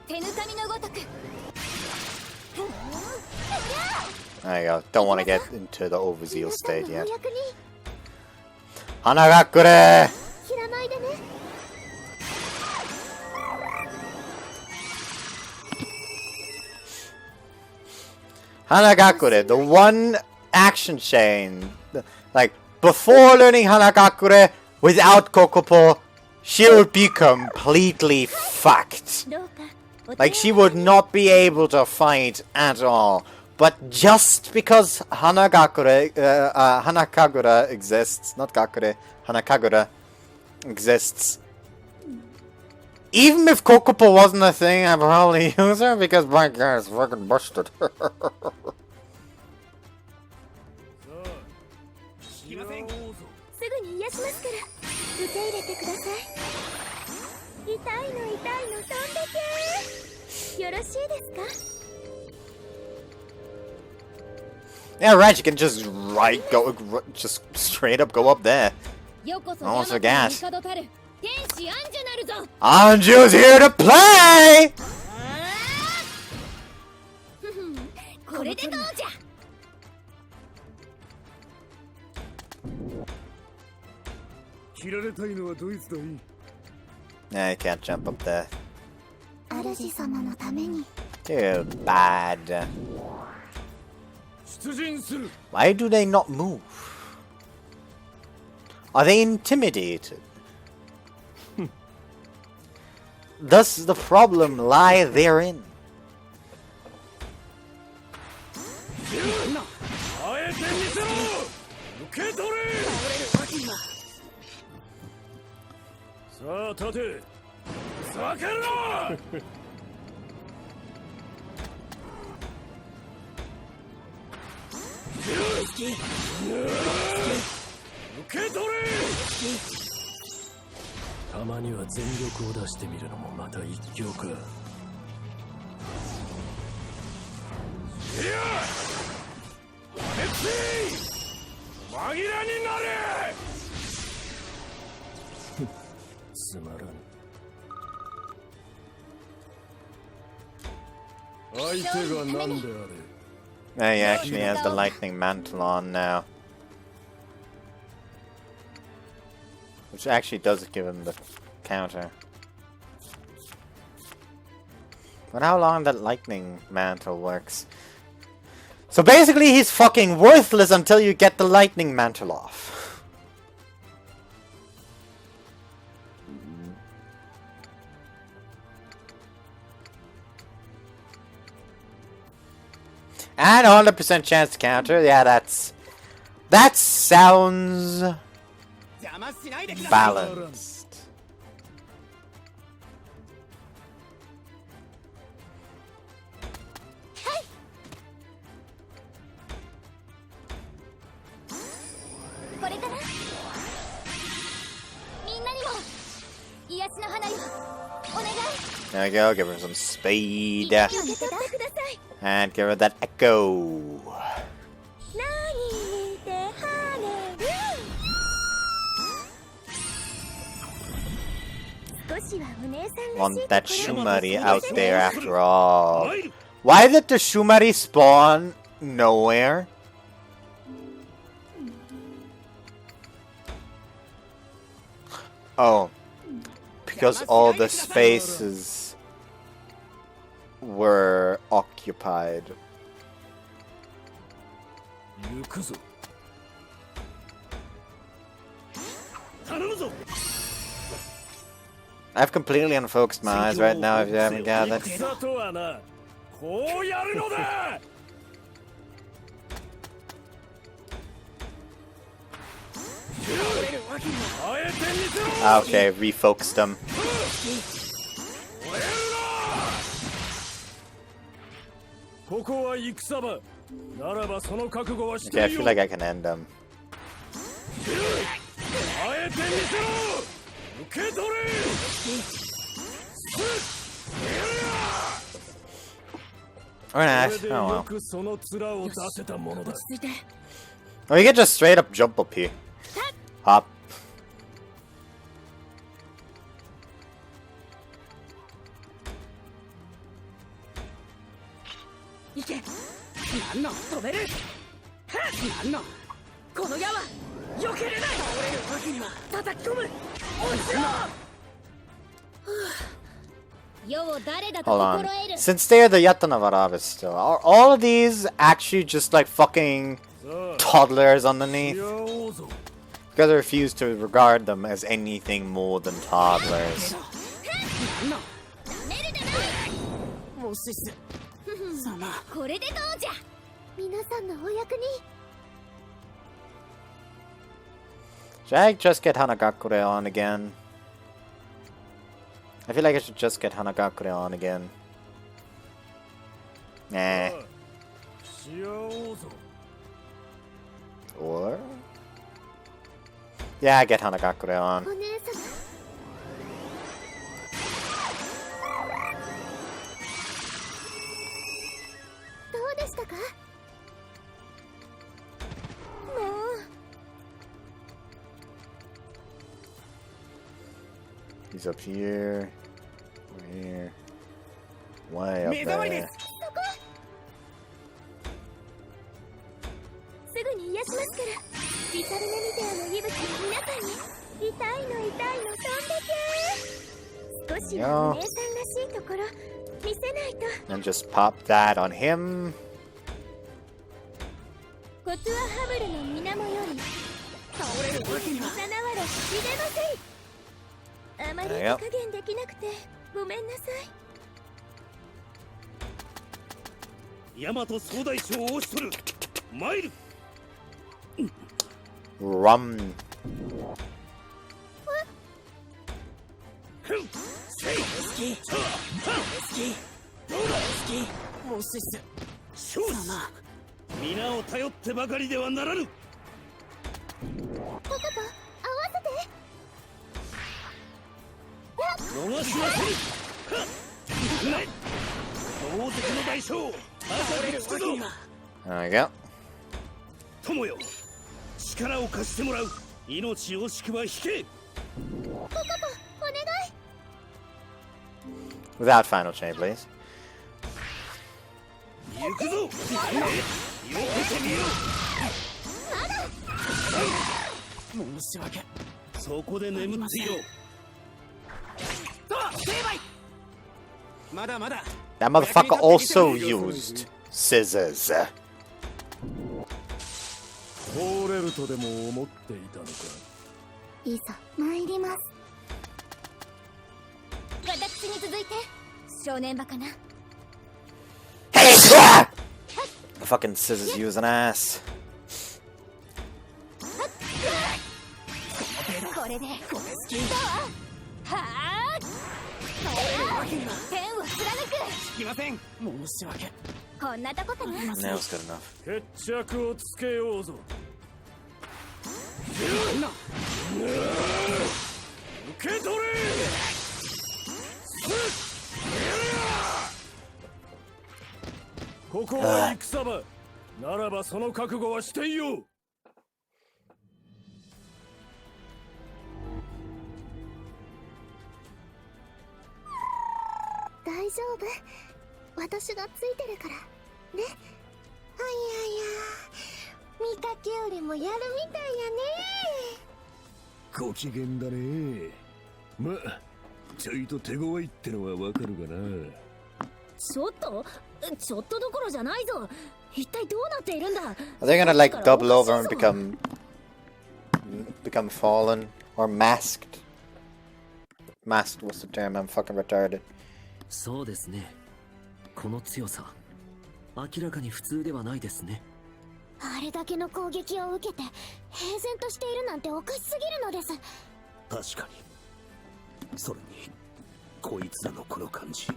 手ぬかみのごとく
There you go. Don't want to get into the overzeal state yet. Hanagakure!
ひらまいでね
Hanagakure, the one action chain. Like, before learning Hanagakure, without Kokopo, she would be completely fucked. Like, she would not be able to fight at all. But just because Hanakagura exists, not Gakure, Hanakagura exists. Even if Kokopo wasn't a thing, I'd probably use her because my guy is fucking busted.
すぐに癒しますから受け入れてください痛いの痛いの飛んでけよろしいですか
Yeah, right, you can just just straight up go up there.
よこそ
Almost
ヤマ
forgot.
トの帝たる天使アンジュなるぞ
Anju's here to play!
これでどうじゃ
切られたいのはドイツだい
Yeah, you can't jump up there.
主様のために
Too bad.
出陣する
Why do they not move? Are they intimidated? Does the problem lie therein?
あえてみせろ。受け取れ。さあ立て。避けるな。受け取れ。
たまには全力を出してみるのもまた一興か。いや、
紛らになれ。
つまらん。相手が何であれ。
He actually has the lightning mantle on now. Which actually does give him the counter. But how long that lightning mantle works? So basically he's fucking worthless until you get the lightning mantle off. And 100% chance to counter. Yeah, that sounds balanced. There we go, give her some speed. And give her that echo. Want that Shumari out there after all. Why did the Shumari spawn nowhere? Oh. Because all the spaces were occupied. I've completely unfocused my eyes right now, if you haven't gathered. Okay, refocused them. Okay, I feel like I can end them. Or not. Oh well. Or you can just straight up jump up here. Hop. Hold on. Since they're the Yatanavaravis still, are all of these actually just like fucking toddlers underneath? Because I refuse to regard them as anything more than toddlers. Should I just get Hanagakure on again? I feel like I should just get Hanagakure on again. Nah. Or? Yeah, I get Hanagakure on. He's up here. Over here. Way up there. Yo. And just pop that on him. There you go.
ごめんなさい。
大和総大将を押し取る。参る。
Rum.
もしす
少子皆を頼ってばかりではならぬ。
パパパ、合わせて。
逃しはせぬ。少ない。大関の大将朝でつくぞ。
There we go.
友よ、力を貸してもらう。命惜しくは引け。
パパパ、お願い。
Without final chain, please.
行くぞ。よけてみよう。
申し訳。
そこで眠っていろ。
まだまだ。
That motherfucker also used scissors.
通れるとでも思っていたのか。
いざ参ります。
私に続いて少年バカな。
The fucking scissors use an ass.
これでどう？はあ！天を貫く。
いません。申し訳。
こんなとこかな。
That was good enough.
決着をつけようぞ。受け取れ。ここは戦場。ならばその覚悟はしていよう。
大丈夫。私がついてるからね。あいやいや、見かけよりもやるみたいやね。
ご機嫌だね。まあちょいと手強いってのはわかるがな。
ちょっとどころじゃないぞ。一体どうなっているんだ。
Are they gonna like double over and become fallen or masked? Masked was the term. I'm fucking retarded.
そうですね。この強さ、明らかに普通ではないですね。
あれだけの攻撃を受けて平然としているなんておかしすぎるのです。
確かに。それにこいつらのこの感じ、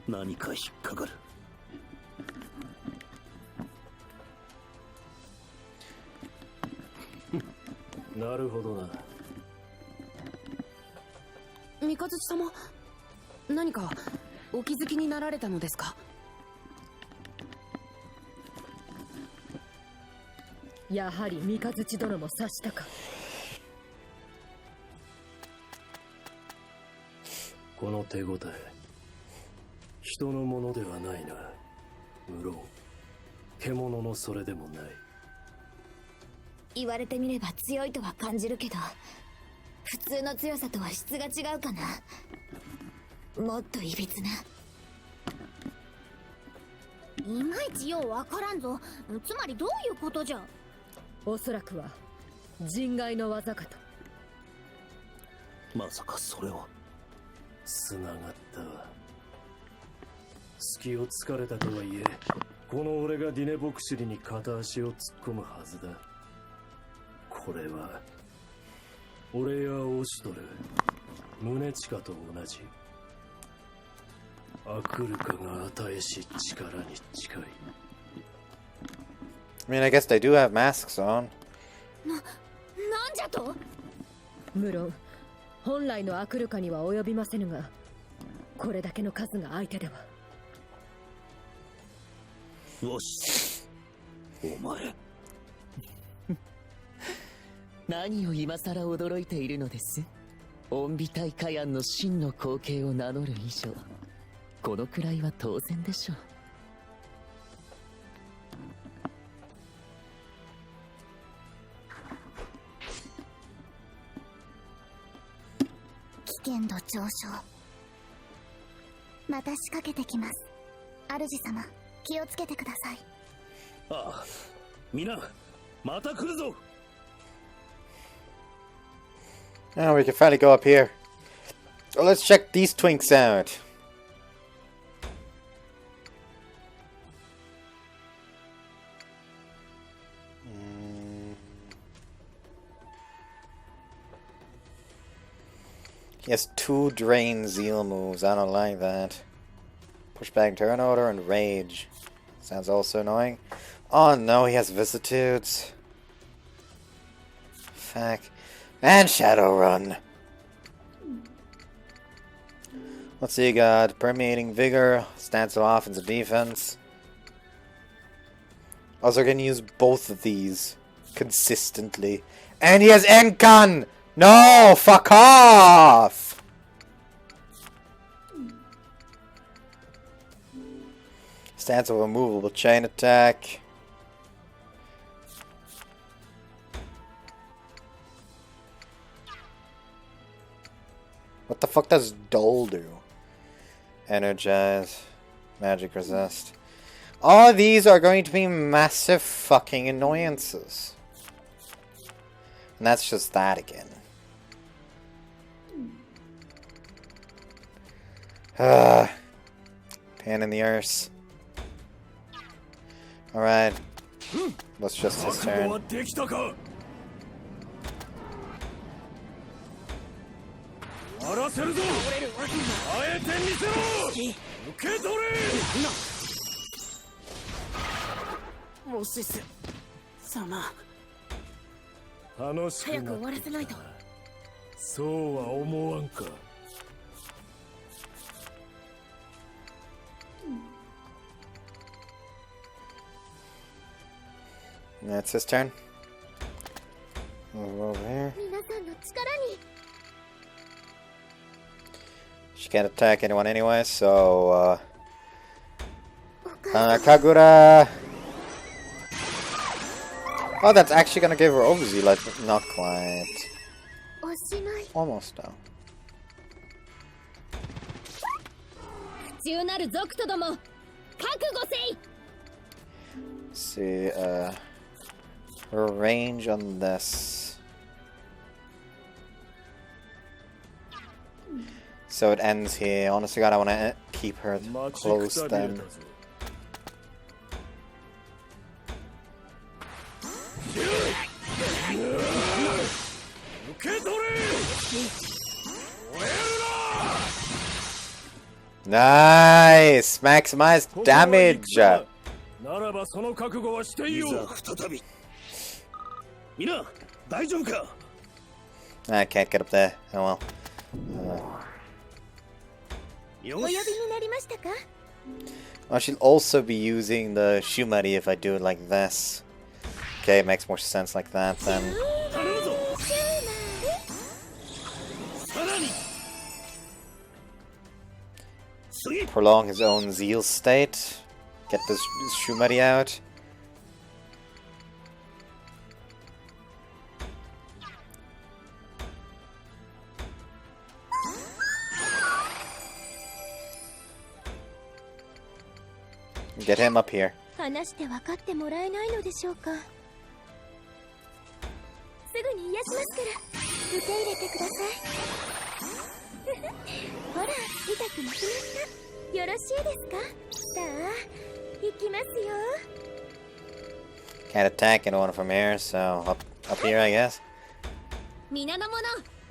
何か引っかかる。
なるほどな。
三日月様、何かお気づきになられたのですか？
やはり三日月殿も察したか。
この手応え、人のものではないな。無論獣のそれでもない。
言われてみれば強いとは感じるけど、普通の強さとは質が違うかな。もっといびつな。いまいちようわからんぞ。つまりどういうことじゃ。
おそらくは人外の技かと。
まさかそれは。
繋がったわ。隙を突かれたとはいえ、この俺がディネボクシリに片足を突っ込むはずだ。これは俺やオシトル、宗近と同じアクルカが与えし力に近い。
I mean, I guess they do have masks on.
なんじゃと。
無論本来のアクルカには及びませぬが、これだけの数が相手では。
よし、お前
何を今さら驚いているのです？恩美大火案の真の光景を名乗る以上、このくらいは当然でしょう。
危険度上昇。また仕掛けてきます。主様、気をつけてください。
ああ、皆また来るぞ。
Oh, we can finally go up here. So let's check these twinks out. He has 2 drain zeal moves. I don't like that. Pushback, turn order, and rage. Sounds also annoying. Oh no, he has vicissitudes. Fuck. And Shadowrun. Let's see, you got Permeating Vigor, stance of offense and defense. Also, gonna use both of these consistently. And he has Enkan! No! Fuck off! Stance of a movable chain attack. What the fuck does Dull do? Energize. Magic resist. All of these are going to be massive fucking annoyances. And that's just that again. Pain in the arse. Alright. Let's just his turn.
woshis 様
楽しくなってきた。
早く終わらせないと。
そうは思わんか。
That's his turn. Move over here.
皆さんの力に
She can't attack anyone anyway, so Kagura. Oh, that's actually gonna give her overzeal, like not quite.
おしまい
Almost though.
不忠なる族とども覚悟せい
See, her range on this. So it ends here. Honestly, God, I want to keep her close then. Nice! Maximize damage!
ならばその覚悟はしていよう。再び。みんな大丈夫か。
I can't get up there. Oh well.
お呼びになりましたか
I should also be using the Shumari if I do it like this. Okay, it makes more sense like that then. Prolong his own zeal state. Get this Shumari out. Get him up here.
話して分かってもらえないのでしょうかすぐに癒しますから受け入れてくださいほら痛くなくなったよろしいですかさあ行きますよ
Can't attack anyone from here, so up here I guess.
皆の者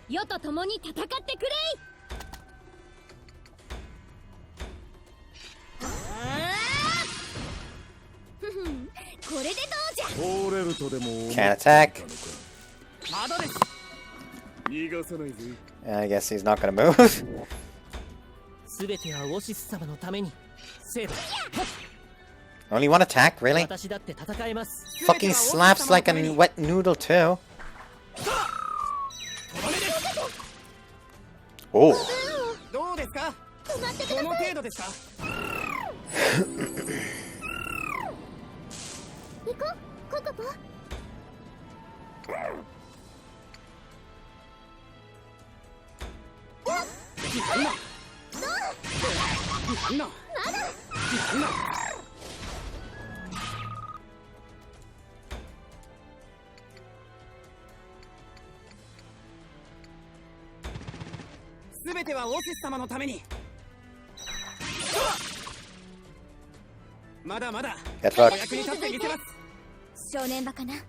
世と共に戦ってくれこれでどうじゃ
通れるとでも。
Can't attack.
まだです。逃がさないぜ。
I guess he's not gonna move.
すべてはウォシス様のために。セーブ。
Only one attack, really?
私だって戦えます。
Fucking slaps like a wet noodle too. Oh.
どうですか。この程度ですか。
行こうココポ
すべ
全てはウォシス様のために。まだまだお
Get fucked.
役に立ってみせます。
正念場かな。こ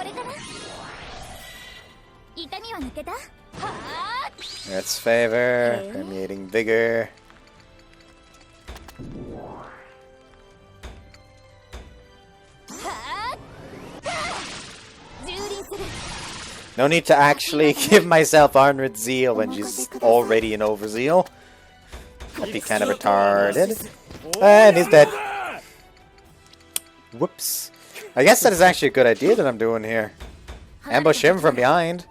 れかな。痛みは抜けた。はあ。
That's favor. Permeating vigor. No need to actually give myself Arnrid Zeal when she's already in Overzeal. That'd be kind of retarded. And he's dead. Whoops. I guess that is actually a good idea that I'm doing here. Ambush him from behind.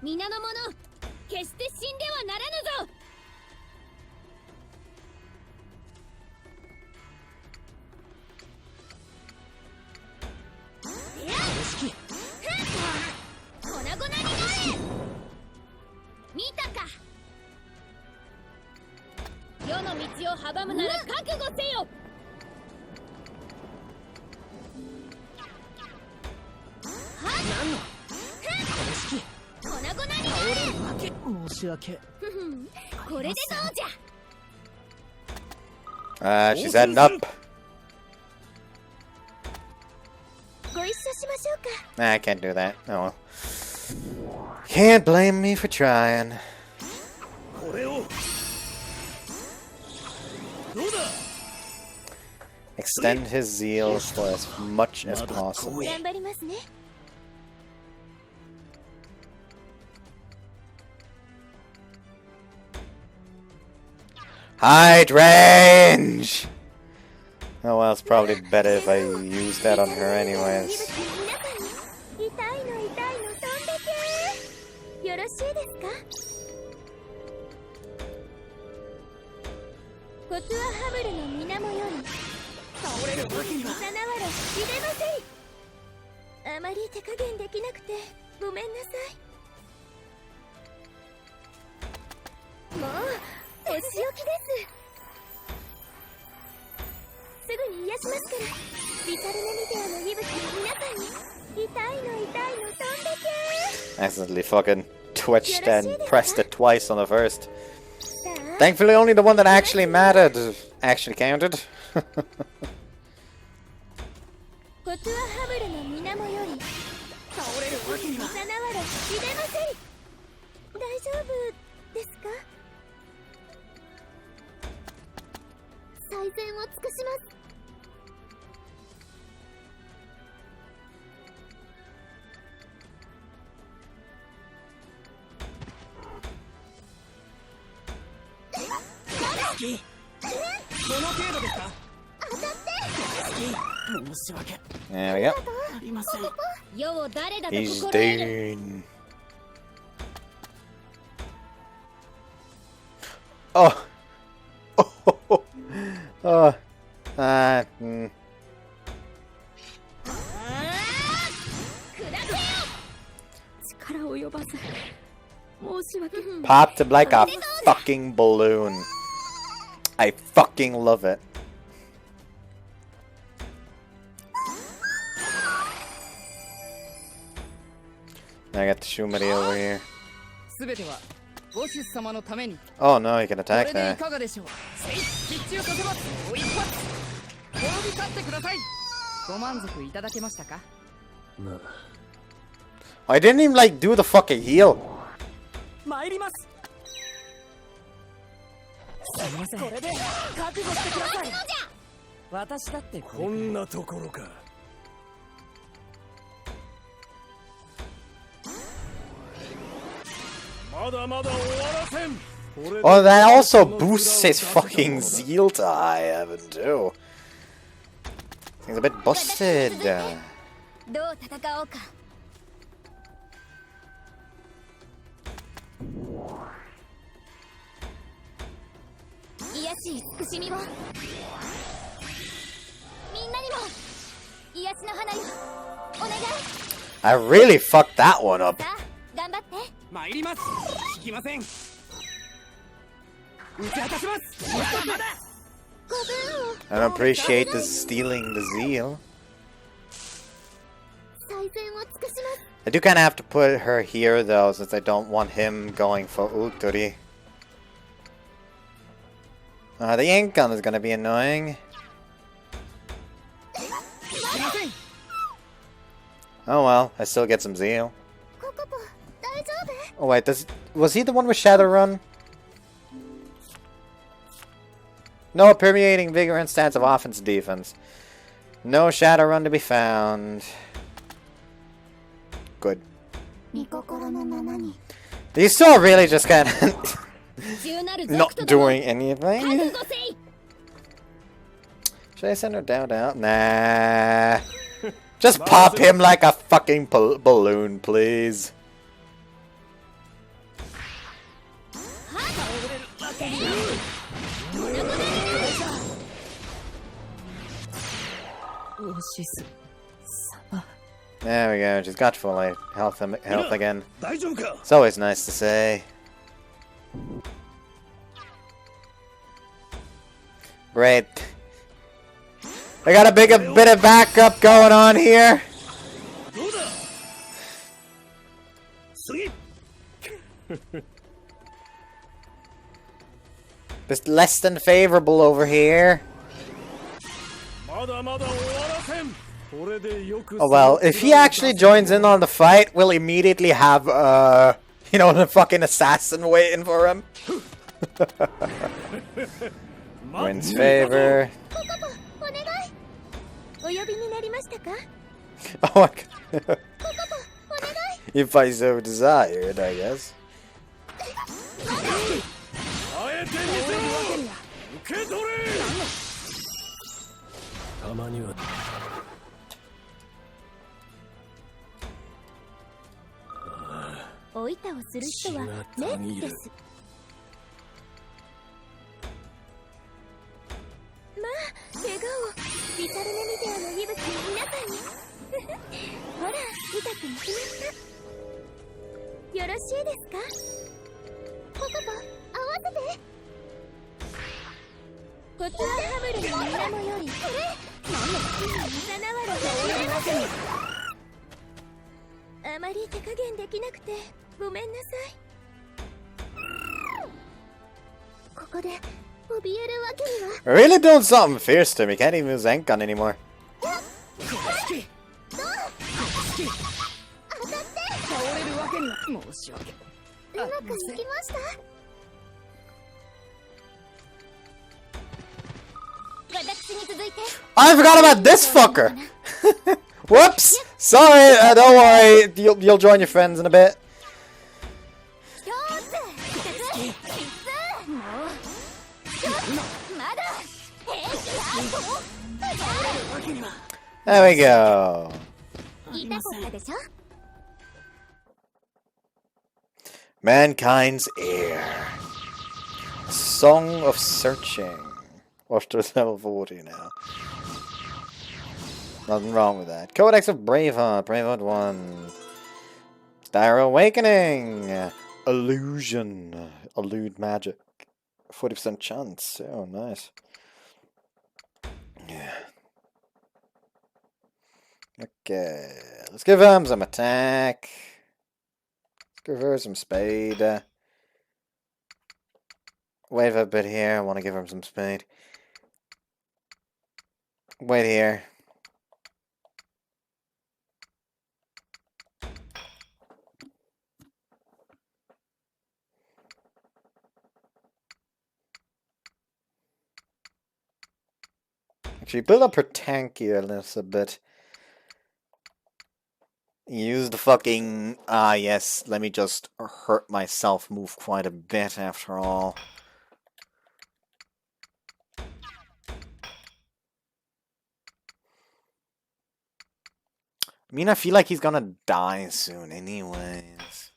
皆の者、決して死んではならぬぞ。粉々になれ。見たか。世の道を阻むなら覚悟せよ。
何の
粉々になれ。
申し訳。
これでどうじゃ。
She's heading up.
ご一緒しましょうか。
Nah, I can't do that. Oh well. Can't blame me for trying.
これをどうだ。
Extend his zeal for as much as possible.
頑張りますね。
Hide range! Oh well, it's probably better if I use that on her anyways.
痛いの痛いの飛んでけ。よろしいですか。コトゥアハブルの水面より倒れるわけにはさなわら知れません。あまり手加減できなくてごめんなさい。もうお仕置きです。すぐに癒しますから。ビタルネミデアの息吹の皆さんに痛いの痛いの飛んでけ。
Accidentally fucking twitched and pressed it twice on the first. Thankfully only the one that actually mattered actually counted.
コトゥアハブルの水面より倒れるわけにはさなわら知れません。大丈夫ですか。最善を尽くします。
この程度ですか。
当たって。
申し訳
There we go.
ありません。
世を誰だと
He's
心得る。
dead. Oh. Oh. Popped him like a fucking balloon. I fucking love it. I got the Shumari over here.
すべてはウォシス様のために。
Oh no, he can
こ
attack
れでい
that.
かがでしょう。必中かけます。お一発。滅び去ってください。ご満足いただけましたか。
I didn't even like do the fucking heal.
参ります。すみません。これで覚悟してください。私だって
こんなところか。まだまだ終わらせん。
Oh, that also boosts his fucking zeal to high heaven too. Thing's a bit busted.
どう戦おうか。 癒し慈しみを。みんなにも癒しの花よ。お願い。
I really fucked that one up.
さあ、頑張って。
参ります。引きません。打ち果たします。まだまだ。
I don't appreciate the stealing the zeal. I do kind of have to put her here though, since I don't want him going for Uturi. The ink gun is gonna be annoying. Oh well, I still get some zeal. Oh wait, was he the one with Shadowrun? No permeating vigor and stance of offense and defense. No Shadowrun to be found. Good. He's still really just kind of not doing anything. Should I send her down? Nah. Just pop him like a fucking balloon, please. There we go, she's got full health again. It's always nice to say. Great. I got a bit of backup going on here. Just less than favorable over here. Oh well, if he actually joins in on the fight, we'll immediately have, you know, the fucking assassin waiting for him. Wins favor. Oh my god. If I so desired, I guess. We're really doing something fierce to him. He can't even use ink gun anymore. I forgot about this fucker! Whoops! Sorry, don't worry. You'll join your friends in a bit. There we go. Mankind's Heir. Song of Searching. Watchers level 40 now. Nothing wrong with that. Codex of Braveheart. Braveheart 1. Dire Awakening. Illusion. Elude magic. 40% chance. Oh, nice. Yeah. Okay. Let's give him some attack. Let's give her some speed. Wait a bit here. I want to give him some speed. Wait here. Actually, build up her tankiness a bit. Use the fucking... Ah, yes. Let me just hurt myself move quite a bit after all. I mean, I feel like he's gonna die soon anyways.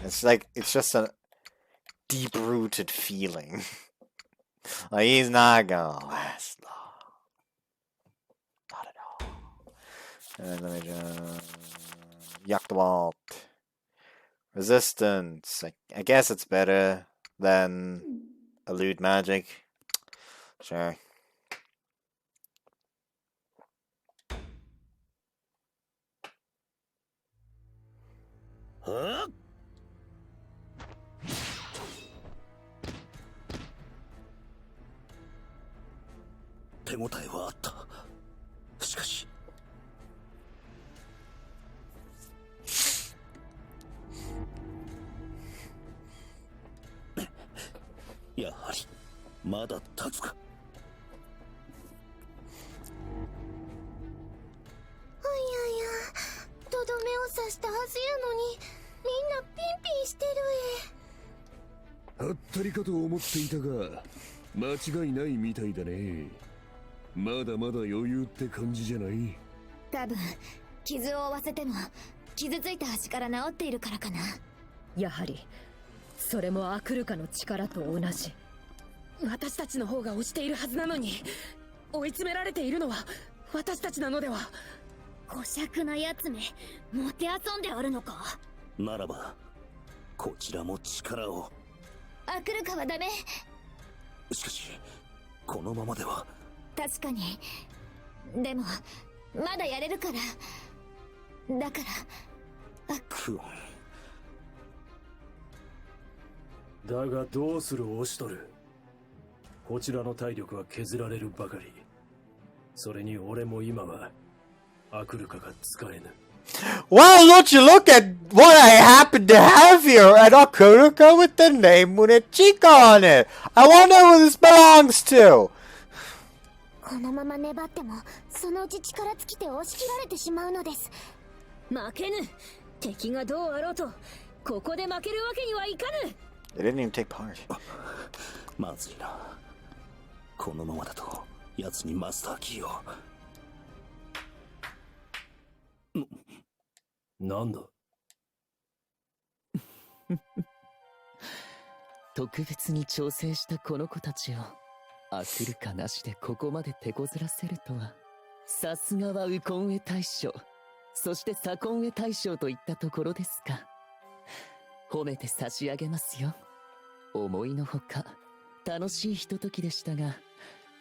It's like, it's just a deep-rooted feeling. Like, he's not gonna last long. Not at all. And let me just... Yuck the Vault. Resistance. I guess it's better than Elude Magic. Sure.
Huh? 手応えはあった。しかしやはりまだ立つか。
とどめを刺したはずやのに、みんなピンピンしてる
はったりかと思っていたが間違いないみたいだね。まだまだ余裕って感じじゃない？
多分傷を負わせても傷ついた端から治っているからかな。
やはりそれもアクルカの力と同じ。
私たちの方が押しているはずなのに、追い詰められているのは私たちなのでは。
小尺なやつめ、もてあそんでおるのか。
ならばこちらも力を。
アクルカはダメ。
しかしこのままでは。
確かに。でもまだやれるから。だから
クオン。
だがどうするオシトル。こちらの体力は削られるばかり。それに俺も今はアクルカが使えぬ。
Wow, don't you look at what I happen to have here! An Akuruka with the name Munechika on it! I wonder who this belongs to!
このまま粘ってもそのうち力尽きて押し切られてしまうのです。
負けぬ。敵がどうあろうとここで負けるわけにはいかぬ。
They didn't even take part.
まずいな。このままだと奴にマスターキーを。
なんだ
特別に調整したこの子たちをアクルカなしでここまで手こずらせるとは。さすがはウコンエ大将、そしてサコンエ大将といったところですか。褒めて差し上げますよ。思いのほか楽しいひとときでしたが、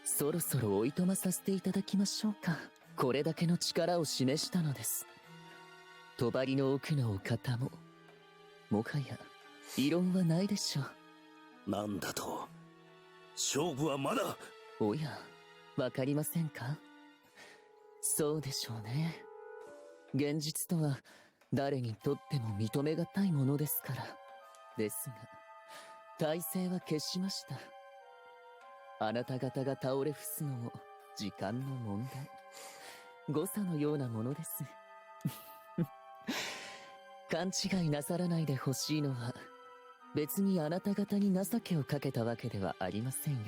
そろそろおいとまさせていただきましょうか。これだけの力を示したのです。帳の奥のお方ももはや異論はないでしょう。
なんだと。勝負はまだ。
おや、わかりませんか。そうでしょうね。現実とは誰にとっても認めがたいものですから。ですが体勢は決しました。あなた方が倒れ伏すのも時間の問題。誤差のようなものです。勘違いなさらないでほしいのは、別にあなた方に情けをかけたわけではありませんよ。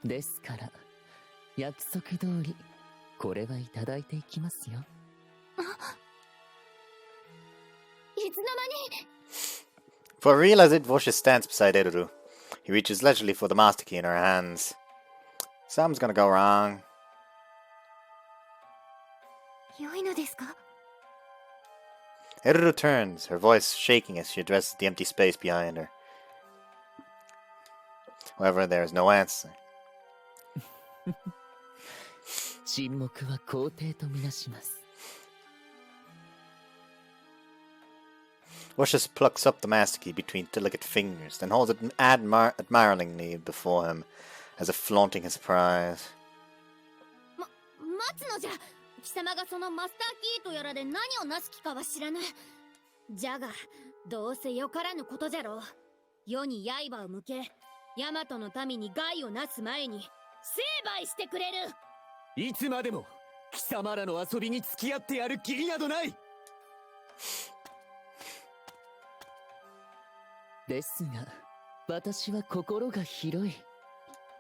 ですから約束通りこれはいただいていきますよ。
いつの間に。
For real as it, Woshis stands beside Eruru. He reaches leisurely for the master key in her hands. Something's gonna go wrong.
良いのですか。
Eruru turns, her voice shaking as she addresses the empty space behind her. However, there is no answer.
沈黙は肯定とみなします。
Woshis plucks up the master key between delicate fingers, then holds it admiringly before him, as if flaunting his prize.
待つのじゃ。貴様がそのマスターキーとやらで何をなす気かは知らぬ。じゃがどうせよからぬことじゃろう。世に刃を向け、ヤマトの民に害をなす前に成敗してくれる。
いつまでも貴様らの遊びに付き合ってやる義理などない。ですが私は心が広い。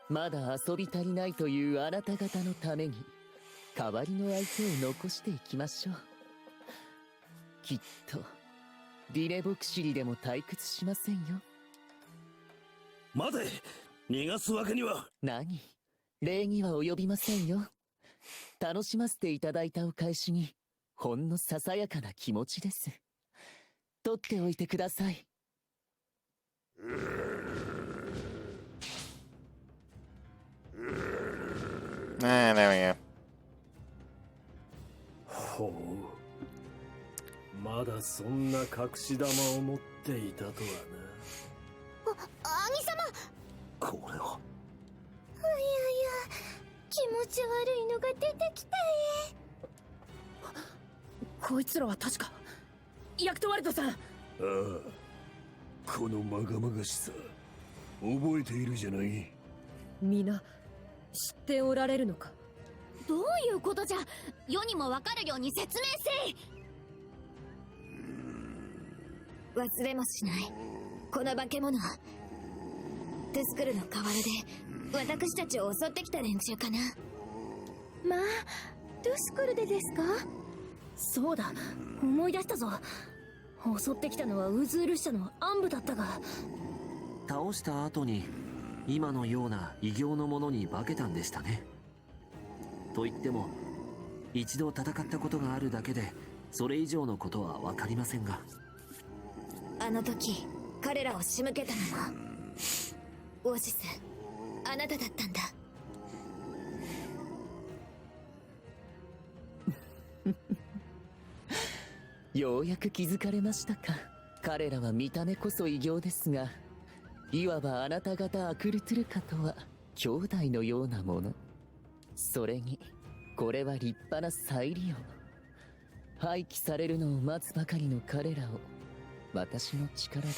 まだ遊び足りないというあなた方のために代わりの相手を残していきましょう。きっとリレボクシリでも退屈しませんよ。
待て、逃がすわけには。
何、礼儀は及びませんよ。楽しませていただいたお返しにほんのささやかな気持ちです。取っておいてください。
Ah, there we go.
ほう、まだそんな隠し玉を持っていたとは
兄様。
これは。
いやいや、気持ち悪いのが出てきた
こいつらは確かヤクトワルトさん。
ああ、このまがまがしさ覚えているじゃない。
皆知っておられるのか。
どういうことじゃ。世にもわかるように説明せい。
忘れもしない。この化け物はトゥスクルの河原で私たちを襲ってきた連中かな。
まあ、トゥスクルでですか。
そうだ、思い出したぞ。襲ってきたのはウズール社の暗部だったが。
倒した後に今のような異形のものに化けたんでしたね。と言っても一度戦ったことがあるだけでそれ以上のことは分かりませんが。
あの時彼らを仕向けたのもオーシス、あなただったんだ。
ようやく気づかれましたか。彼らは見た目こそ異形ですが、いわばあなた方アクルトゥルカとは兄弟のようなもの。それにこれは立派な再利用。廃棄されるのを待つばかりの彼らを私の力で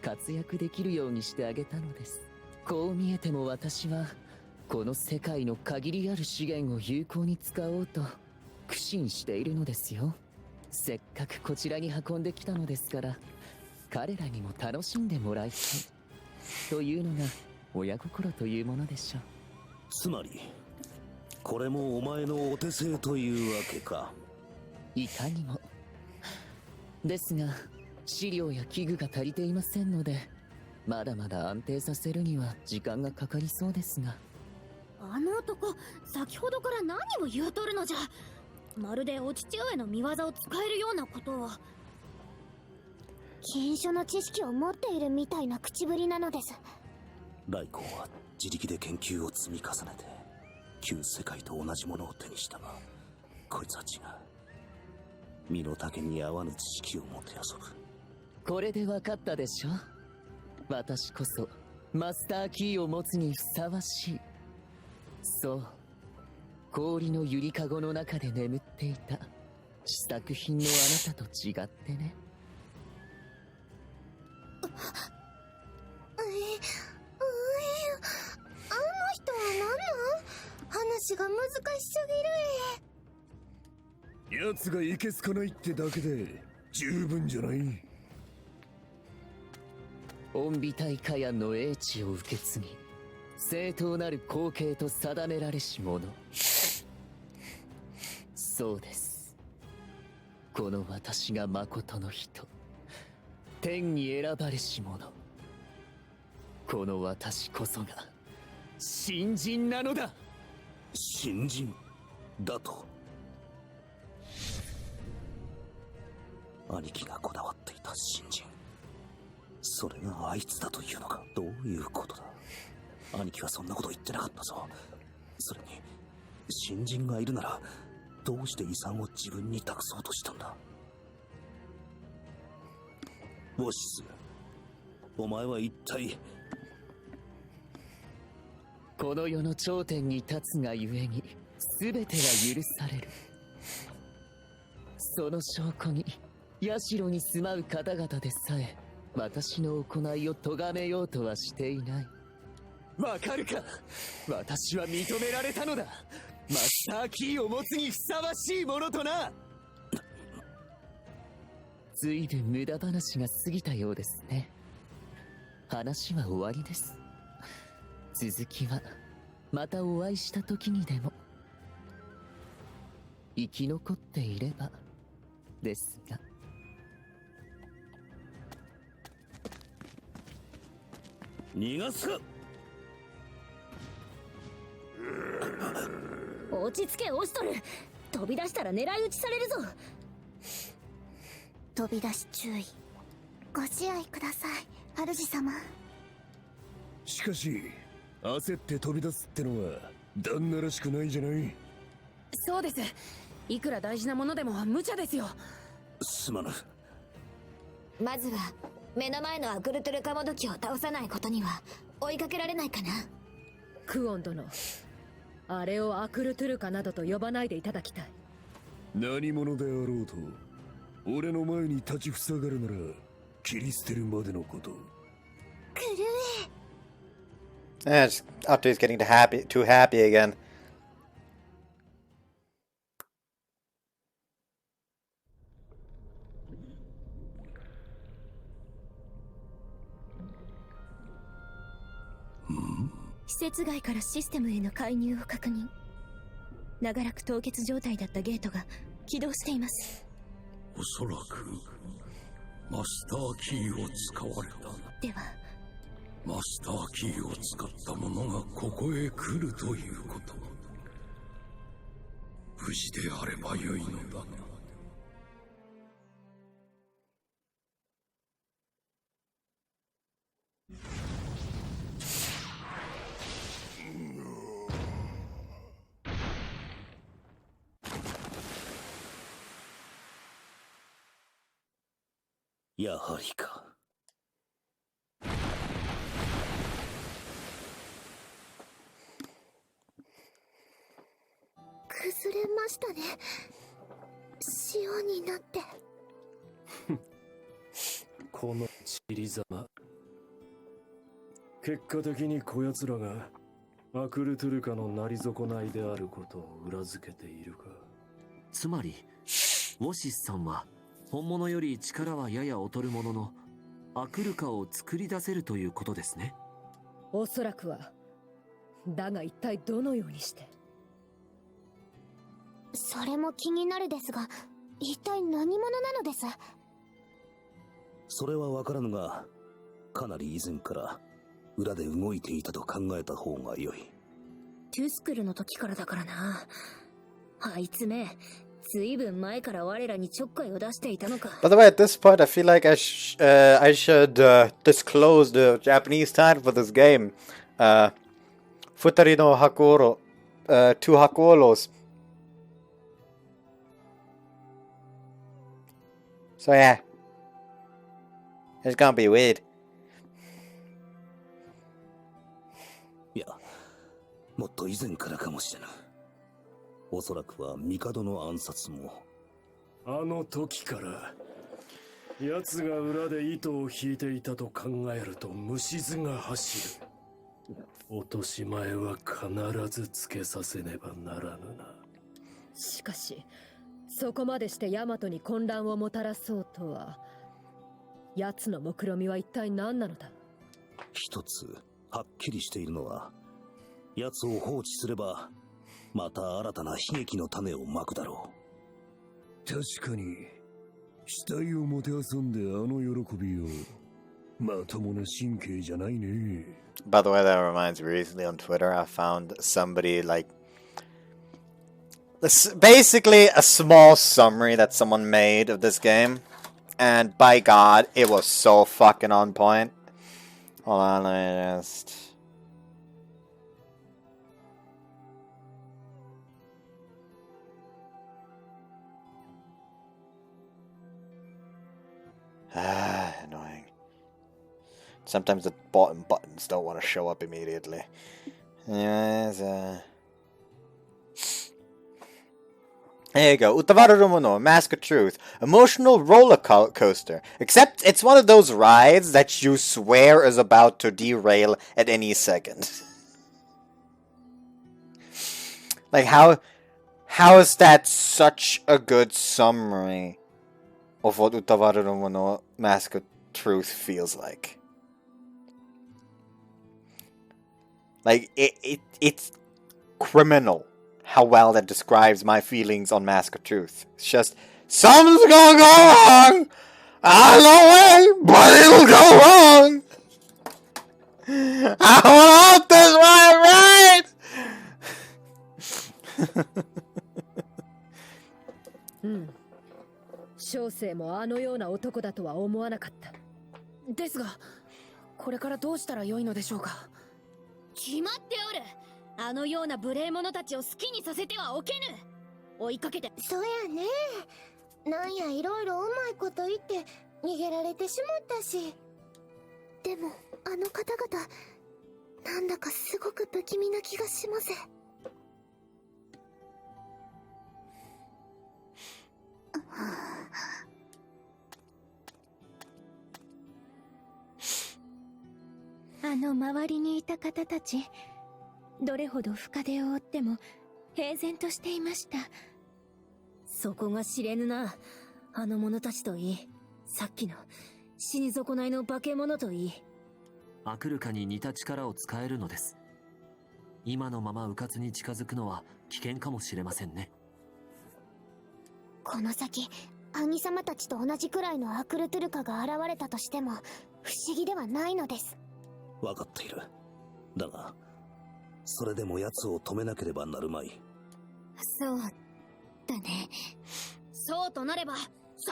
活躍できるようにしてあげたのです。こう見えても私はこの世界の限りある資源を有効に使おうと苦心しているのですよ。せっかくこちらに運んできたのですから、彼らにも楽しんでもらいたいというのが親心というものでしょう。
つまりこれもお前のお手製というわけか。
いかにもですが、資料や器具が足りていませんので、まだまだ安定させるには時間がかかりそうですが。
あの男、先ほどから何を言うとるのじゃ。まるでお父上の見業を使えるようなことを。禁書の知識を持っているみたいな口ぶりなのです。
来光は自力で研究を積み重ねて旧世界と同じものを手にしたが、こいつは違う。身の丈に合わぬ知識をもてあそぶ。
これで分かったでしょ。私こそマスターキーを持つにふさわしい。そう、氷のゆりかごの中で眠っていた試作品のあなたと違ってね。
あの人は何なん？話が難しすぎる。
奴がいけすかないってだけで十分じゃない。
恩美大火炎の英知を受け継ぎ、正当なる後継と定められし者。そうです。この私が誠の人、天に選ばれし者。この私こそが新人なのだ。
新人だと？兄貴がこだわっていた新人、それがあいつだというのか。どういうことだ。兄貴はそんなこと言ってなかったぞ。それに新人がいるならどうして遺産を自分に託そうとしたんだ。ウォシス、お前は一体。
この世の頂点に立つがゆえに全てが許される。その証拠に社に住まう方々でさえ私の行いを咎めようとはしていない。わかるか。私は認められたのだ。マスターキーを持つにふさわしいものとな。ずいぶん無駄話が過ぎたようですね。話は終わりです。続きはまたお会いした時にでも。生き残っていればですが。
逃がすか。
落ち着けオシトル。飛び出したら狙い撃ちされるぞ。飛び出し注意。ご自愛ください、主様。
しかし焦って飛び出すってのは旦那らしくないじゃない。
そうです。いくら大事なものでも無茶ですよ。
すまぬ。
まずは目の前のアクルトゥルカモドキを倒さないことには追いかけられないかな。
クオン殿、あれをアクルトゥルカなどと呼ばないでいただきたい。
何者であろうと俺の前に立ちふさがるなら切り捨てるまでのこと。
クルエ。
Otto is getting too happy again.
Hmm? 施設外からシステムへの介入を確認。長らく凍結状態だったゲートが起動しています。
おそらくマスターキーを使われた。
では
マスターキーを使った者がここへ来るということ。無事であればよいのだな。
やはりか。
崩れましたね。塩になって。
このちりざま。結果的にこやつらがアクルトゥルカのなり損ないであることを裏付けているか。
つまりウォシスさんは本物より力はやや劣るもののアクルカを作り出せるということですね。
おそらくは。だが一体どのようにして。
それも気になるですが、一体何者なのです？
それはわからぬが、かなり以前から裏で動いていたと考えた方が良い。
トゥスクルの時からだからな。あいつめ、ずいぶん前から我らにちょっかいを出していたのか。
By the way, at this point, I feel like I should disclose the Japanese title for this game. Futari no Hakuoro, Two Hakuoros. So yeah, it's gonna be weird.
いや、もっと以前からかもしれぬ。おそらくは帝の暗殺も。
あの時から奴が裏で糸を引いていたと考えると虫唾が走る。落とし前は必ずつけさせねばならぬな。
しかしそこまでしてヤマトに混乱をもたらそうとは。奴の目論みは一体何なのだ。
一つはっきりしているのは、奴を放置すればまた新たな悲劇の種をまくだろ
う。確かに死体をもてあそんであの喜びをまともな神経じゃないね。
By the way, that reminds me, recently on Twitter I found somebody like basically a small summary that someone made of this game, and by God, it was so fucking on point. Hold on, let me just... Annoying. Sometimes the bottom buttons don't want to show up immediately. Anyways, there you go. Utawarerumono, Mask of Truth. Emotional roller coaster. Except it's one of those rides that you swear is about to derail at any second. Like, how is that such a good summary of what Utawarerumono, Mask of Truth feels like? Like, it's criminal how well that describes my feelings on Mask of Truth. It's just, something's gonna go wrong! I don't know when, but it'll go wrong! I want this right!
うん。小生もあのような男だとは思わなかった。
ですが、これからどうしたらよいのでしょうか。
決まっておる。あのような無礼者たちを好きにさせてはおけぬ。追いかけて。
そやね。なんやいろいろうまいこと言って逃げられてしまったし。でもあの方々、なんだかすごく不気味な気がします。
あの周りにいた方たち、どれほど深手を負っても平然としていました。
そこが知れぬな。あの者たちといい、さっきの死に損ないの化け物といい。
アクルカに似た力を使えるのです。今のまま迂闊に近づくのは危険かもしれませんね。
この先兄様たちと同じくらいのアクルトゥルカが現れたとしても不思議ではないのです。
分かっている。だがそれでも奴を止めなければなるまい。
そうだね。そうとなれば早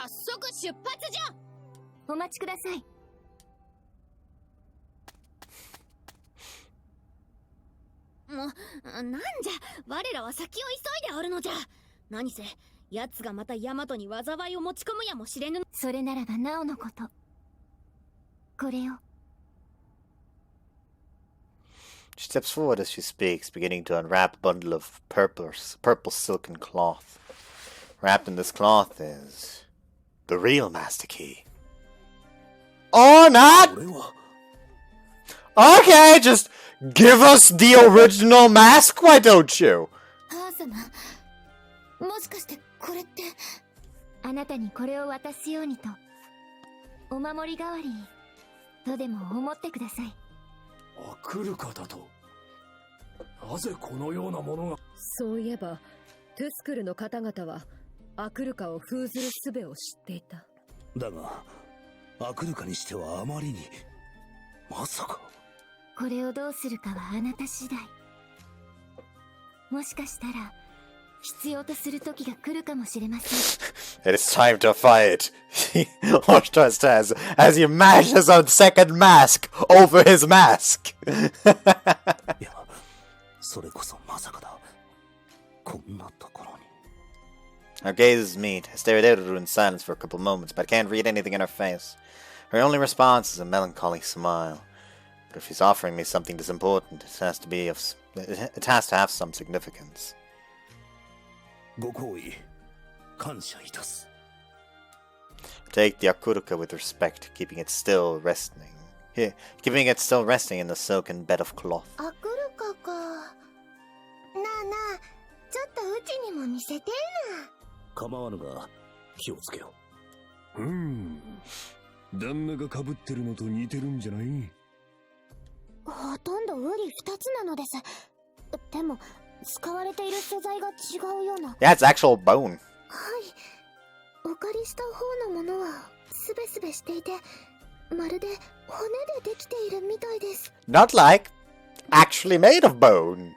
速出発じゃ。
お待ちください。
もうなんじゃ、我らは先を急いでおるのじゃ。何せ奴がまたヤマトに災いを持ち込むやもしれぬ。
それならばなおのこと。これを。
She steps forward as she speaks, beginning to unwrap a bundle of purple silken cloth. Wrapped in this cloth is the real Master Key. Or not! Okay, just give us the original mask, why don't you?
母様、もしかしてこれって。
あなたにこれを渡すようにと、お守り代わりにとでも思ってください。
アクルカだと。なぜこのようなものが。
そういえばトゥスクルの方々はアクルカを封ずる術を知っていた。
だがアクルカにしてはあまりに。まさか。
これをどうするかはあなた次第。もしかしたら必要とする時が来るかもしれません。
It is time to fight. Oshtar says as he mashes a second mask over his mask.
いや、それこそまさかだ。こんなところに。
Our gazes meet. I stare at Eruru in silence for a couple moments, but I can't read anything in her face. Her only response is a melancholy smile. But if she's offering me something this important, it has to have some significance.
ご好意、感謝いたす。
Take the Akuruka with respect, keeping it still resting in the silken bed of cloth.
アクルカか。なあなあ、ちょっとうちにも見せてな。
構わぬが気をつけよ
う。旦那が被ってるのと似てるんじゃない？
ほとんど瓜二つなのです。でも使われている素材が違うような。
Yeah, it's actual bone.
はい。お借りした方のものはスベスベしていて、まるで骨でできているみたいです。
Not like actually made of bone.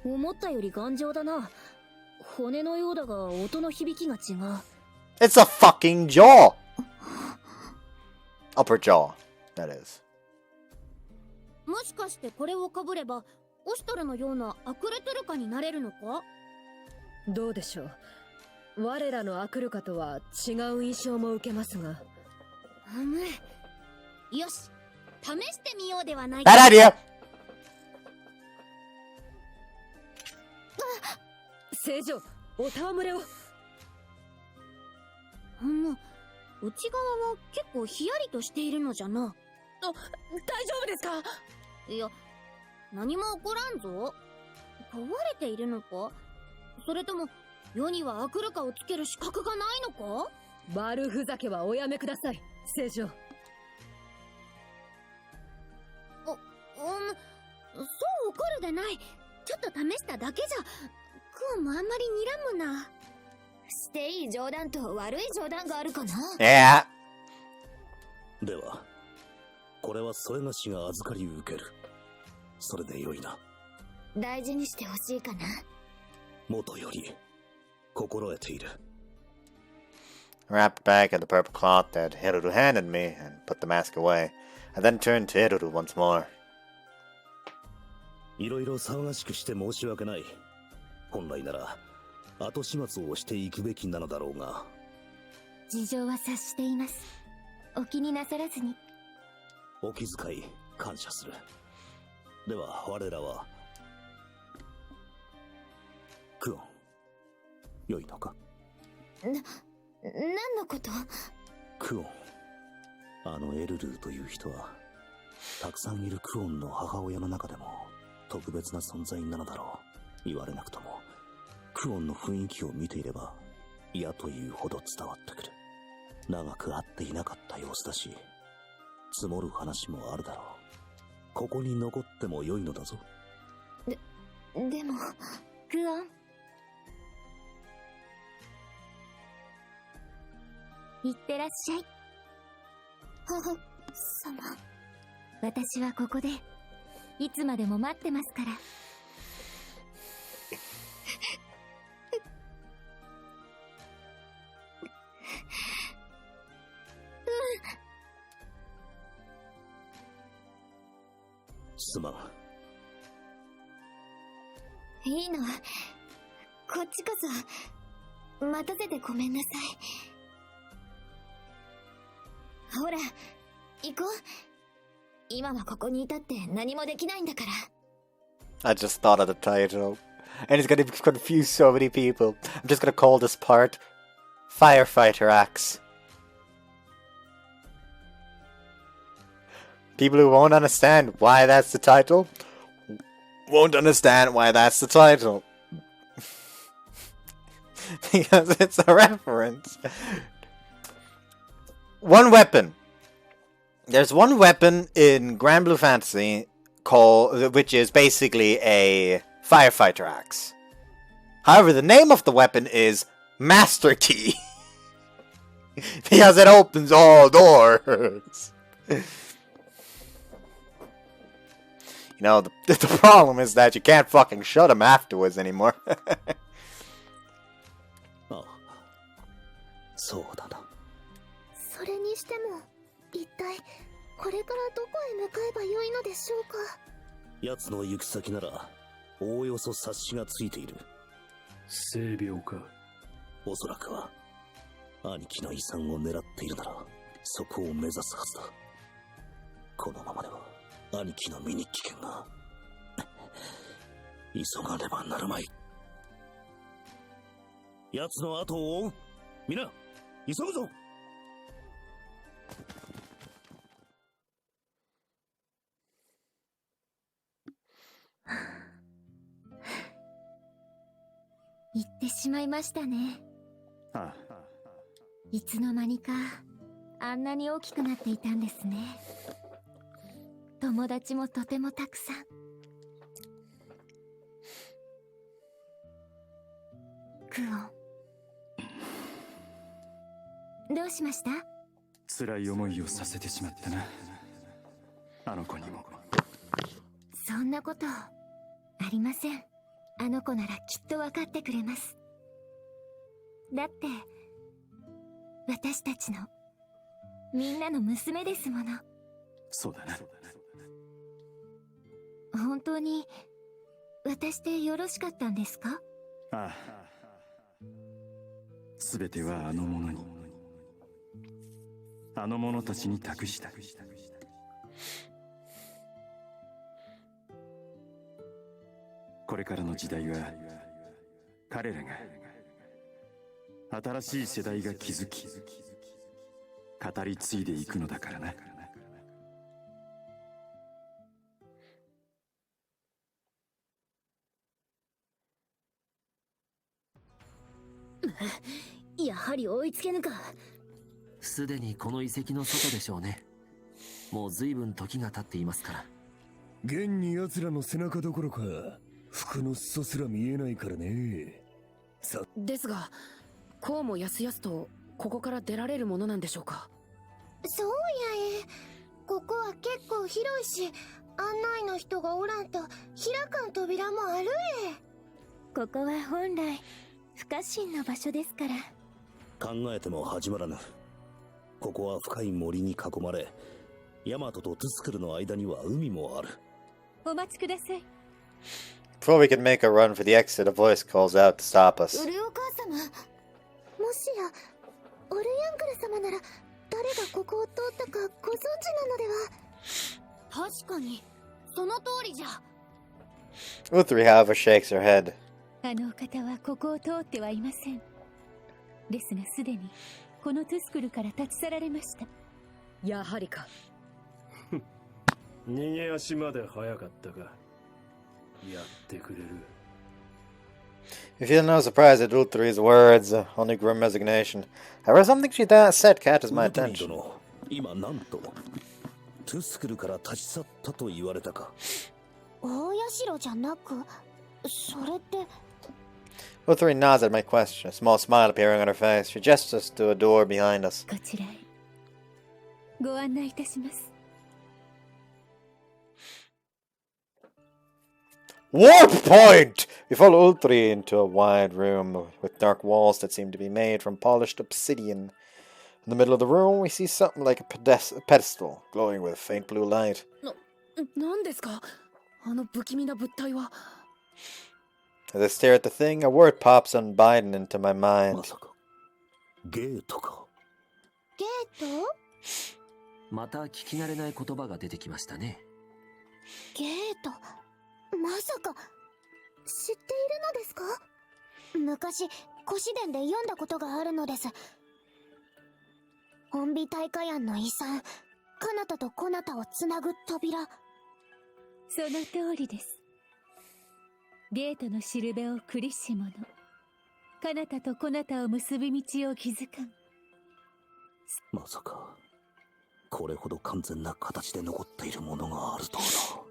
思ったより頑丈だな。骨のようだが音の響きが違う。
It's a fucking jaw. Upper jaw, that is.
もしかしてこれをかぶればオシトルのようなアクルトゥルカになれるのか？
どうでしょう。我らのアクルカとは違う印象も受けますが。
よし、試してみようではないか。
Bad idea.
聖女、お戯れを。
内側は結構ヒヤリとしているのじゃな。
大丈夫ですか？
いや、何も起こらんぞ。壊れているのか？それとも世にはアクルカをつける資格がないのか？
悪ふざけはおやめください、聖女。
そう怒るでない。ちょっと試しただけじゃ。クオンもあんまり睨むな。
していい冗談と悪い冗談があるかな。
Yeah.
ではこれは添え菓子が預かり受ける。それでよいな。
大事にしてほしいかな。
元より心得ている。
wrapped back in the purple cloth that Hiruru handed me, and put the mask away. I then turned to Hiruru once more.
いろいろ騒がしくして申し訳ない。本来なら後始末をしていくべきなのだろうが。
事情は察しています。お気になさらずに。
お気遣い感謝する。では我らはクオン、良いのか？
何のこと？
クオン、あのエルルーという人はたくさんいるクオンの母親の中でも特別な存在なのだろう。言われなくともクオンの雰囲気を見ていれば嫌というほど伝わってくる。長く会っていなかった様子だし、積もる話もあるだろう。ここに残っても良いのだぞ。
でも
クオン、いってらっしゃい。
母様。
私はここでいつまでも待ってますから。
すまん。
いいの。こっちこそ待たせてごめんなさい。ほら行こう。今はここにいたって何もできないんだから。
I just thought of the title, and it's gonna confuse so many people. I'm just gonna call this part Firefighter Axe. People who won't understand why that's the title won't understand why that's the title. Because it's a reference. One weapon. There's one weapon in Grand Blue Fantasy which is basically a firefighter axe. However, the name of the weapon is Master Key. Because it opens all doors. You know, the problem is that you can't fucking shut them afterwards anymore.
そうだな。
それにしても一体これからどこへ向かえばよいのでしょうか。
奴の行く先ならおおよそ察しがついている。
性病か。
おそらくは兄貴の遺産を狙っているならそこを目指すはずだ。このままでは兄貴の身に危険が。急がねばなるまい。奴の後を追う。皆急ぐぞ。
行ってしまいましたね。
ああ。
いつの間にかあんなに大きくなっていたんですね。友達もとてもたくさん。クオン、どうしました？
辛い思いをさせてしまったな、あの子にも。
そんなことありません。あの子ならきっと分かってくれます。だって私たちのみんなの娘ですもの。
そうだな。
本当に私でよろしかったんですか？
ああ。すべてはあの者に、あの者たちに託した。これからの時代は彼らが新しい世代が築き語り継いでいくのだからな。
やはり追いつけぬか。
すでにこの遺跡の外でしょうね。もう随分時が経っていますから。
現に奴らの背中どころか服の裾すら見えないからね。
ですが、こうもやすやすとここから出られるものなんでしょうか。
そうやえ。ここは結構広いし、案内の人がおらんと開かん扉もあるえ。ここは本来不可侵の場所ですから。
考えても始まらぬ。ここは深い森に囲まれ、ヤマトとトゥスクルの間には海もある。
お待ちください。
Before we can make a run for the exit, a voice calls out to stop us.
ウルお母様、もしやオルヤングル様なら誰がここを通ったかご存知なのでは。
確かにその通りじゃ。
Uthri, however, shakes her head.
あのお方はここを通ってはいません。ですがすでにこのトゥスクルから立ち去られました。
やはりか。
逃げ足まで早かったか。やってくれる。
You feel no surprise at Uthri's words, only grim resignation. However, something she said catches my attention.
今なんとトゥスクルから立ち去ったと言われたか。
大社じゃなく、それって。
Uthri nods at my question, a small smile appearing on her face. She gestures to a door behind us.
こちらへご案内いたします。
Warp point! We follow Uthri into a wide room with dark walls that seem to be made from polished obsidian. In the middle of the room, we see something like a pedestal, glowing with a faint blue light.
なんですかあの不気味な物体は。
As I stare at the thing, a word pops unbidden into my mind.
ゲートか。
ゲート？
また聞き慣れない言葉が出てきましたね。
ゲート、まさか知っているのですか？昔古詩伝で読んだことがあるのです。オンビ大火庵の遺産、彼方とこなたをつなぐ扉。
その通りです。ゲートのしるべをクリシモの、彼方とこなたを結び道を築かん。
まさかこれほど完全な形で残っているものがあるとはな。
つま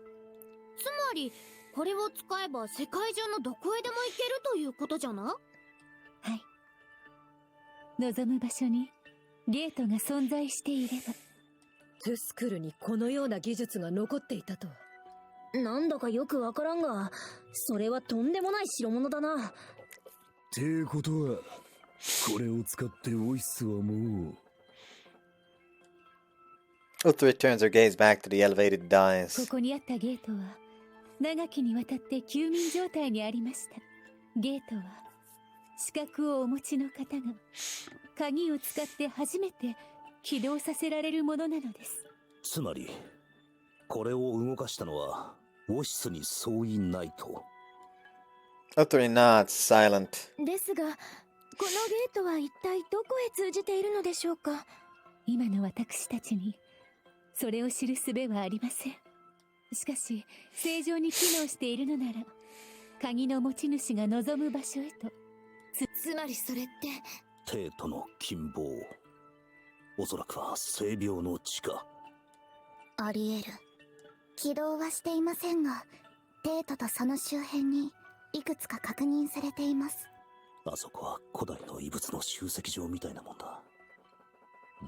りこれを使えば世界中のどこへでも行けるということじゃな。
はい。望む場所にゲートが存在していれば。
トゥスクルにこのような技術が残っていたとは。
なんだかよくわからんが、それはとんでもない代物だな。
ってことはこれを使ってオイスはもう。
Uthri turns her gaze back to the elevated dais.
ここにあったゲートは長きにわたって休眠状態にありました。ゲートは資格をお持ちの方が鍵を使って初めて起動させられるものなのです。
つまりこれを動かしたのはウォシスに相違ないと。
Uthri nods, silent.
ですが、このゲートは一体どこへ通じているのでしょうか。
今の私たちにそれを知る術はありません。しかし正常に機能しているのなら、鍵の持ち主が望む場所へと。
つまりそれって
帝都の金棒、おそらくは性病の地下。
あり得る。起動はしていませんが、帝都とその周辺にいくつか確認されています。
あそこは古代の遺物の集積場みたいなもんだ。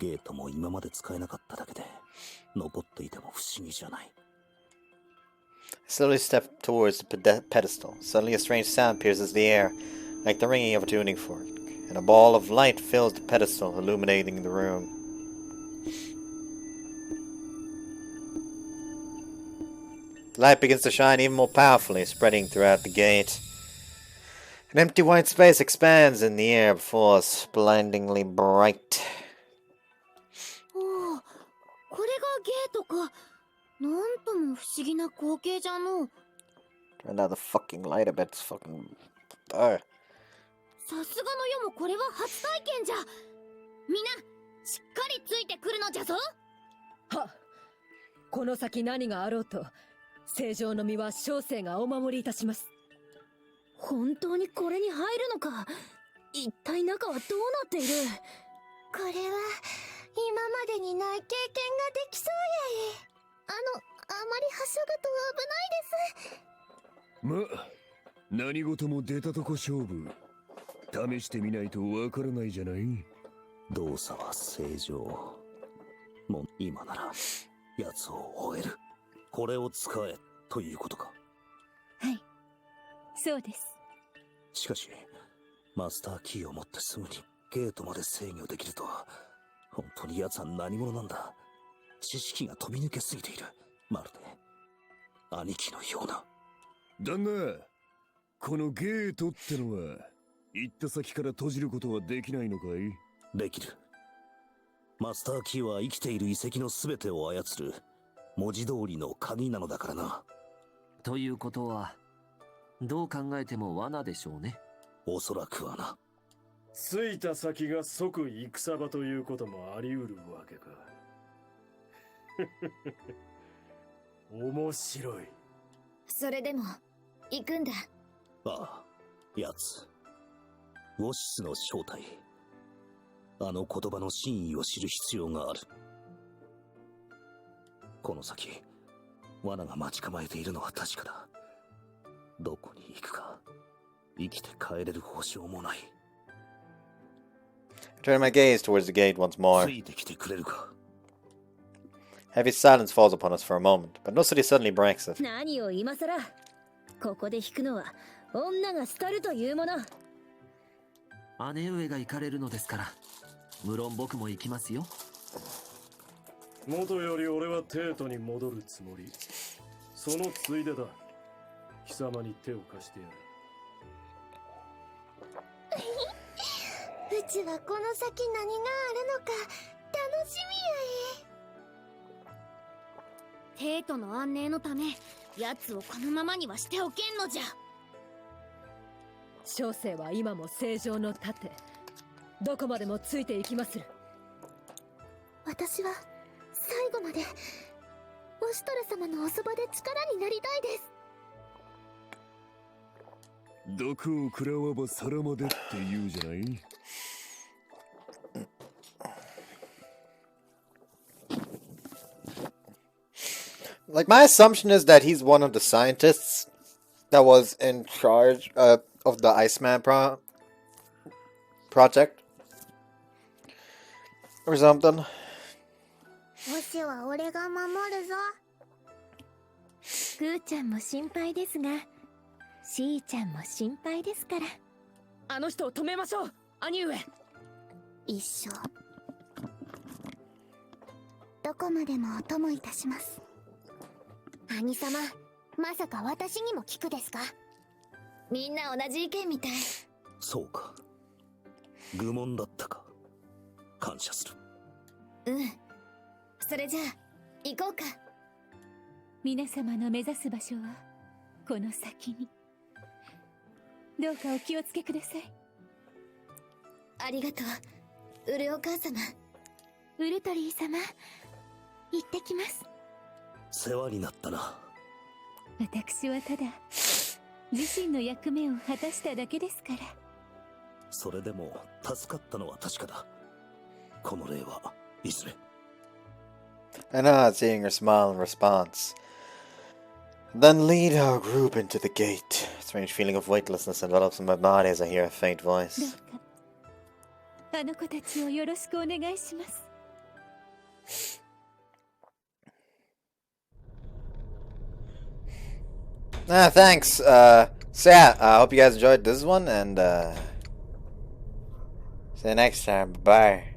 ゲートも今まで使えなかっただけで残っていても不思議じゃない。
Slowly step towards the pedestal. Suddenly a strange sound pierces the air, like the ringing of a tuning fork, and a ball of light fills the pedestal, illuminating the room. The light begins to shine even more powerfully, spreading throughout the gate. An empty white space expands in the air before us, blindingly bright.
おお、これがゲートか。なんとも不思議な光景じゃの。
Turn down the fucking light a bit. It's fucking...
さすがの世もこれは初体験じゃ。みんなしっかりついてくるのじゃぞ。
はっ。この先何があろうと、正常の身は小生がお守りいたします。
本当にこれに入るのか。一体中はどうなっている。
これは今までにない経験ができそうやい。あまりはしゃぐと危ないです。
ま、何事も出たとこ勝負。試してみないとわからないじゃない。
動作は正常。もう今なら奴を追える。これを使えということか。
はい、そうです。
しかしマスターキーを持ってすぐにゲートまで制御できるとは、本当に奴は何者なんだ。知識が飛び抜けすぎている。まるで兄貴のような。
旦那、このゲートってのは行った先から閉じることはできないのかい？
できる。マスターキーは生きている遺跡の全てを操る文字通りの鍵なのだからな。
ということは、どう考えても罠でしょうね。
おそらくはな。
着いた先が即戦場ということもあり得るわけか。面白い。
それでも行くんだ。
ああ、奴ウォシスの正体、あの言葉の真意を知る必要がある。この先罠が待ち構えているのは確かだ。どこに行くか生きて帰れる保証もない。
Turn my gaze towards the gate once more.
ついてきてくれるか。
Heavy silence falls upon us for a moment, but Nusuri suddenly breaks it.
何を今さら。ここで引くのは女が廃るというもの。
姉上が行かれるのですから、無論僕も行きますよ。
元より俺はテートに戻るつもり。そのついでだ。貴様に手を貸してやる。
うちはこの先何があるのか楽しみやえ。テートの安寧のため、奴をこのままにはしておけんのじゃ。
小生は今も正常の盾。どこまでもついていきまする。
私は最後までオシトル様のおそばで力になりたいです。
毒を食らわば皿までって言うじゃない？Like,
my assumption is that he's one of the scientists that was in charge of the Iceman project or something.
もしは俺が守るぞ。
グーちゃんも心配ですが、シーちゃんも心配ですから。
あの人を止めましょう、兄上。
一生どこまでもお供いたします。
兄様、まさか私にも聞くですか？みんな同じ意見みたい。
そうか。愚問だったか。感謝する。
うん。それじゃあ行こうか。
皆様の目指す場所はこの先に。どうかお気をつけください。
ありがとう、ウルお母様。
ウルトリー様、行ってきます。
世話になったな。
私はただ自身の役目を果たしただけですから。
それでも助かったのは確かだ。この礼はいずれ。
I nod, seeing her smile in response. Then lead our group into the gate. A strange feeling of weightlessness envelops in my body as I hear a faint voice.
あの子たちをよろしくお願いします。
Thanks. So yeah, I hope you guys enjoyed this one, and see you next time. Bye.